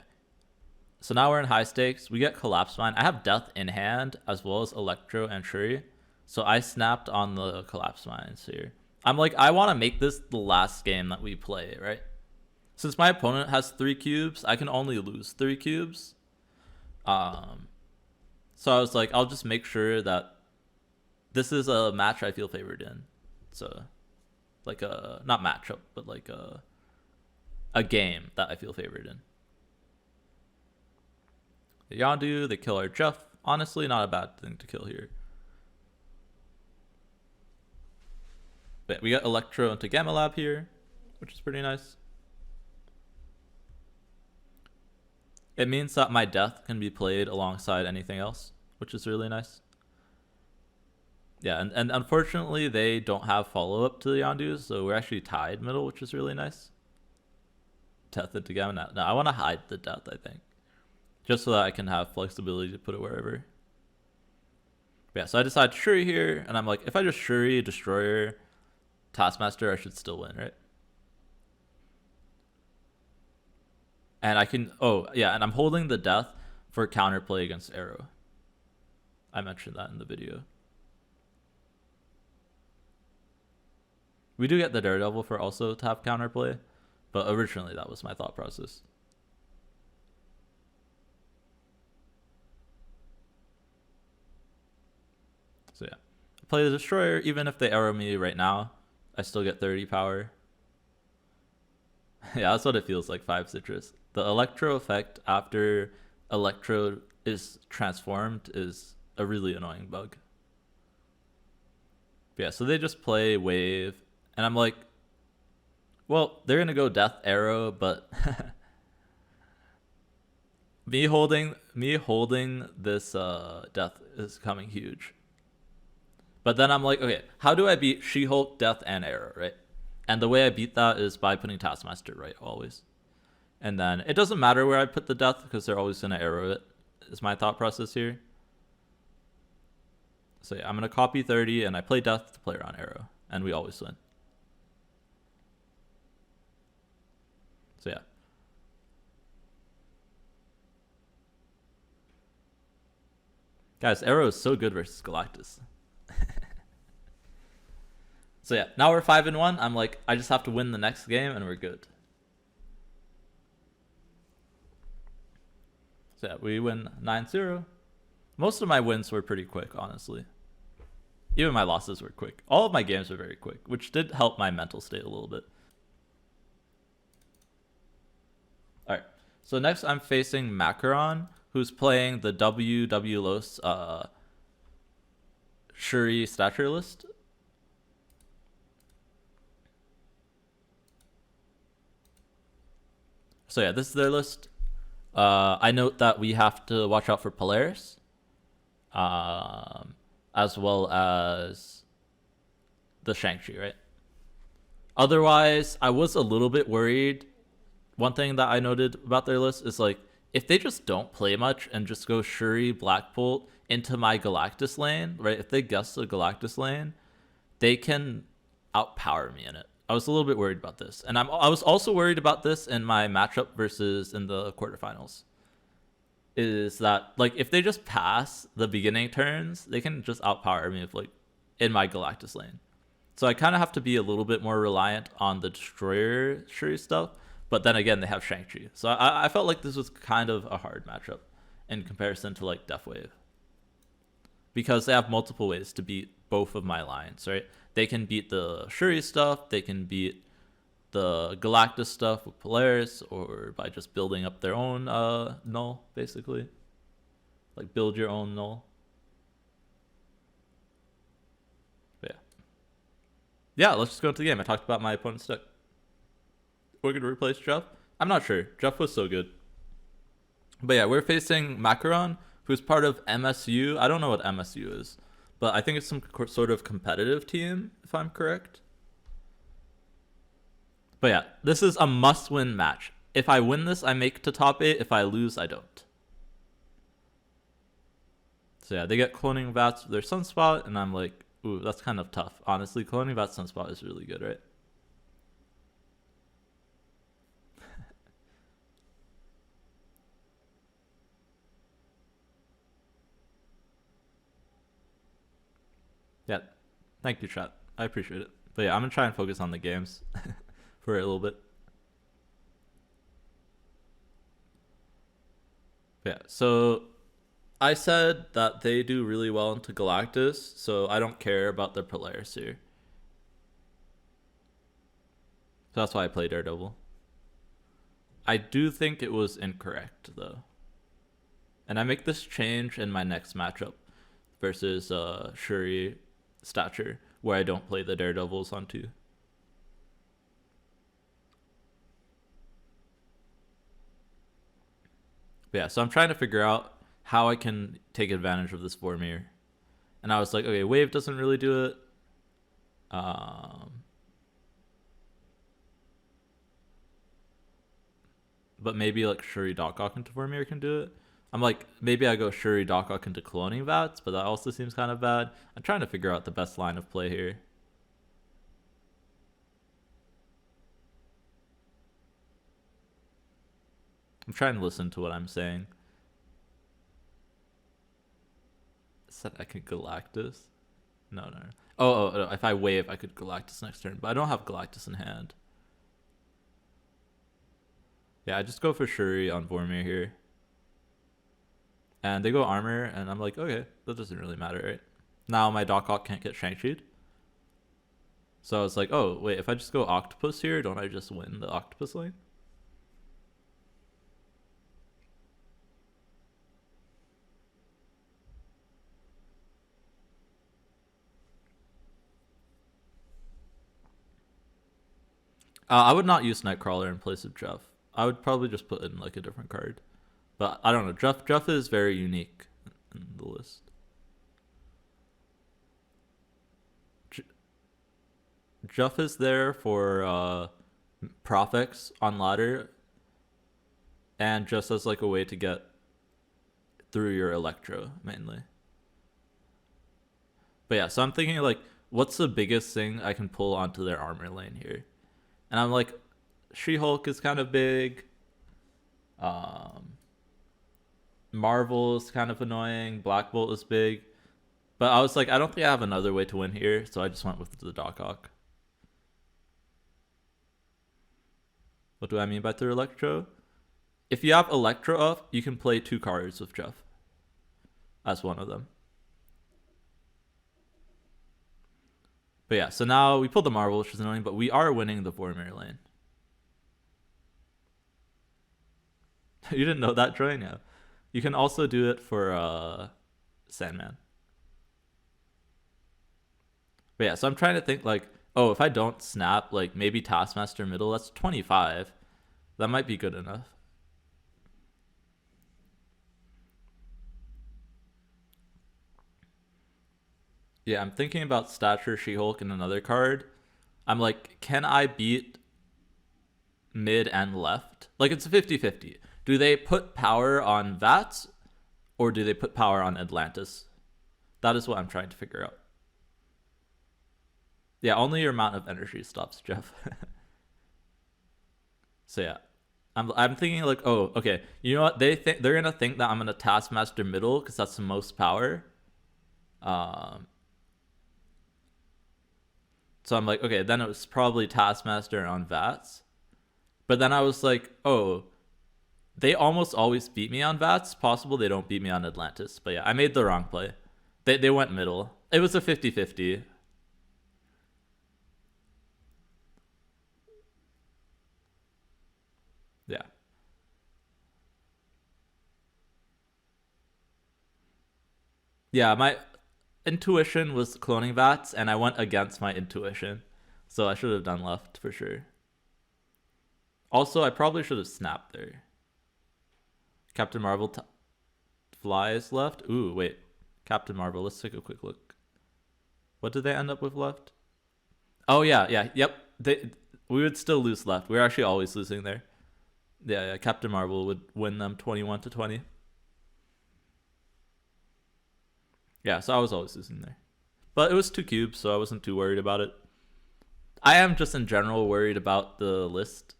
So now we're in high stakes. We get Collapse Mine. I have Death in hand as well as Electro and Shuri. So I snapped on the Collapse Mines here. I'm like, I want to make this the last game that we play, right? Since my opponent has 3 cubes, I can only lose 3 cubes. So I was like, I'll just make sure that this is a match I feel favored in. So like a, not matchup, but like a game that I feel favored in. The Yondu, they kill our Jeff. Honestly, not a bad thing to kill here. But we got Electro into Gamma Lab here. which is pretty nice. It means that my death can be played alongside anything else, which is really nice. Yeah, and unfortunately, they don't have follow-up to the Yondu, so we're actually tied middle, which is really nice. Death into Gamma. No, I want to hide the death, I think. Just so that I can have flexibility to put it wherever. But yeah, so I decide Shuri here, and I'm like, if I just Shuri, Destroyer, Taskmaster, I should still win, right? And I can, oh, yeah, and I'm holding the death for counterplay against Arrow. I mentioned that in the video. We do get the Daredevil for also to have counterplay, but originally that was my thought process. So yeah, I play the Destroyer. Even if they arrow me right now, I still get 30 power. Yeah, that's what it feels like, 5 citrus. The Electro effect after Electro is transformed is a really annoying bug. But yeah, so they just play Wave, and I'm like, well, they're gonna go Death Arrow, but me holding this Death is coming huge. But then I'm like, okay, how do I beat She-Hulk, Death, and Arrow, right? And the way I beat that is by putting Taskmaster right, always. And then it doesn't matter where I put the Death because they're always going to arrow it, is my thought process here. So yeah, I'm going to copy 30, and I play Death to play around Arrow, and we always win. So yeah. Guys, Arrow is so good versus Galactus. So yeah, now we're 5-1. I'm like, I just have to win the next game and we're good. So yeah, we win 9-0. Most of my wins were pretty quick, honestly. Even my losses were quick. All of my games were very quick, which did help my mental state a little bit. Alright, so next I'm facing Makaron, who's playing the WW Los Shuri Stature list. So yeah, this is their list. I note that we have to watch out for Polaris, as well as the Shang-Chi, right? Otherwise, I was a little bit worried. One thing that I noted about their list is like, if they just don't play much and just go Shuri, Black Bolt into my Galactus lane, right? If they guess the Galactus lane, they can outpower me in it. I was a little bit worried about this. And I was also worried about this in my matchup versus in the quarterfinals. Is that, like, if they just pass the beginning turns, they can just outpower me if, like, in my Galactus lane. So I kind of have to be a little bit more reliant on the Destroyer Shuri stuff. But then again, they have Shang-Chi. So I felt like this was kind of a hard matchup in comparison to, like, Deathwave. Because they have multiple ways to beat both of my lines, right? They can beat the Shuri stuff, they can beat the Galactus stuff with Polaris, or by just building up their own null, basically. Like, build your own null. But yeah, let's just go into the game. I talked about my opponent's deck. We're going to replace Jeff? I'm not sure. Jeff was so good. But yeah, we're facing Makaron, who's part of MSU. I don't know what MSU is, but I think it's some sort of competitive team, if I'm correct. But yeah, this is a must-win match. If I win this, I make to top 8. If I lose, I don't. So yeah, they get Cloning Vats with their Sunspot, and I'm like, ooh, that's kind of tough. Honestly, Cloning Vats Sunspot is really good, right? Yeah, thank you, chat. I appreciate it. But yeah, I'm going to try and focus on the games for a little bit. Yeah, so I said that they do really well into Galactus, so I don't care about their Polaris here. So that's why I play Daredevil. I do think it was incorrect, though. And I make this change in my next matchup versus Shuri Stature, where I don't play the Daredevils on 2. But yeah, so I'm trying to figure out how I can take advantage of this Vormir. And I was like, okay, Wave doesn't really do it. But maybe like Shuri Darkhawk into Vormir can do it. I'm like, maybe I go Shuri Darkhawk into cloning Vats, but that also seems kind of bad. I'm trying to figure out the best line of play here. I'm trying to listen to what I'm saying. Said I could Galactus. No. Oh, if I wave, I could Galactus next turn, but I don't have Galactus in hand. Yeah, I just go for Shuri on Vormir here. And they go armor, and I'm like, okay, that doesn't really matter, right? Now my Darkhawk can't get Shang-Chi'd. So I was like, oh, wait, if I just go Octopus here, don't I just win the Octopus lane? I would not use Nightcrawler in place of Jeff. I would probably just put in like a different card. But I don't know. Jeff is very unique in the list. Jeff is there for Profix on ladder, and just as like a way to get through your Electro mainly. But yeah, so I'm thinking like, what's the biggest thing I can pull onto their armor lane here? And I'm like, She-Hulk is kind of big. Marvel is kind of annoying. Black Bolt is big. But I was like, I don't think I have another way to win here, so I just went with the Darkhawk. What do I mean by through Electro? If you have Electro up, you can play 2 cards with Jeff as one of them. But yeah, so now we pulled the Marvel, which is annoying, but we are winning the Vormir lane. You didn't know that, Troy? Yeah. You can also do it for Sandman. But yeah, so I'm trying to think like, oh, if I don't snap, like maybe Taskmaster middle, that's 25. That might be good enough. Yeah, I'm thinking about Stature, She-Hulk, and another card. I'm like, can I beat mid and left? Like, it's a 50-50. Do they put power on Vats, or do they put power on Atlantis? That is what I'm trying to figure out. Yeah, only your amount of energy stops Jeff. So yeah, I'm thinking like, oh, okay, you know what? They're gonna think that I'm gonna Taskmaster middle because that's the most power. So I'm like, okay, then it was probably Taskmaster on Vats. But then I was like, oh, they almost always beat me on Vats. Possible they don't beat me on Atlantis. But yeah, I made the wrong play. They went middle. It was a 50-50. Yeah. Yeah, my intuition was cloning Vats, and I went against my intuition. So I should have done left for sure. Also, I probably should have snapped there. Captain Marvel flies left. Ooh, wait. Captain Marvel, let's take a quick look. What did they end up with left? Oh, yeah, yep. We would still lose left. We're actually always losing there. Yeah, Captain Marvel would win them 21-20. Yeah, so I was always losing there. But it was 2 cubes, so I wasn't too worried about it. I am just in general worried about the list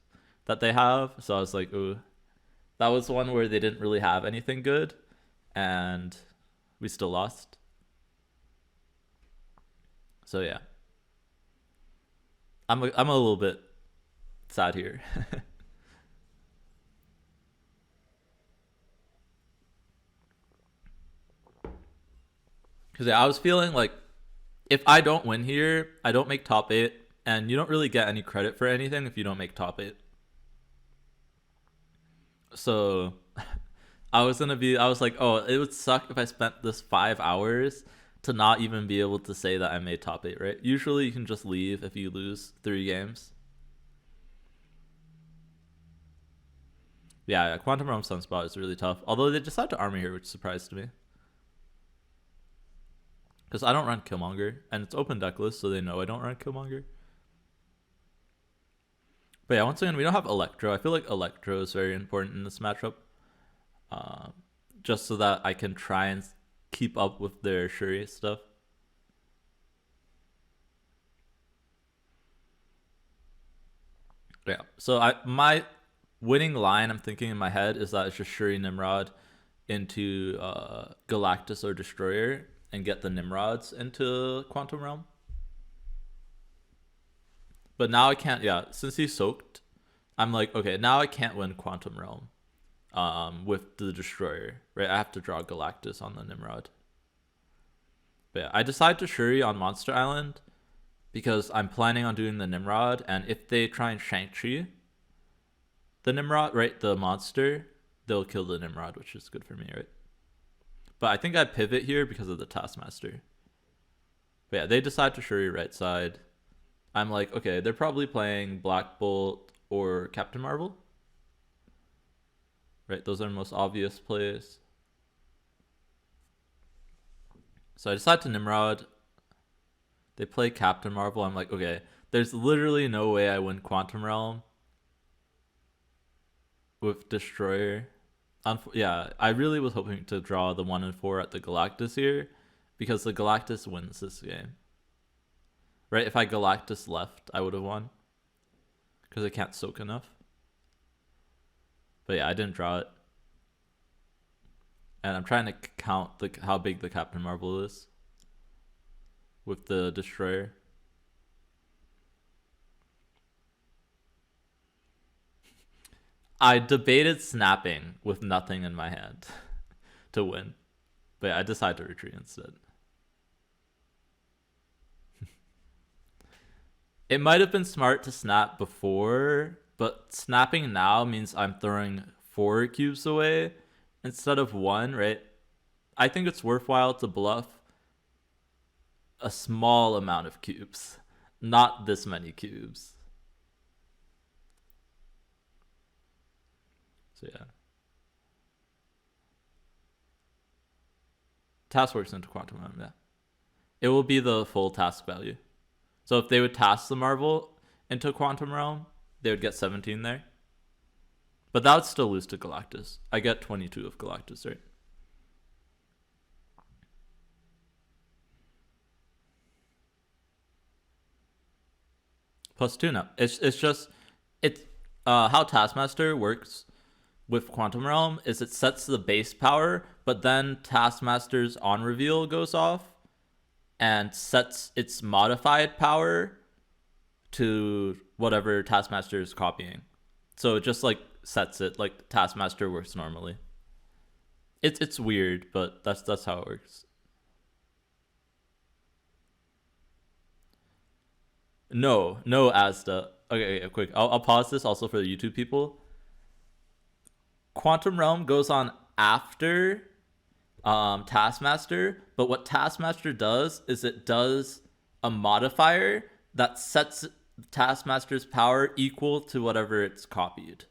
that they have. So I was like, ooh, that was one where they didn't really have anything good, and we still lost. So yeah, I'm a little bit sad here. Because yeah, I was feeling like if I don't win here, I don't make top 8, and you don't really get any credit for anything if you don't make top 8. So I was like, oh, it would suck if I spent this 5 hours to not even be able to say that I made top 8, right? Usually you can just leave if you lose 3 games. Yeah, Quantum Realm Sunspot is really tough. Although they decided to army here, which surprised me. Because I don't run Killmonger, and it's open deck list, so they know I don't run Killmonger. But yeah, once again, we don't have Electro. I feel like Electro is very important in this matchup. Just so that I can try and keep up with their Shuri stuff. Yeah, so my winning line I'm thinking in my head is that it's just Shuri Nimrod into Galactus or Destroyer and get the Nimrods into Quantum Realm. But now I can't, yeah, since he's soaked, I'm like, okay, now I can't win Quantum Realm with the Destroyer, right? I have to draw Galactus on the Nimrod. But yeah, I decide to Shuri on Monster Island because I'm planning on doing the Nimrod, and if they try and Shang-Chi the Nimrod, right, the monster, they'll kill the Nimrod, which is good for me, right? But I think I pivot here because of the Taskmaster. But yeah, they decide to Shuri right side. I'm like, okay, they're probably playing Black Bolt or Captain Marvel. Right, those are the most obvious plays. So I decide to Nimrod. They play Captain Marvel. I'm like, okay, there's literally no way I win Quantum Realm with Destroyer. Yeah, I really was hoping to draw the 1 and 4 at the Galactus here because the Galactus wins this game. Right, if I Galactus left, I would have won because I can't soak enough. But yeah, I didn't draw it. And I'm trying to count how big the Captain Marvel is with the Destroyer. I debated snapping with nothing in my hand to win. But yeah, I decided to retreat instead. It might have been smart to snap before, but snapping now means I'm throwing 4 cubes away instead of 1, right? I think it's worthwhile to bluff a small amount of cubes, not this many cubes. So yeah. Task works into Quantum Realm, yeah. It will be the full task value. So if they would task the Marvel into Quantum Realm, they would get 17 there. But that would still lose to Galactus. I get 22 of Galactus, right? +2 now. It's just how Taskmaster works with Quantum Realm is it sets the base power, but then Taskmaster's on reveal goes off and sets its modified power to whatever Taskmaster is copying. So it just like sets it like Taskmaster works normally. It's weird, but that's how it works. No, Asda. Okay, quick. I'll pause this also for the YouTube people. Quantum Realm goes on after Taskmaster, but what Taskmaster does is it does a modifier that sets Taskmaster's power equal to whatever it's copied.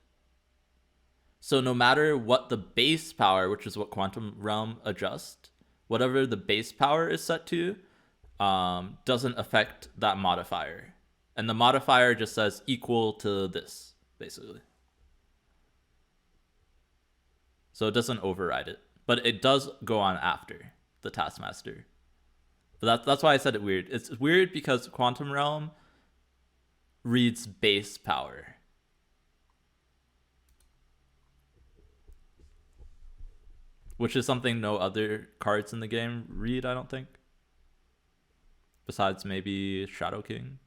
So no matter what the base power, which is what Quantum Realm adjusts, whatever the base power is set to, doesn't affect that modifier. And the modifier just says equal to this, basically. So it doesn't override it. But it does go on after the Taskmaster. But that's why I said it weird. It's weird because Quantum Realm reads base power. Which is something no other cards in the game read, I don't think. Besides maybe Shadow King.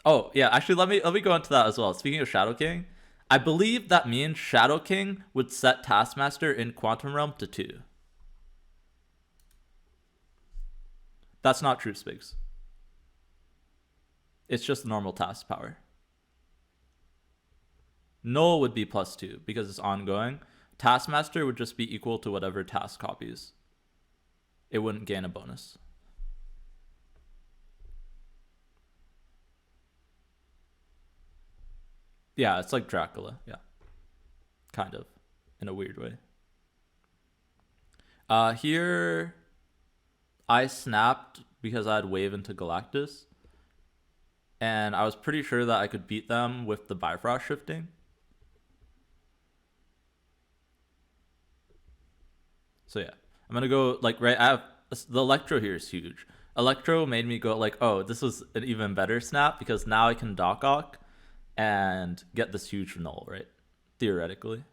Oh, yeah, actually let me go into that as well. Speaking of Shadow King, I believe that means Shadow King would set Taskmaster in Quantum Realm to 2. That's not true, Spigs. It's just normal task power. Null would be +2 because it's ongoing. Taskmaster would just be equal to whatever task copies. It wouldn't gain a bonus. Yeah, it's like Dracula. Yeah, kind of, in a weird way. Here I snapped because I had wave into Galactus, and I was pretty sure that I could beat them with the Bifrost shifting. So yeah, I'm gonna go like right. I have the Electro here is huge. Electro made me go like, oh, this was an even better snap because now I can Darkhawk and get this huge null, right? Theoretically.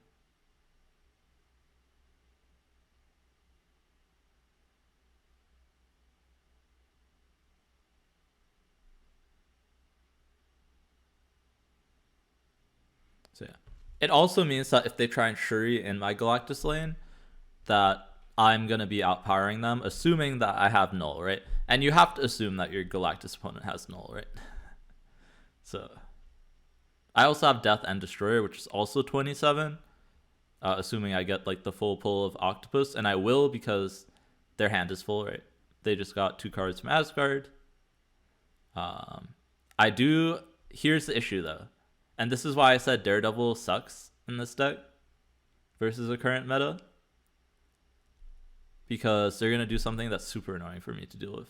So yeah. It also means that if they try and Shuri in my Galactus lane, that I'm gonna be outpowering them, assuming that I have null, right? And you have to assume that your Galactus opponent has null, right? So I also have Death and Destroyer, which is also 27, assuming I get like the full pull of Octopus, and I will because their hand is full, right? They just got 2 cards from Asgard. I do. Here's the issue though, and this is why I said Daredevil sucks in this deck versus the current meta, because they're gonna do something that's super annoying for me to deal with.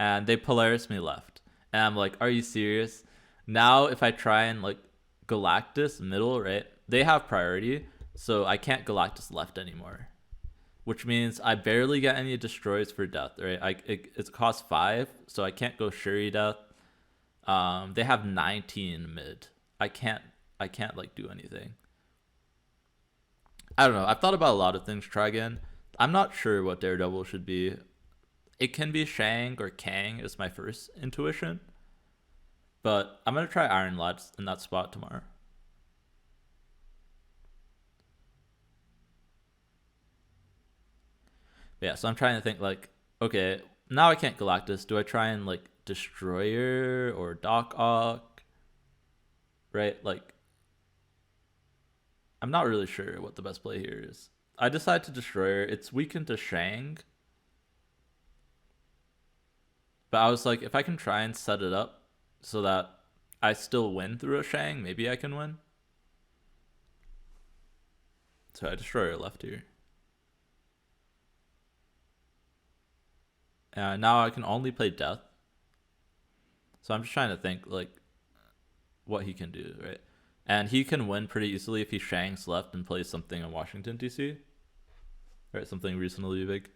And they Polaris me left. And I'm like, are you serious? Now if I try and like Galactus middle, right? They have priority, so I can't Galactus left anymore. Which means I barely get any destroys for death, right? It costs 5, so I can't go Shuri death. They have 19 mid. I can't like do anything. I don't know. I've thought about a lot of things. Try again. I'm not sure what Daredevil should be. It can be Shang or Kang is my first intuition. But I'm going to try Iron Lads in that spot tomorrow. Yeah, so I'm trying to think like, okay, now I can't Galactus. Do I try and like Destroyer or Darkhawk? Right? Like, I'm not really sure what the best play here is. I decide to Destroyer. It's weakened to Shang. But I was like, if I can try and set it up so that I still win through a Shang, maybe I can win. So I Destroyer left here. Now I can only play Death. So I'm just trying to think like what he can do, right? And he can win pretty easily if he Shangs left and plays something in Washington, D.C. Right, something reasonably big.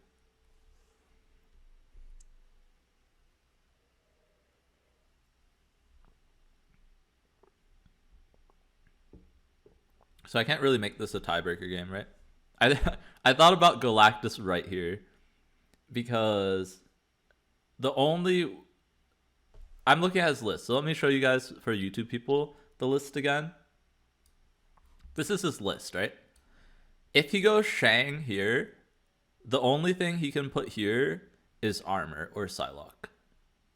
So I can't really make this a tiebreaker game, right? I thought about Galactus right here because the only I'm looking at his list. So let me show you guys, for YouTube people, the list again. This is his list, right? If he goes Shang here, the only thing he can put here is Armor or Psylocke,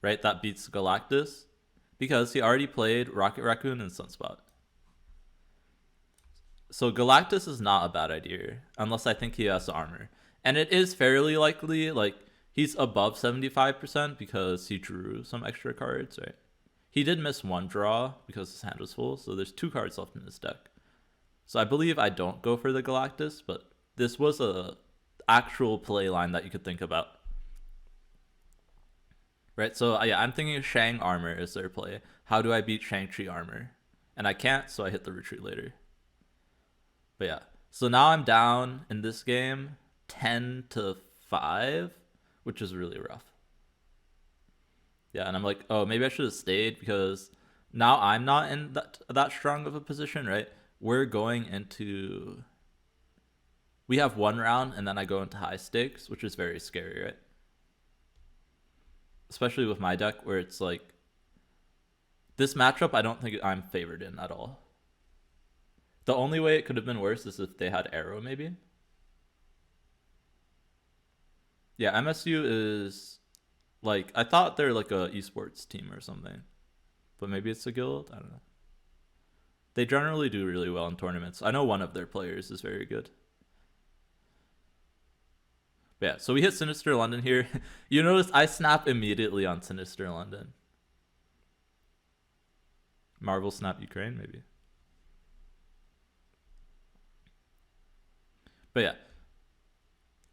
right? That beats Galactus because he already played Rocket Raccoon and Sunspot. So Galactus is not a bad idea unless I think he has Armor. And it is fairly likely, like, he's above 75% because he drew some extra cards, right? He did miss 1 draw because his hand was full, so there's 2 cards left in his deck. So I believe I don't go for the Galactus, but this was a actual play line that you could think about. Right, so yeah, I'm thinking Shang Armor is their play. How do I beat Shang-Chi Armor? And I can't, so I hit the retreat later. But yeah, so now I'm down in this game 10-5, which is really rough. Yeah, and I'm like, oh, maybe I should have stayed because now I'm not in that strong of a position, right? We're going into... We have 1 round, and then I go into high stakes, which is very scary, right? Especially with my deck, where it's like... This matchup, I don't think I'm favored in at all. The only way it could have been worse is if they had Arrow, maybe. Yeah, MSU is... Like, I thought they're like a esports team or something. But maybe it's a guild? I don't know. They generally do really well in tournaments. I know one of their players is very good. Yeah, so we hit Sinister London here. You notice I snap immediately on Sinister London. Marvel snap Ukraine, maybe. But yeah,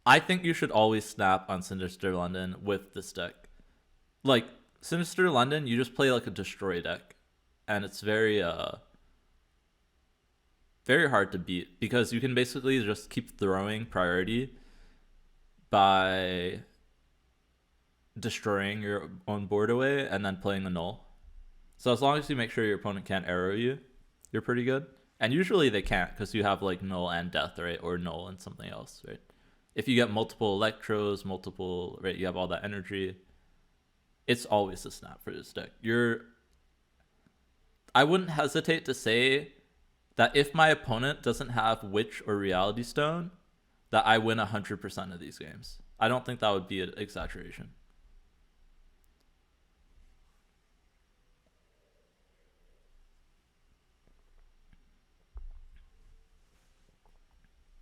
I think you should always snap on Sinister London with this deck. Like, Sinister London, you just play like a destroy deck. And it's very hard to beat because you can basically just keep throwing priority by destroying your own board away and then playing a null. So as long as you make sure your opponent can't arrow you, you're pretty good. And usually they can't because you have like null and death, right? Or null and something else, right? If you get multiple electros, right? You have all that energy. It's always a snap for this deck. I wouldn't hesitate to say that if my opponent doesn't have Witch or Reality Stone, that I win 100% of these games. I don't think that would be an exaggeration.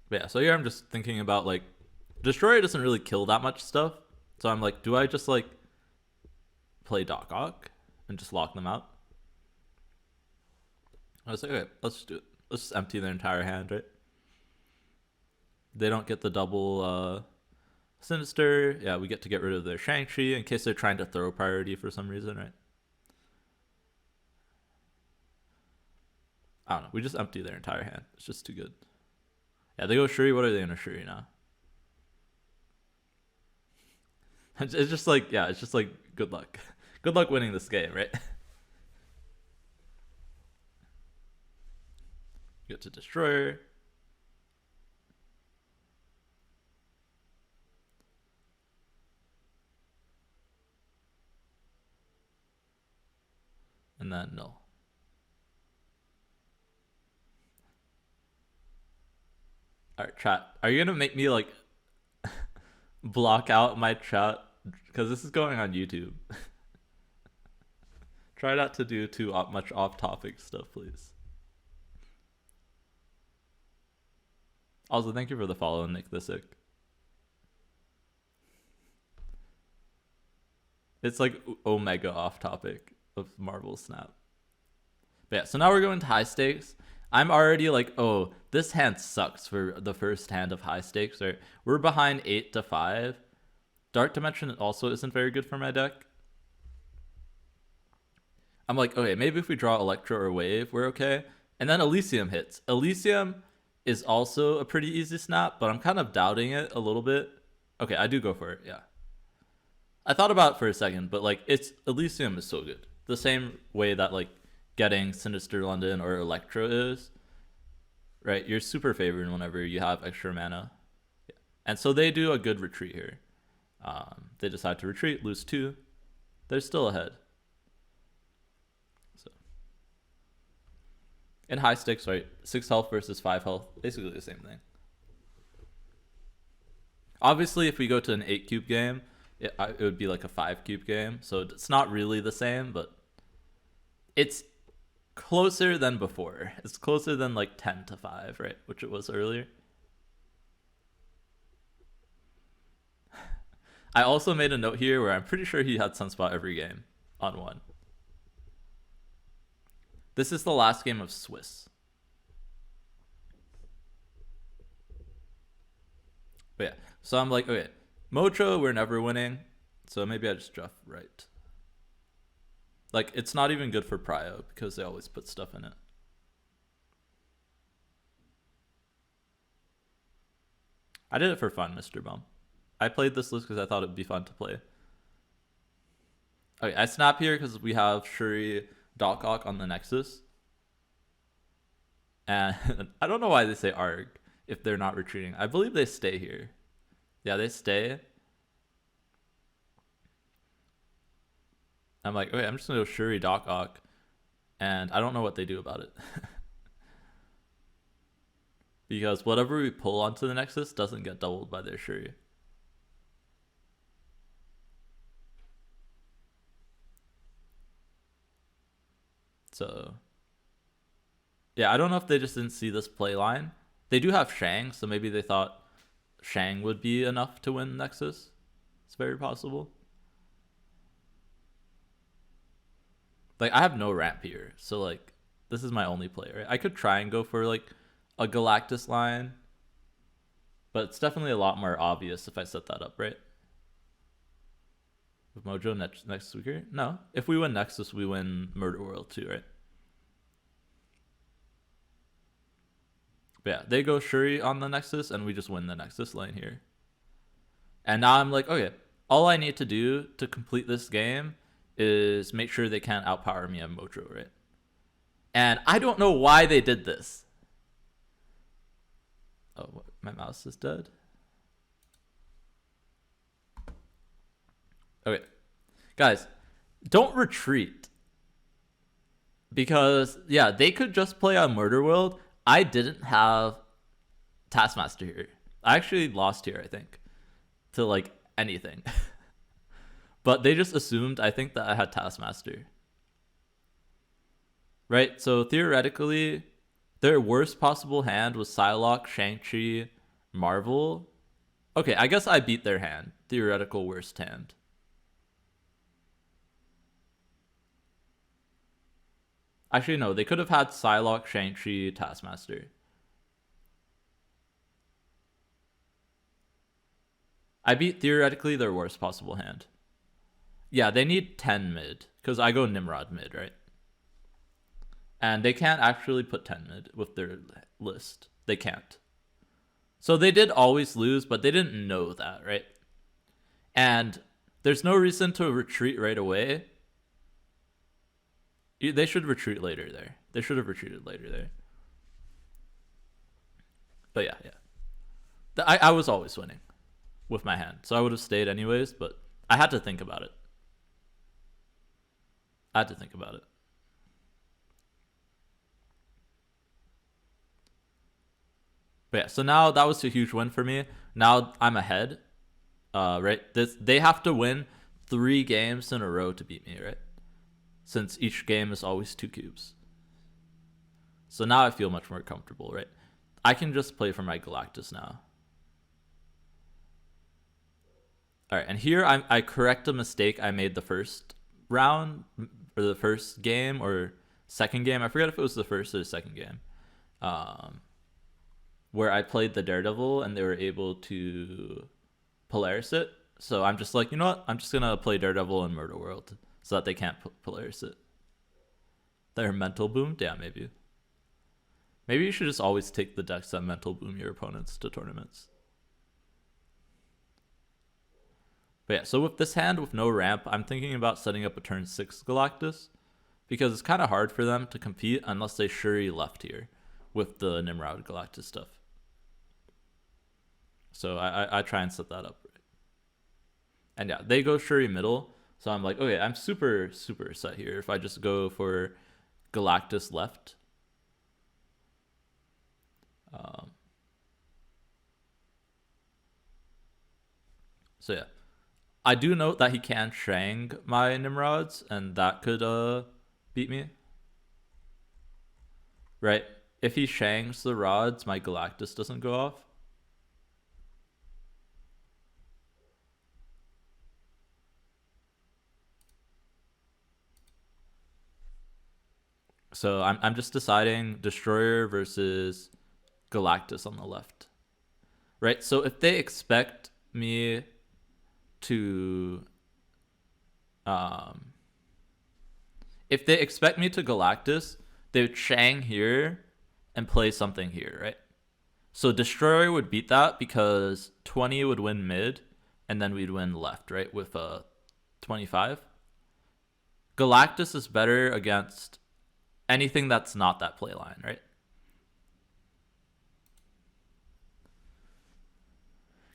But yeah, so here I'm just thinking about like, Destroyer doesn't really kill that much stuff. So I'm like, do I just like play Darkhawk and just lock them out? I was like, okay, let's do it. Let's just empty their entire hand, right? They don't get the double Sinister. Yeah, we get to get rid of their Shang-Chi in case they're trying to throw priority for some reason, right? I don't know. We just empty their entire hand. It's just too good. Yeah, they go Shuri. What are they going to Shuri now? It's just like, yeah, it's just like, good luck. Good luck winning this game, right? Get to Destroyer. And then null. Alright, chat. Are you gonna make me like block out my chat? Because this is going on YouTube. Try not to do too much off-topic stuff, please. Also, thank you for the follow, Nick the Sick. It's like omega off-topic of Marvel Snap. But yeah, so now we're going to high stakes. I'm already like, oh, this hand sucks for the first hand of high stakes. Right? We're behind 8-5. Dark Dimension also isn't very good for my deck. I'm like, okay, maybe if we draw Electro or Wave, we're okay. And then Elysium hits. Elysium is also a pretty easy snap, but I'm kind of doubting it a little bit. Okay, I do go for it, yeah. I thought about it for a second, but like, Elysium is so good. The same way that like getting Sinister London or Electro is, right? You're super favored whenever you have extra mana. Yeah. And so they do a good retreat here. They decide to retreat, lose 2. They're still ahead. So in high stakes, right? 6 health versus 5 health, basically the same thing. Obviously, if we go to an 8 cube game, it would be like a 5 cube game. So it's not really the same, but it's closer than before. It's closer than like 10-5, right? Which it was earlier. I also made a note here where I'm pretty sure he had Sunspot every game on 1. This is the last game of Swiss. But yeah, so I'm like, okay, Mocho, we're never winning. So maybe I just draft right. Like, it's not even good for Prio because they always put stuff in it. I did it for fun, Mr. Bum. I played this list because I thought it'd be fun to play. Okay, I snap here because we have Shuri Darkhawk on the Nexus. And I don't know why they say Arg if they're not retreating. I believe they stay here. Yeah, they stay. I'm like, okay, I'm just going to go Shuri Darkhawk. And I don't know what they do about it. Because whatever we pull onto the Nexus doesn't get doubled by their Shuri. So, yeah, I don't know if they just didn't see this play line. They do have Shang, so maybe they thought Shang would be enough to win Nexus. It's very possible. Like, I have no ramp here, so like this is my only play, right? I could try and go for like a Galactus line, but it's definitely a lot more obvious if I set that up, right? With Mojo next week here? No. If we win Nexus, we win Murder World too, right? But yeah, they go Shuri on the Nexus, and we just win the Nexus lane here. And now I'm like, okay, all I need to do to complete this game is make sure they can't outpower me on Mojo, right? And I don't know why they did this. Oh, my mouse is dead. Okay. Guys, don't retreat. Because, yeah, they could just play on Murder World. I didn't have Taskmaster here. I actually lost here, I think, to like anything. But they just assumed, I think, that I had Taskmaster. Right? So theoretically, their worst possible hand was Psylocke, Shang-Chi, Marvel. Okay, I guess I beat their hand. Theoretical worst hand. Actually, no, they could have had Psylocke, Shang-Chi, Taskmaster. I beat theoretically their worst possible hand. Yeah, they need 10 mid, because I go Nimrod mid, right? And they can't actually put 10 mid with their list. They can't. So they did always lose, but they didn't know that, right? And there's no reason to retreat right away. They should retreat later there. They should have retreated later there. But yeah. I was always winning with my hand. So I would have stayed anyways, but I had to think about it. But yeah, so now that was a huge win for me. Now I'm ahead. Right? They have to win 3 games in a row to beat me, right? Since each game is always 2 cubes. So now I feel much more comfortable, right? I can just play for my Galactus now. Alright, and here I correct a mistake I made the first round, or the first game, or second game. I forget if it was the first or the second game. Where I played the Daredevil and they were able to Polaris it. So I'm just like, you know what? I'm just going to play Daredevil in Murder World so that they can't Polaris it. Their mental boom? Yeah, maybe. Maybe you should just always take the decks that mental boom your opponents to tournaments. But yeah, so with this hand with no ramp, I'm thinking about setting up a turn 6 Galactus, because it's kind of hard for them to compete unless they Shuri left here with the Nimrod Galactus stuff. So I try and set that up. And yeah, they go Shuri middle. So I'm like, okay, I'm super set here if I just go for Galactus left. So yeah, I do note that he can Shang my Nimrods, and that could beat me. Right? If he Shangs the rods, my Galactus doesn't go off. So I'm just deciding Destroyer versus Galactus on the left. Right? So if they expect me to Galactus, they would Shang here and play something here, right? So Destroyer would beat that because 20 would win mid, and then we'd win left, right? With 25. Galactus is better against anything that's not that play line, right?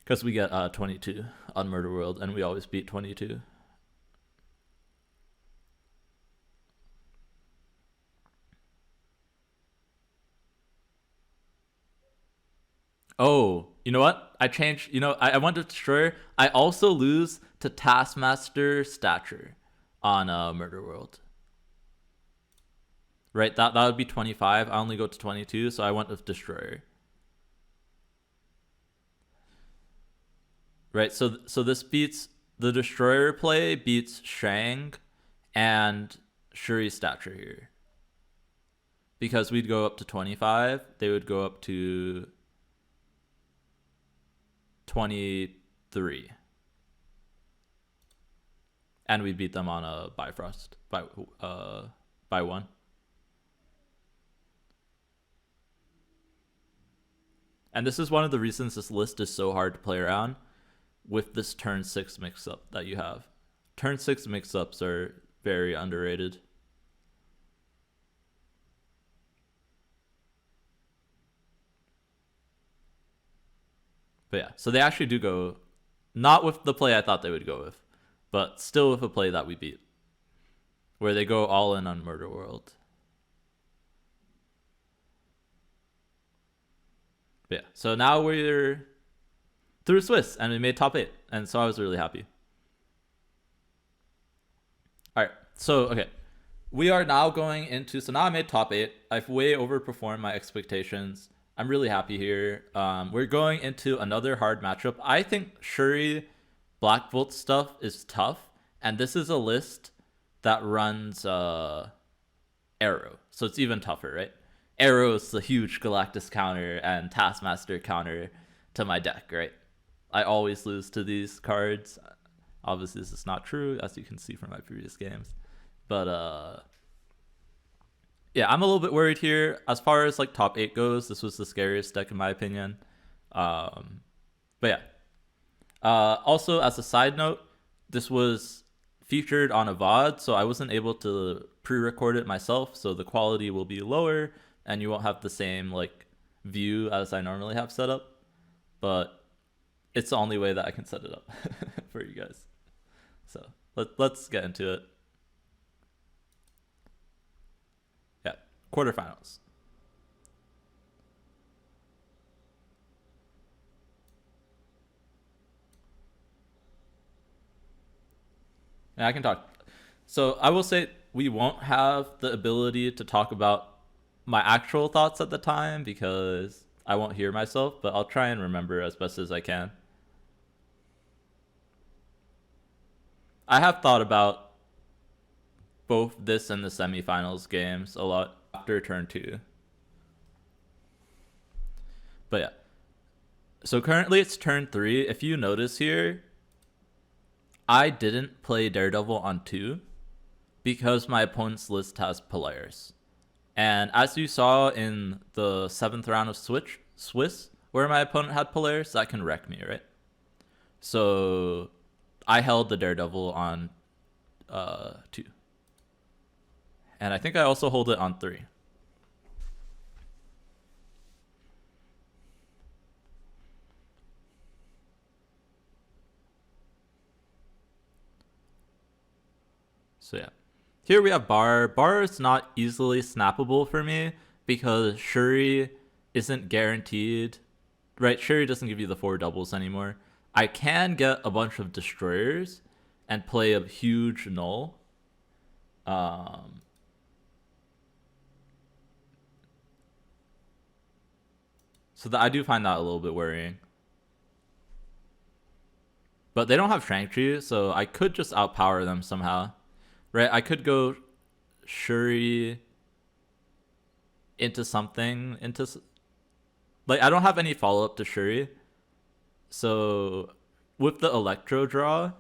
Because we get 22 on Murder World, and we always beat 22. Oh, you know what? I changed. You know, I went to Destroyer. I also lose to Taskmaster Stature on Murder World. Right? That would be 25. I only go to 22, so I went with Destroyer. right? So this beats the Destroyer play, beats Shang and Shuri's Stature here. Because we'd go up to 25, they would go up to 23. And we beat them on a Bifrost by 1. And this is one of the reasons this list is so hard to play around with this turn 6 mix-up that you have. Turn 6 mix-ups are very underrated. But yeah, so they actually do go, not with the play I thought they would go with, but still with a play that we beat, where they go all in on Murder World. But yeah, so now we're through Swiss, and we made top 8, and so I was really happy. All right, so okay, we are now going into, so now I made top 8. I've way overperformed my expectations. I'm really happy here. We're going into another hard matchup. I think Shuri Black Bolt stuff is tough, and this is a list that runs Arrow, so it's even tougher, right? Arrow is the huge Galactus counter and Taskmaster counter to my deck, right? I always lose to these cards. Obviously, this is not true, as you can see from my previous games. But yeah, I'm a little bit worried here. As far as like top 8 goes, this was the scariest deck in my opinion. But yeah. Also, as a side note, this was featured on a VOD, so I wasn't able to pre-record it myself, so the quality will be lower, and you won't have the same like view as I normally have set up. But it's the only way that I can set it up for you guys. So let's get into it. Yeah, quarterfinals. And I can talk. So I will say we won't have the ability to talk about my actual thoughts at the time because I won't hear myself, but I'll try and remember as best as I can. I have thought about both this and the semifinals games a lot after turn 2. But yeah. So currently it's turn 3. If you notice here, I didn't play Daredevil on 2 because my opponent's list has Polaris. And as you saw in the 7th round of Swiss, where my opponent had Polaris, that can wreck me, right? So I held the Daredevil on 2. And I think I also hold it on 3. So yeah. Here we have Bar. Bar is not easily snappable for me because Shuri isn't guaranteed. Right, Shuri doesn't give you the 4 doubles anymore. I can get a bunch of destroyers and play a huge null. So that I do find that a little bit worrying. But they don't have Shang-Chi, so I could just outpower them somehow. Right, I could go Shuri into something, like I don't have any follow-up to Shuri. So with the Electro draw,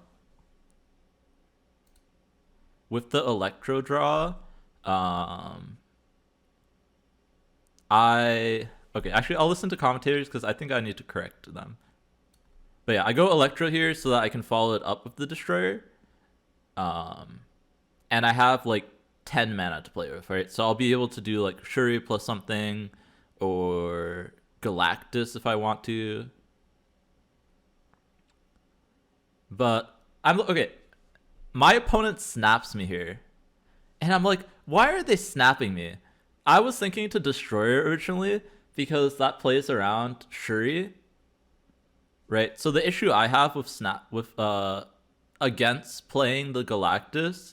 okay, actually I'll listen to commentators because I think I need to correct them. But yeah, I go Electro here so that I can follow it up with the Destroyer. And I have like 10 mana to play with, right? So I'll be able to do like Shuri plus something or Galactus if I want to. But I'm okay. My opponent snaps me here. And I'm like, why are they snapping me? I was thinking to Destroyer originally because that plays around Shuri. Right? So the issue I have with against playing the Galactus.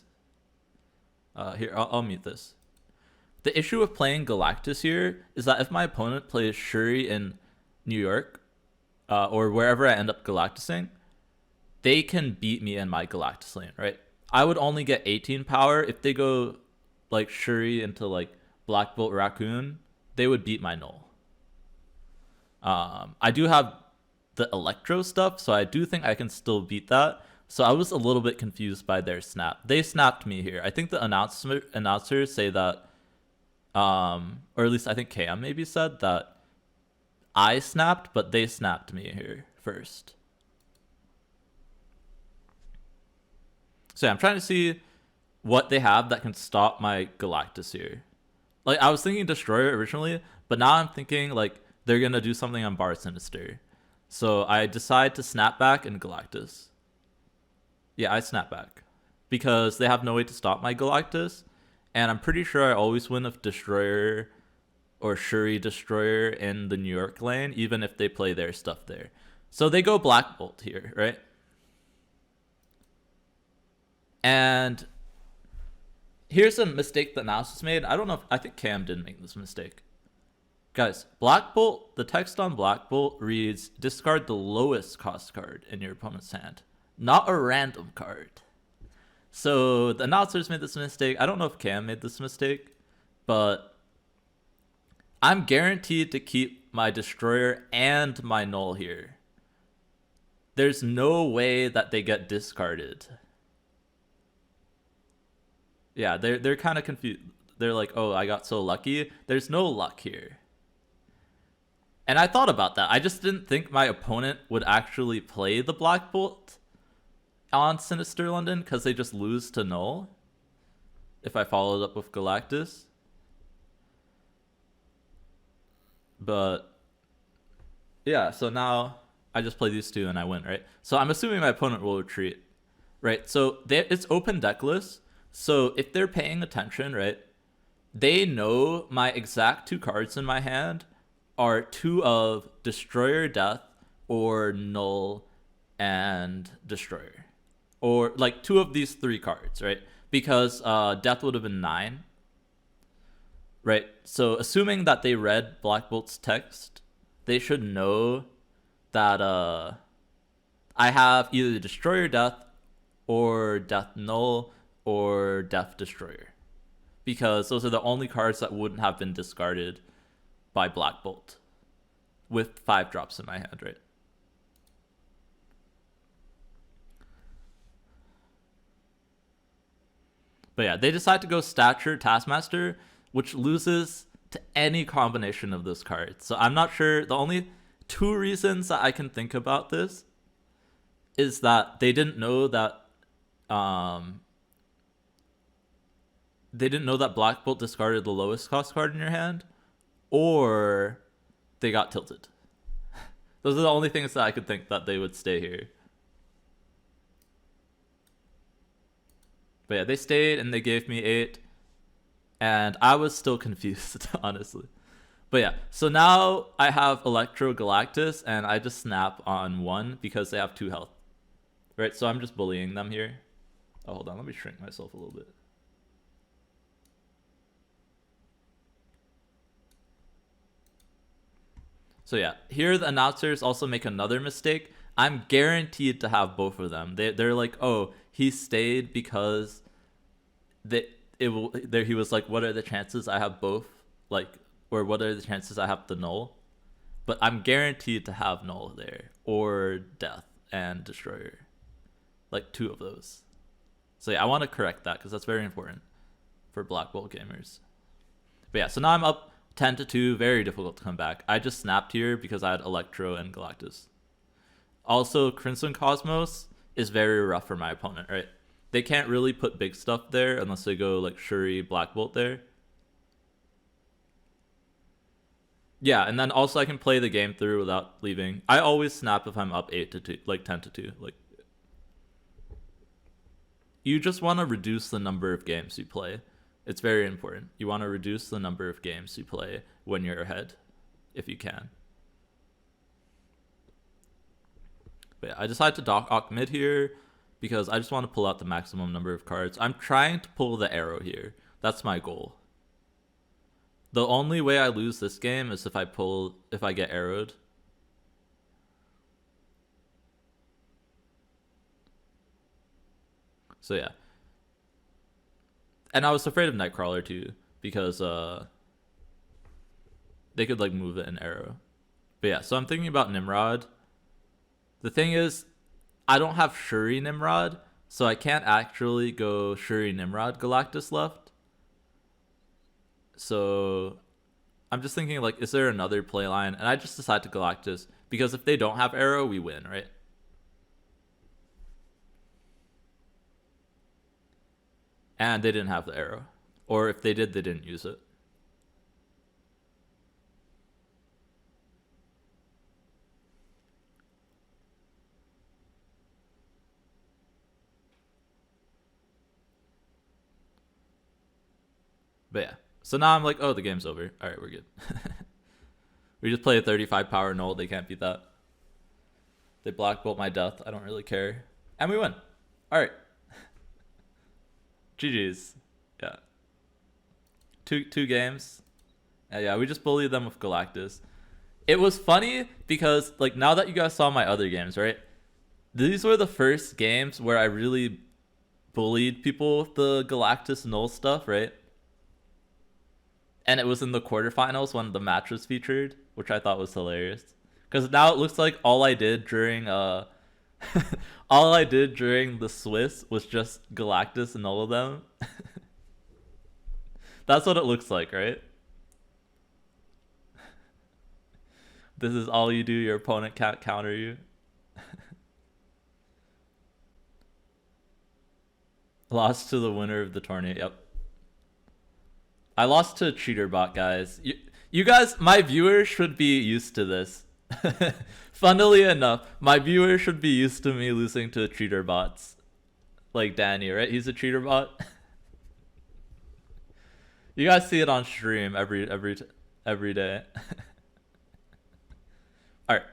Here, I'll mute this. The issue with playing Galactus here is that if my opponent plays Shuri in New York, or wherever I end up Galactusing, they can beat me in my Galactus lane, right? I would only get 18 power. If they go like Shuri into like Black Bolt Raccoon, they would beat my Null. I do have the Electro stuff, so I do think I can still beat that. So I was a little bit confused by their snap. They snapped me here. I think the announcers say that, or at least I think Cam maybe said that I snapped, but they snapped me here first. So yeah, I'm trying to see what they have that can stop my Galactus here. Like, I was thinking Destroyer originally, but now I'm thinking like they're gonna do something on Bar Sinister. So I decide to snap back in Galactus. Yeah, I snap back because they have no way to stop my Galactus, and I'm pretty sure I always win with Destroyer or Shuri Destroyer in the New York lane, even if they play their stuff there. So they go Black Bolt here, right? And here's a mistake that Naut made. I don't know if, I think Cam didn't make this mistake. Guys, Black Bolt, the text on Black Bolt reads, discard the lowest cost card in your opponent's hand, not a random card. So the announcers made this mistake. I don't know if Cam made this mistake, but I'm guaranteed to keep my Destroyer and my Null here. There's no way that they get discarded. Yeah, they're kind of confused. They're like, oh, I got so lucky. There's no luck here. And I thought about that. I just didn't think my opponent would actually play the Black Bolt on Sinister London because they just lose to Null if I followed up with Galactus. But yeah, so now I just play these two and I win, right? So I'm assuming my opponent will retreat, right? So it's open deck list. So if they're paying attention, right, they know my exact two cards in my hand are two of Destroyer Death or Null and Destroyer. Or like two of these three cards, right? Because Death would have been 9. Right? So assuming that they read Black Bolt's text, they should know that I have either Destroyer Death or Death Null or Death Destroyer, because those are the only cards that wouldn't have been discarded by Black Bolt with 5 drops in my hand, right? But yeah, they decide to go Stature Taskmaster, which loses to any combination of those cards. So I'm not sure. The only 2 reasons that I can think about this is that they didn't know that Black Bolt discarded the lowest cost card in your hand, or they got tilted. Those are the only things that I could think that they would stay here. But yeah, they stayed and they gave me 8, and I was still confused, honestly. But yeah, so now I have Electro Galactus, and I just snap on 1 because they have 2 health. Right, so I'm just bullying them here. Oh, hold on, let me shrink myself a little bit. So yeah, here the announcers also make another mistake. I'm guaranteed to have both of them. They're like, oh, he stayed because he was like, what are the chances I have both? Like, or what are the chances I have the Null? But I'm guaranteed to have Null there, or Death and Destroyer. Like 2 of those. So yeah, I want to correct that because that's very important for Black Bolt gamers. But yeah, so now I'm up 10-2, very difficult to come back. I just snapped here because I had Electro and Galactus. Also, Crimson Cosmos is very rough for my opponent, right? They can't really put big stuff there unless they go like Shuri, Black Bolt there. Yeah, and then also I can play the game through without leaving. I always snap if I'm up 8-2, like 10-2. Like, you just want to reduce the number of games you play. It's very important. You want to reduce the number of games you play when you're ahead, if you can. But yeah, I decided to Darkhawk mid here because I just want to pull out the maximum number of cards. I'm trying to pull the arrow here. That's my goal. The only way I lose this game is if I get arrowed. So yeah. And I was afraid of Nightcrawler too, because they could like move it in arrow. But yeah, so I'm thinking about Nimrod. The thing is, I don't have Shuri Nimrod, so I can't actually go Shuri Nimrod Galactus left. So I'm just thinking, like, is there another play line? And I just decide to Galactus, because if they don't have arrow, we win, right? And they didn't have the arrow. Or if they did, they didn't use it. But yeah. So now I'm like, oh, the game's over. All right, we're good. We just play a 35 power null. They can't beat that. They black bolt my death. I don't really care. And we win. All right. GG's. Yeah. Two games. Yeah, we just bullied them with Galactus. It was funny because, like, now that you guys saw my other games, right? These were the first games where I really bullied people with the Galactus null stuff, right? And it was in the quarterfinals when the match was featured, which I thought was hilarious. Because now it looks like all I did during all I did during the Swiss was just Galactus and all of them. That's what it looks like, right? This is all you do, your opponent can't counter you. Lost to the winner of the tournament, yep. I lost to CheaterBot, guys. You guys, my viewers should be used to this. Funnily enough, my viewers should be used to me losing to CheaterBots. Like Danny, right? He's a CheaterBot. You guys see it on stream every day. All right.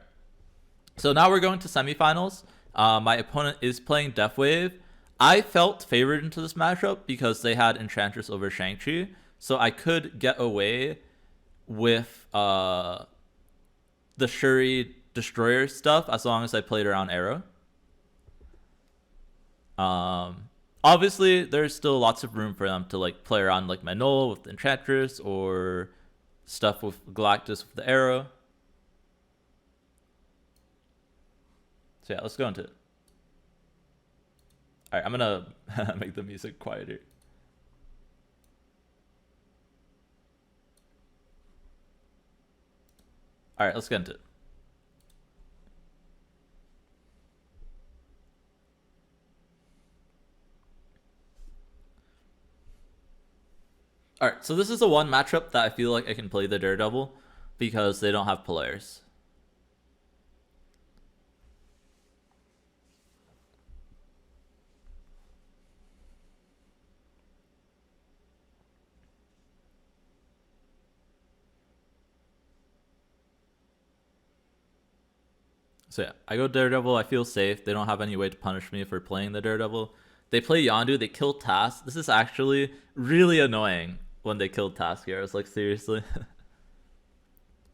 So now we're going to semifinals. My opponent is playing Deathwave. I felt favored into this matchup because they had Enchantress over Shang-Chi. So I could get away with the Shuri Destroyer stuff as long as I played around Arrow. Obviously, there's still lots of room for them to like play around like my Null with Enchantress or stuff with Galactus with the Arrow. So yeah, let's go into it. All right, I'm gonna make the music quieter. All right, let's get into it. All right, so this is the one matchup that I feel like I can play the Daredevil because they don't have Polaris. So yeah, I go Daredevil. I feel safe. They don't have any way to punish me for playing the Daredevil. They play Yondu. They kill Task. This is actually really annoying when they killed Task here. I was like, seriously?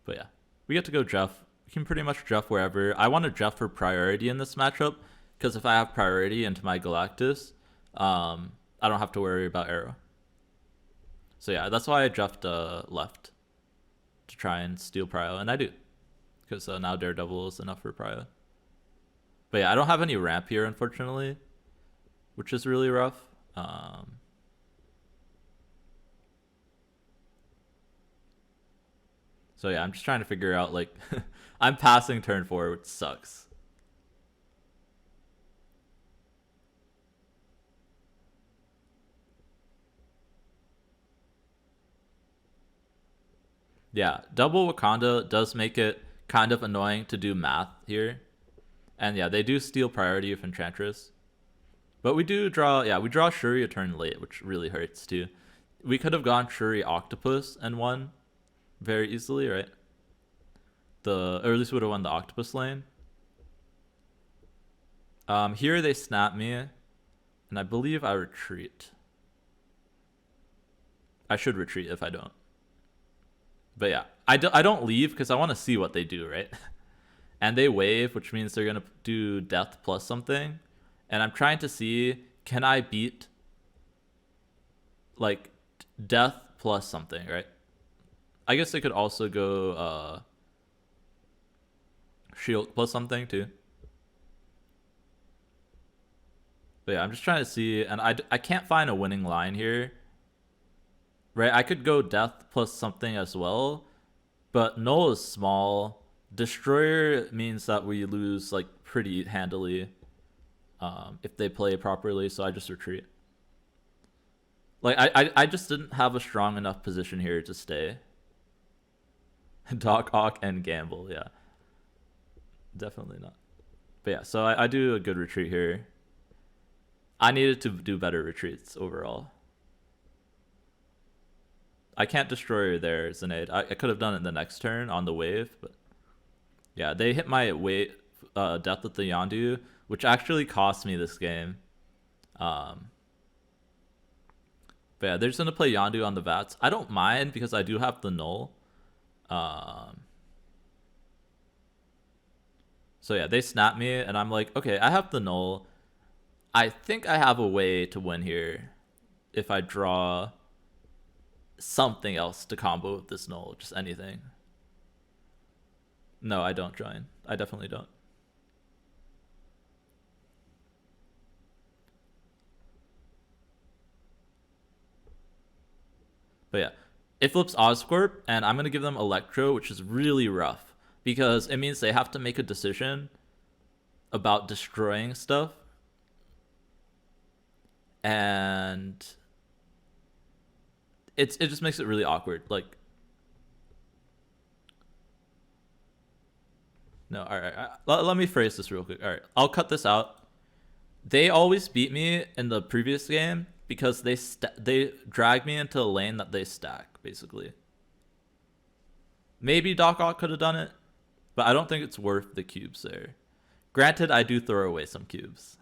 But yeah, we get to go Jeff. We can pretty much Jeff wherever. I want to Jeff for priority in this matchup because if I have priority into my Galactus, I don't have to worry about Arrow. So yeah, that's why I Jeffed left to try and steal Prio, and I do. Because now Daredevil is enough for Prio. But yeah, I don't have any ramp here, unfortunately, which is really rough. So yeah, I'm just trying to figure out, like, I'm passing turn 4, which sucks. Yeah, double Wakanda does make it kind of annoying to do math here. And yeah, they do steal priority of Enchantress. But we do draw, yeah, we draw Shuri a turn late, which really hurts too. We could have gone Shuri Octopus and won very easily, right? Or at least would have won the Octopus lane. Here they snap me, and I believe I retreat. I should retreat if I don't. But yeah, I don't leave because I want to see what they do, right? And they wave, which means they're going to do death plus something. And I'm trying to see, can I beat like death plus something, right? I guess they could also go shield plus something too. But yeah, I'm just trying to see, and I can't find a winning line here. Right, I could go death plus something as well, but null is small. Destroyer means that we lose like pretty handily if they play properly, so I just retreat. Like, I just didn't have a strong enough position here to stay. Darkhawk and gamble, yeah. Definitely not. But yeah, so I do a good retreat here. I needed to do better retreats overall. I can't destroy their Zenade. I could have done it the next turn on the wave, but yeah, they hit my death with the Yondu, which actually cost me this game. But yeah, they're just gonna play Yondu on the Vats. I don't mind because I do have the null. So yeah, they snap me, and I'm like, okay, I have the null. I think I have a way to win here if I draw something else to combo with this null, just anything. No, I don't join. I definitely don't. But yeah, it flips Oscorp, and I'm going to give them Electro, which is really rough because it means they have to make a decision about destroying stuff. And it just makes it really awkward. Like, no, all right. Let me phrase this real quick. All right, I'll cut this out. They always beat me in the previous game because they drag me into a lane that they stack, basically. Maybe Darkhawk could have done it, but I don't think it's worth the cubes there. Granted, I do throw away some cubes.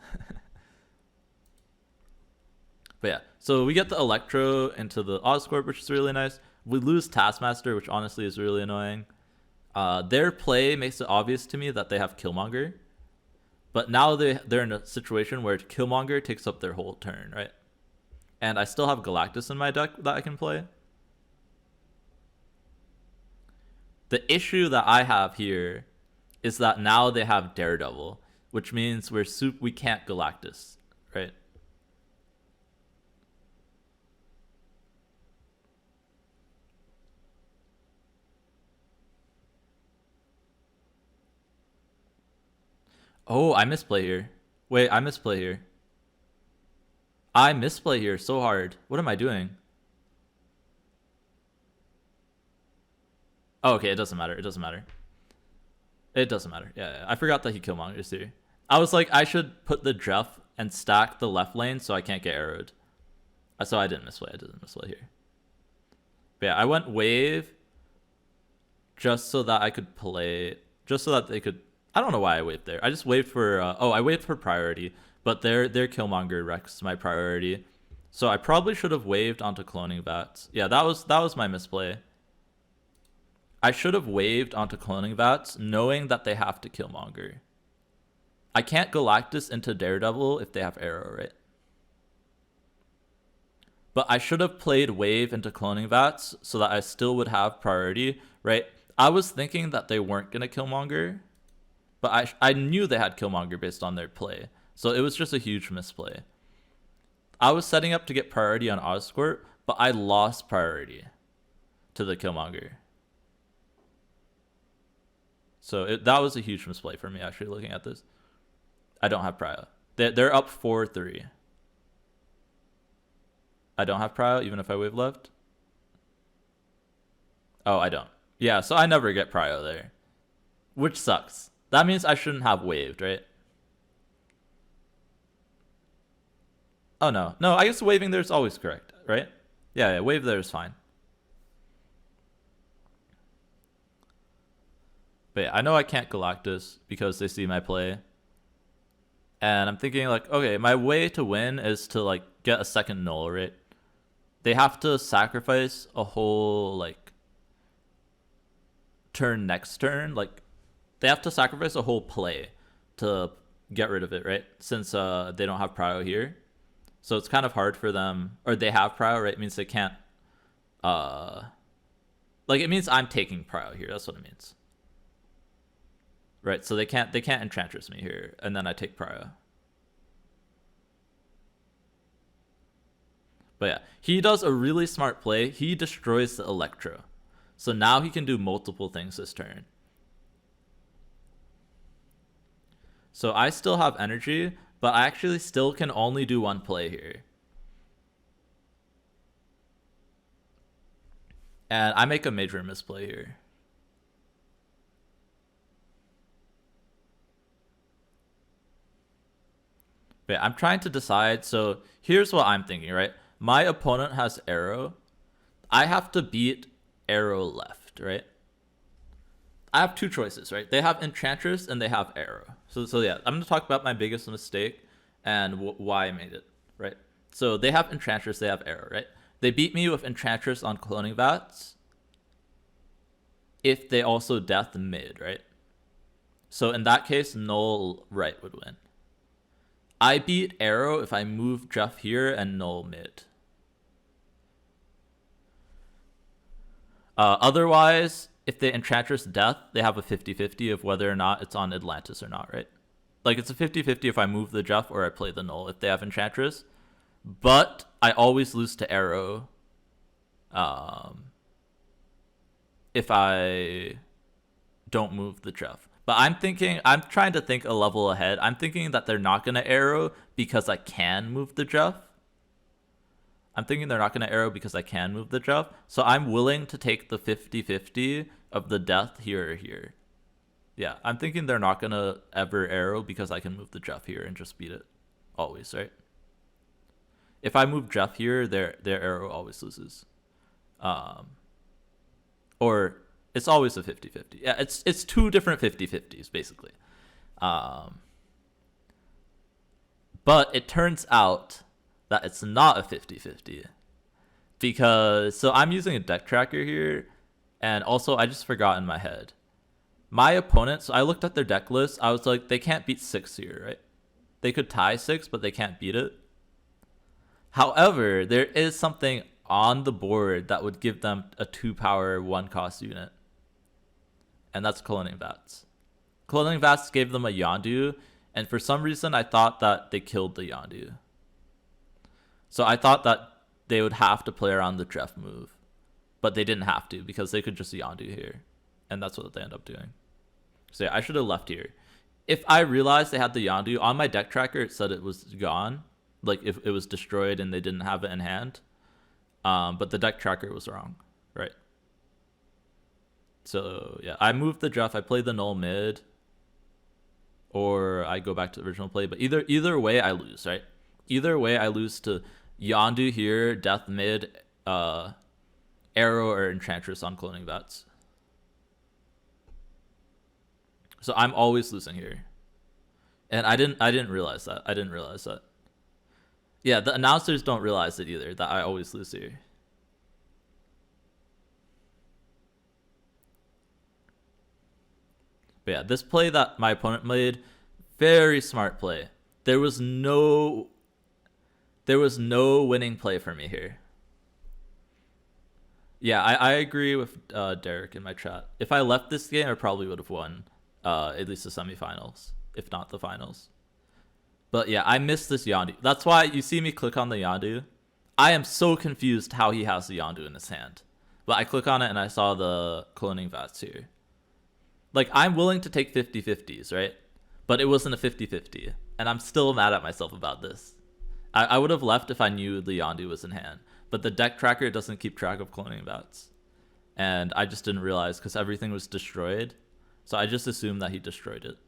But yeah, so we get the Electro into the Oscorp, which is really nice. We lose Taskmaster, which honestly is really annoying. Their play makes it obvious to me that they have Killmonger. But now they're in a situation where Killmonger takes up their whole turn, right? And I still have Galactus in my deck that I can play. The issue that I have here is that now they have Daredevil, which means we can't Galactus, right? Oh, I misplay here. Wait, I misplay here. I misplay here so hard. What am I doing? Oh, okay, it doesn't matter. It doesn't matter. It doesn't matter. Yeah, I forgot that he Killmonger's here. I was like, I should put the Jeff and stack the left lane so I can't get arrowed. So I didn't misplay. I didn't misplay here. But yeah, I went wave just so that I could play, just so that they could. I don't know why I waved there. I just waved for. I waved for priority, but their Killmonger wrecks my priority, so I probably should have waved onto cloning Vats. Yeah, that was my misplay. I should have waved onto cloning Vats, knowing that they have to Killmonger. I can't Galactus into Daredevil if they have Arrow, right? But I should have played wave into cloning Vats so that I still would have priority, right? I was thinking that they weren't gonna Killmonger, but I knew they had Killmonger based on their play, so it was just a huge misplay. I was setting up to get priority on Oscorp, but I lost priority to the Killmonger. So that was a huge misplay for me, actually, looking at this. I don't have prio. They're up 4-3. I don't have prio, even if I wave left. Oh, I don't. Yeah, so I never get prio there, which sucks. That means I shouldn't have waved, right? Oh, no. No, I guess waving there is always correct, right? Yeah, wave there is fine. But yeah, I know I can't Galactus because they see my play. And I'm thinking like, okay, my way to win is to like get a second null, right? They have to sacrifice a whole like turn next turn. Like they have to sacrifice a whole play to get rid of it, right? Since they don't have prio here. So it's kind of hard for them, or they have prio, right? It means they can't, like it means I'm taking prio here. That's what it means. Right, so they can't Enchantress me here, and then I take prio. But yeah, he does a really smart play. He destroys the Electro. So now he can do multiple things this turn. So I still have energy, but I actually still can only do one play here. And I make a major misplay here. But yeah, I'm trying to decide. So here's what I'm thinking, right? My opponent has arrow. I have to beat arrow left, right? I have two choices, right? They have Enchantress and they have arrow. So yeah, I'm going to talk about my biggest mistake and why I made it, right? So they have Enchantress, they have arrow, right? They beat me with Enchantress on Cloning Vats if they also death mid, right? So in that case, null right would win. I beat arrow if I move Jeff here and null mid. Otherwise, if they Enchantress death, they have a 50-50 of whether or not it's on Atlantis or not, right? Like it's a 50-50 if I move the Jeff or I play the null if they have Enchantress. But I always lose to arrow if I don't move the Jeff. But I'm trying to think a level ahead. I'm thinking that they're not going to arrow because I can move the Jeff. I'm thinking they're not going to arrow because I can move the Jeff. So I'm willing to take the 50-50 of the death here or here. Yeah, I'm thinking they're not going to ever arrow because I can move the Jeff here and just beat it. Always, right? If I move Jeff here, their arrow always loses. Or it's always a 50-50. Yeah, it's two different 50-50s, basically. But it turns out that it's not a 50-50. Because, so I'm using a deck tracker here, and also I just forgot in my head. My opponent, so I looked at their deck list, I was like, they can't beat 6 here, right? They could tie 6, but they can't beat it. However, there is something on the board that would give them a 2-power 1-cost unit. And that's Cloning Vats. Cloning Vats gave them a Yondu, and for some reason I thought that they killed the Yondu. So I thought that they would have to play around the Jeff move. But they didn't have to because they could just Yondu here. And that's what they end up doing. So yeah, I should have left here. If I realized they had the Yondu, on my deck tracker it said it was gone. Like if it was destroyed and they didn't have it in hand. But the deck tracker was wrong, right? So yeah, I moved the Jeff, I played the null mid. Or I go back to the original play. But either way I lose, right? Either way I lose to Yondu here, death mid, arrow or Enchantress on Cloning Vats. So I'm always losing here. And I didn't realize that. Yeah, the announcers don't realize it either, that I always lose here. But yeah, this play that my opponent made, very smart play. There was no winning play for me here. Yeah, I agree with Derek in my chat. If I left this game, I probably would have won at least the semifinals, if not the finals. But yeah, I missed this Yondu. That's why you see me click on the Yondu. I am so confused how he has the Yondu in his hand. But I click on it and I saw the Cloning Vats here. Like, I'm willing to take 50-50s, right? But it wasn't a 50-50. And I'm still mad at myself about this. I would have left if I knew the Yondu was in hand. But the deck tracker doesn't keep track of Cloning Vats. And I just didn't realize because everything was destroyed. So I just assumed that he destroyed it.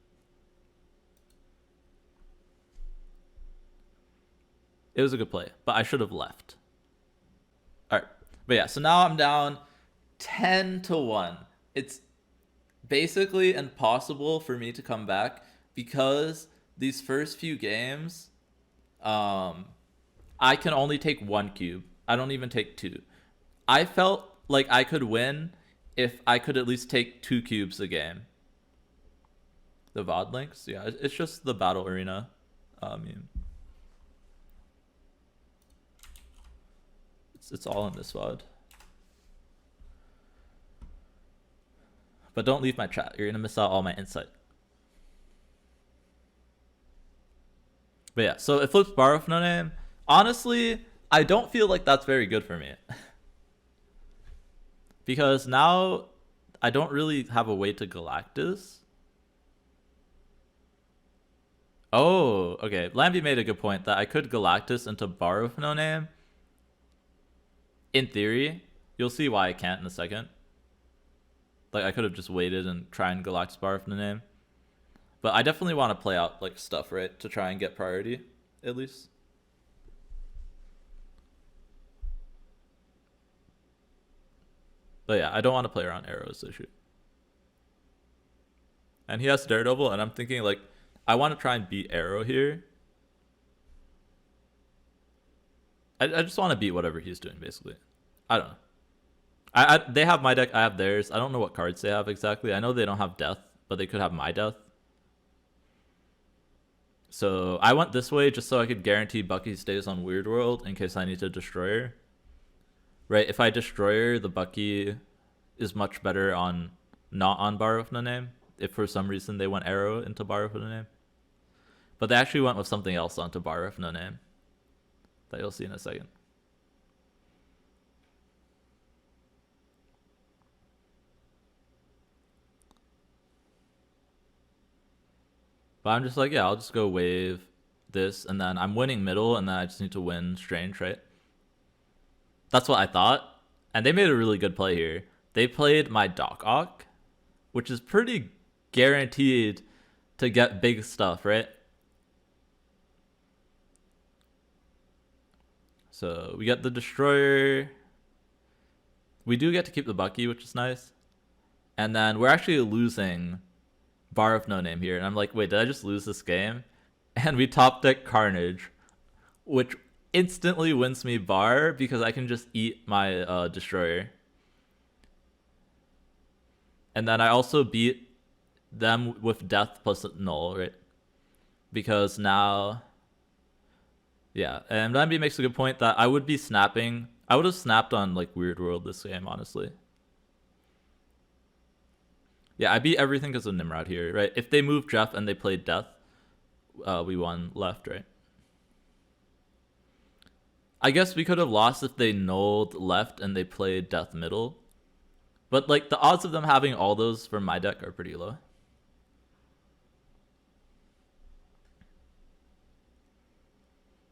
It was a good play, but I should have left. All right. But yeah, so now I'm down 10-1. It's basically impossible for me to come back because these first few games, I can only take 1 cube. I don't even take 2. I felt like I could win if I could at least take 2 cubes a game. The VOD links? Yeah, it's just the battle arena meme. It's all in this VOD. But don't leave my chat. You're gonna miss out all my insight. But yeah, so it flips bar with no name. Honestly, I don't feel like that's very good for me. Because now I don't really have a way to Galactus. Oh, okay. Lambie made a good point that I could Galactus into bar with no name. In theory, you'll see why I can't in a second. Like, I could have just waited and try and Galactus bar with no name. But I definitely want to play out like stuff, right? To try and get priority, at least. But yeah, I don't want to play around arrows issue. And he has Daredevil, and I'm thinking like, I want to try and beat Arrow here. I just want to beat whatever he's doing, basically. I don't know. They have my deck, I have theirs. I don't know what cards they have exactly. I know they don't have Death, but they could have my Death. So I went this way just so I could guarantee Bucky stays on Weird World in case I need to destroy her. Right, if I destroy her, the Bucky is much better on not on bar with no name. If for some reason they went Arrow into bar with no name. But they actually went with something else onto bar with no name. That you'll see in a second. But I'm just like, yeah, I'll just go wave this, and then I'm winning middle, and then I just need to win Strange, right? That's what I thought. And they made a really good play here. They played my Darkhawk, which is pretty guaranteed to get big stuff, right? So we get the Destroyer. We do get to keep the Bucky, which is nice. And then we're actually losing bar of no name here. And I'm like, wait, did I just lose this game? And we top deck Carnage, which instantly wins me bar because I can just eat my Destroyer. And then I also beat them with Death plus Null, right? Because now... Yeah, and Lamby makes a good point that I would be snapping. I would have snapped on like Weird World this game, honestly. Yeah, I beat everything because of Nimrod here, right? If they moved Jeff and they played Death, we won left, right? I guess we could have lost if they nulled left and they played Death middle. But like the odds of them having all those from my deck are pretty low.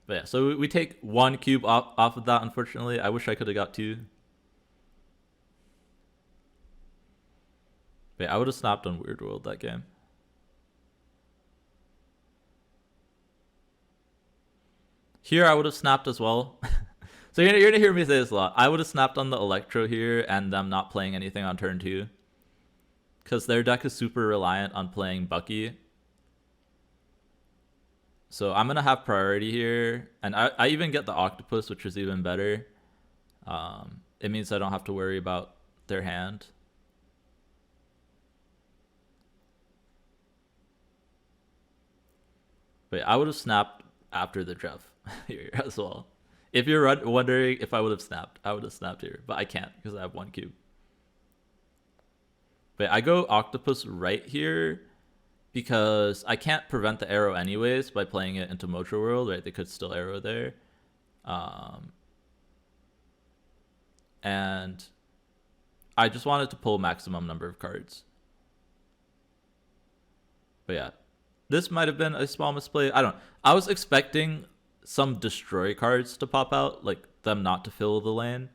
But yeah, so we take one cube off of that, unfortunately. I wish I could have got two. But yeah, I would have snapped on Weird World that game. Here, I would have snapped as well. So you're going to hear me say this a lot. I would have snapped on the Electro here and them not playing anything on turn 2. Because their deck is super reliant on playing Bucky. So I'm going to have priority here. And I even get the Octopus, which is even better. It means I don't have to worry about their hand. But I would have snapped after the Jeff here as well. If you're wondering if I would have snapped, I would have snapped here. But I can't because I have one cube. But I go Octopus right here because I can't prevent the arrow anyways by playing it into Mojo World, right? They could still arrow there. And I just wanted to pull maximum number of cards. But yeah, this might have been a small misplay. I don't know. I was expecting some destroy cards to pop out, like them not to fill the lane.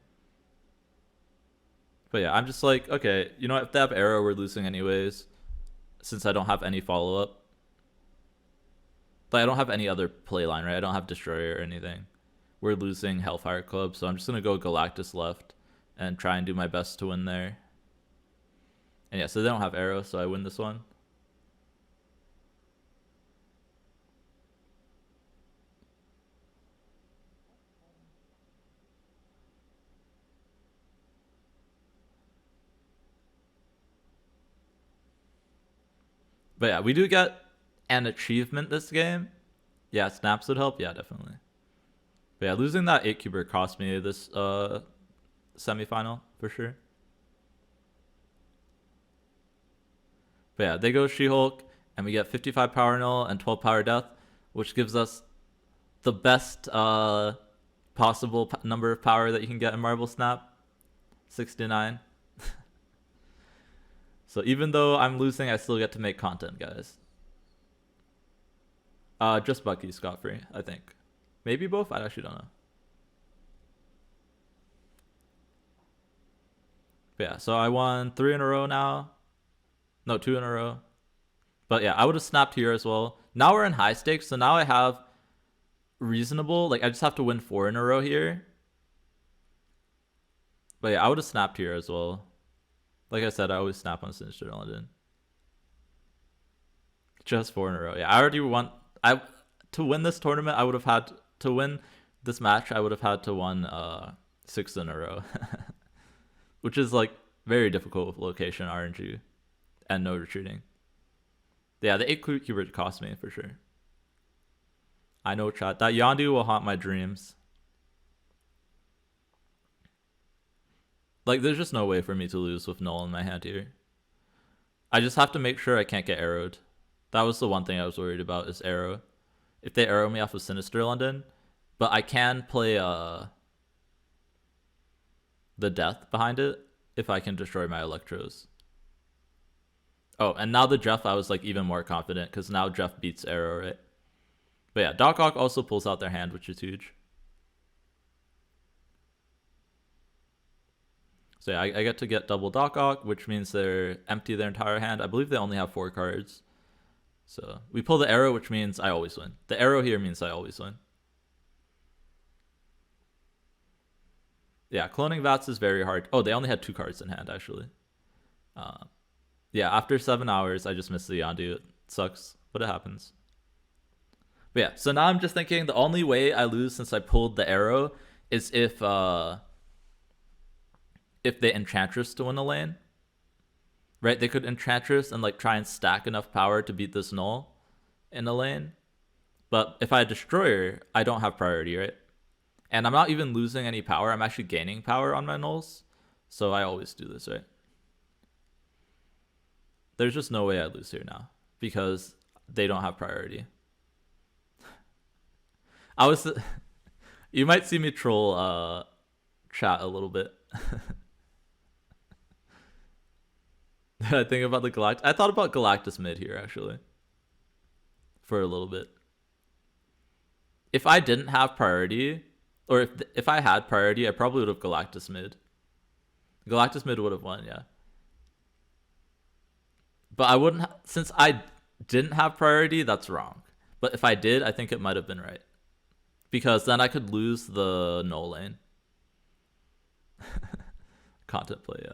But yeah, I'm just like, okay, you know what? If they have arrow, we're losing anyways. Since I don't have any follow-up. Like, I don't have any other play line, right? I don't have Destroyer or anything. We're losing Hellfire Club, so I'm just going to go Galactus left and try and do my best to win there. And yeah, so they don't have arrow, so I win this one. But yeah, we do get an achievement this game. Yeah, snaps would help. Yeah, definitely. But yeah, losing that 8-cuber cost me this semifinal for sure. But yeah, they go She-Hulk, and we get 55 power null and 12 power death, which gives us the best possible number of power that you can get in Marble Snap, 69. So even though I'm losing, I still get to make content, guys. Just Bucky scot-free, I think. Maybe both? I actually don't know. But yeah, so I won 3 in a row now. No, 2 in a row. But yeah, I would have snapped here as well. Now we're in high stakes, so now I have reasonable, like I just have to win 4 in a row here. But yeah, I would have snapped here as well. Like I said, I always snap on Sinister London. Just 4 in a row. Yeah, I already won. To win this tournament, I would have had to win this match. I would have had to win 6 in a row, which is like very difficult with location RNG and no retreating. Yeah, the 8-cuber cost me for sure. I know, chat. That Yondu will haunt my dreams. Like, there's just no way for me to lose with null in my hand here. I just have to make sure I can't get arrowed. That was the one thing I was worried about, is arrow. If they arrow me off of Sinister London. But I can play the death behind it if I can destroy my Electros. Oh, and now the Jeff, I was like even more confident, because now Jeff beats arrow, right? But yeah, Darkhawk also pulls out their hand, which is huge. So yeah, I get to get double Darkhawk, which means they're empty their entire hand. I believe they only have 4 cards. So we pull the arrow, which means I always win. The arrow here means I always win. Yeah, cloning Vats is very hard. Oh, they only had 2 cards in hand, actually. Yeah, after 7 hours, I just missed the Yondu. It sucks, but it happens. But yeah, so now I'm just thinking the only way I lose since I pulled the arrow is if they Enchantress to win a lane. Right? They could Enchantress and like try and stack enough power to beat this null in a lane. But if I Destroyer, I don't have priority, right? And I'm not even losing any power. I'm actually gaining power on my nulls. So I always do this, right? There's just no way I lose here now, because they don't have priority. You might see me troll chat a little bit. I think about the Galactus. I thought about Galactus mid here, actually, for a little bit. If I didn't have priority, or if I had priority, I probably would have Galactus mid. Galactus mid would have won, yeah. But I wouldn't, since I didn't have priority, that's wrong. But if I did, I think it might have been right, because then I could lose the null lane. Content play, yeah.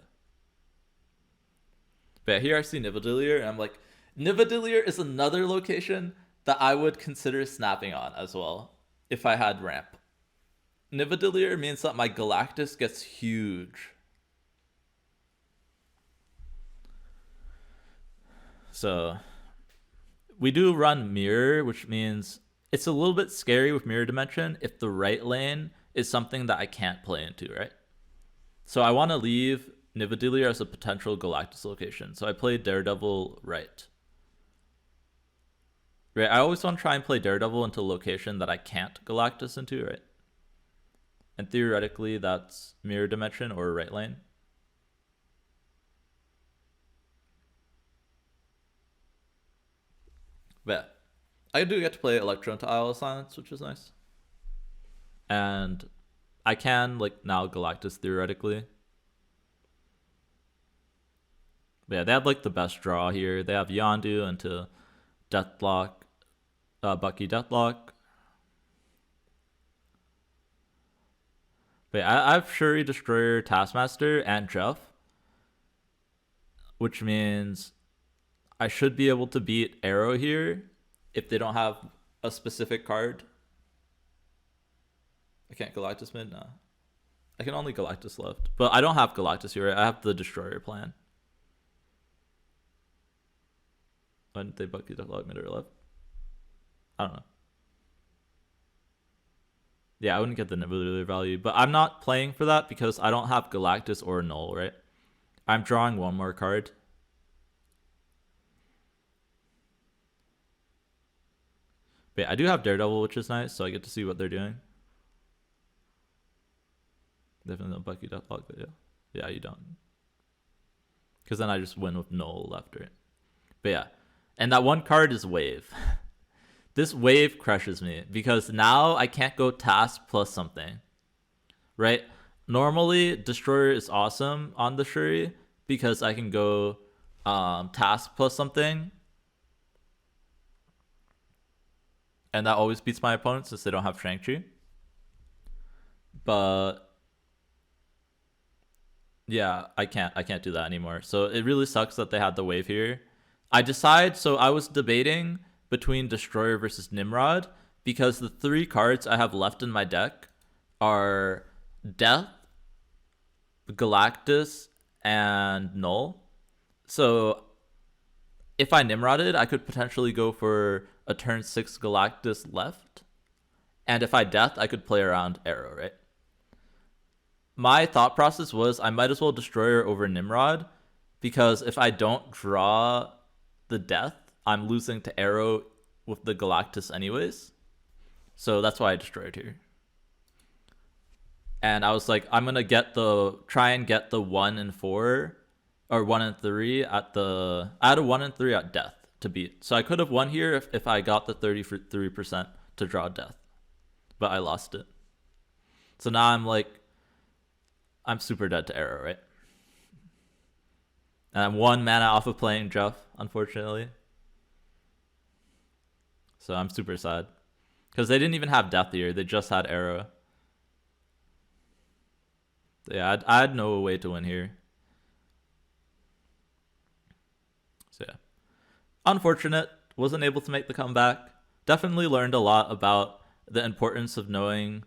But yeah, here I see Nidavellir, and I'm like, Nidavellir is another location that I would consider snapping on as well if I had ramp. Nidavellir means that my Galactus gets huge. So we do run mirror, which means it's a little bit scary with mirror dimension if the right lane is something that I can't play into, right? So I want to leave Nidavellir as a potential Galactus location. So I play Daredevil right. Right, I always want to try and play Daredevil into a location that I can't Galactus into, right? And theoretically, that's mirror dimension or right lane. But I do get to play Electro into Isle of Silence, which is nice. And I can, like, now Galactus theoretically. But yeah, they have, like, the best draw here. They have Yondu into Deathlock, Bucky Deathlock. But yeah, I have Shuri, Destroyer, Taskmaster, and Jeff, which means I should be able to beat Arrow here if they don't have a specific card. I can't Galactus mid? No. I can only Galactus left. But I don't have Galactus here, right? I have the Destroyer plan. Why didn't they Bucky Deathlock mid or left? I don't know. Yeah, I wouldn't get the nebulator value, but I'm not playing for that because I don't have Galactus or Null, right? I'm drawing one more card. But yeah, I do have Daredevil, which is nice, so I get to see what they're doing. Definitely don't Bucky Deathwave, but yeah. Yeah, you don't. Because then I just win with Null left, right? But yeah. And that one card is Wave. This Wave crushes me because now I can't go Task plus something, right? Normally, Destroyer is awesome on the Shuri because I can go Task plus something, and that always beats my opponents since they don't have Shang-Chi. But yeah, I can't do that anymore. So it really sucks that they had the Wave here. I was debating between Destroyer versus Nimrod because the 3 cards I have left in my deck are Death, Galactus, and Null. So if I Nimroded, I could potentially go for a turn 6 Galactus left. And if I Death, I could play around Arrow, right? My thought process was I might as well Destroyer over Nimrod because if I don't draw the Death, I'm losing to Arrow with the Galactus anyways. So that's why I Destroyed here. And I was like, I'm gonna try and get the 1 and 4 or 1 and 3 at the. I had a 1 and 3 at Death to beat. So I could have won here if I got the 33% to draw Death, but I lost it. So now I'm super dead to Arrow, right? And I'm 1 mana off of playing Jeff, unfortunately. So I'm super sad. Because they didn't even have Death here. They just had Arrow. Yeah, I had no way to win here. So yeah. Unfortunate. Wasn't able to make the comeback. Definitely learned a lot about the importance of knowing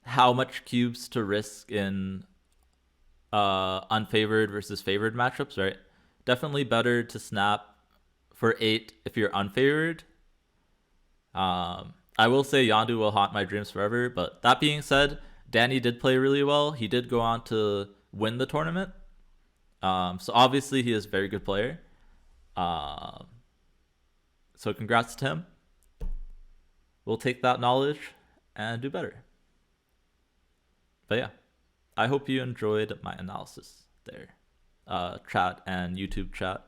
how much cubes to risk in unfavored versus favored matchups, right? Definitely better to snap for 8 if you're unfavored. I will say Yondu will haunt my dreams forever, but that being said, Danny did play really well. He did go on to win the tournament. So obviously he is a very good player. So congrats to him. We'll take that knowledge and do better. But yeah, I hope you enjoyed my analysis there. Chat and YouTube chat.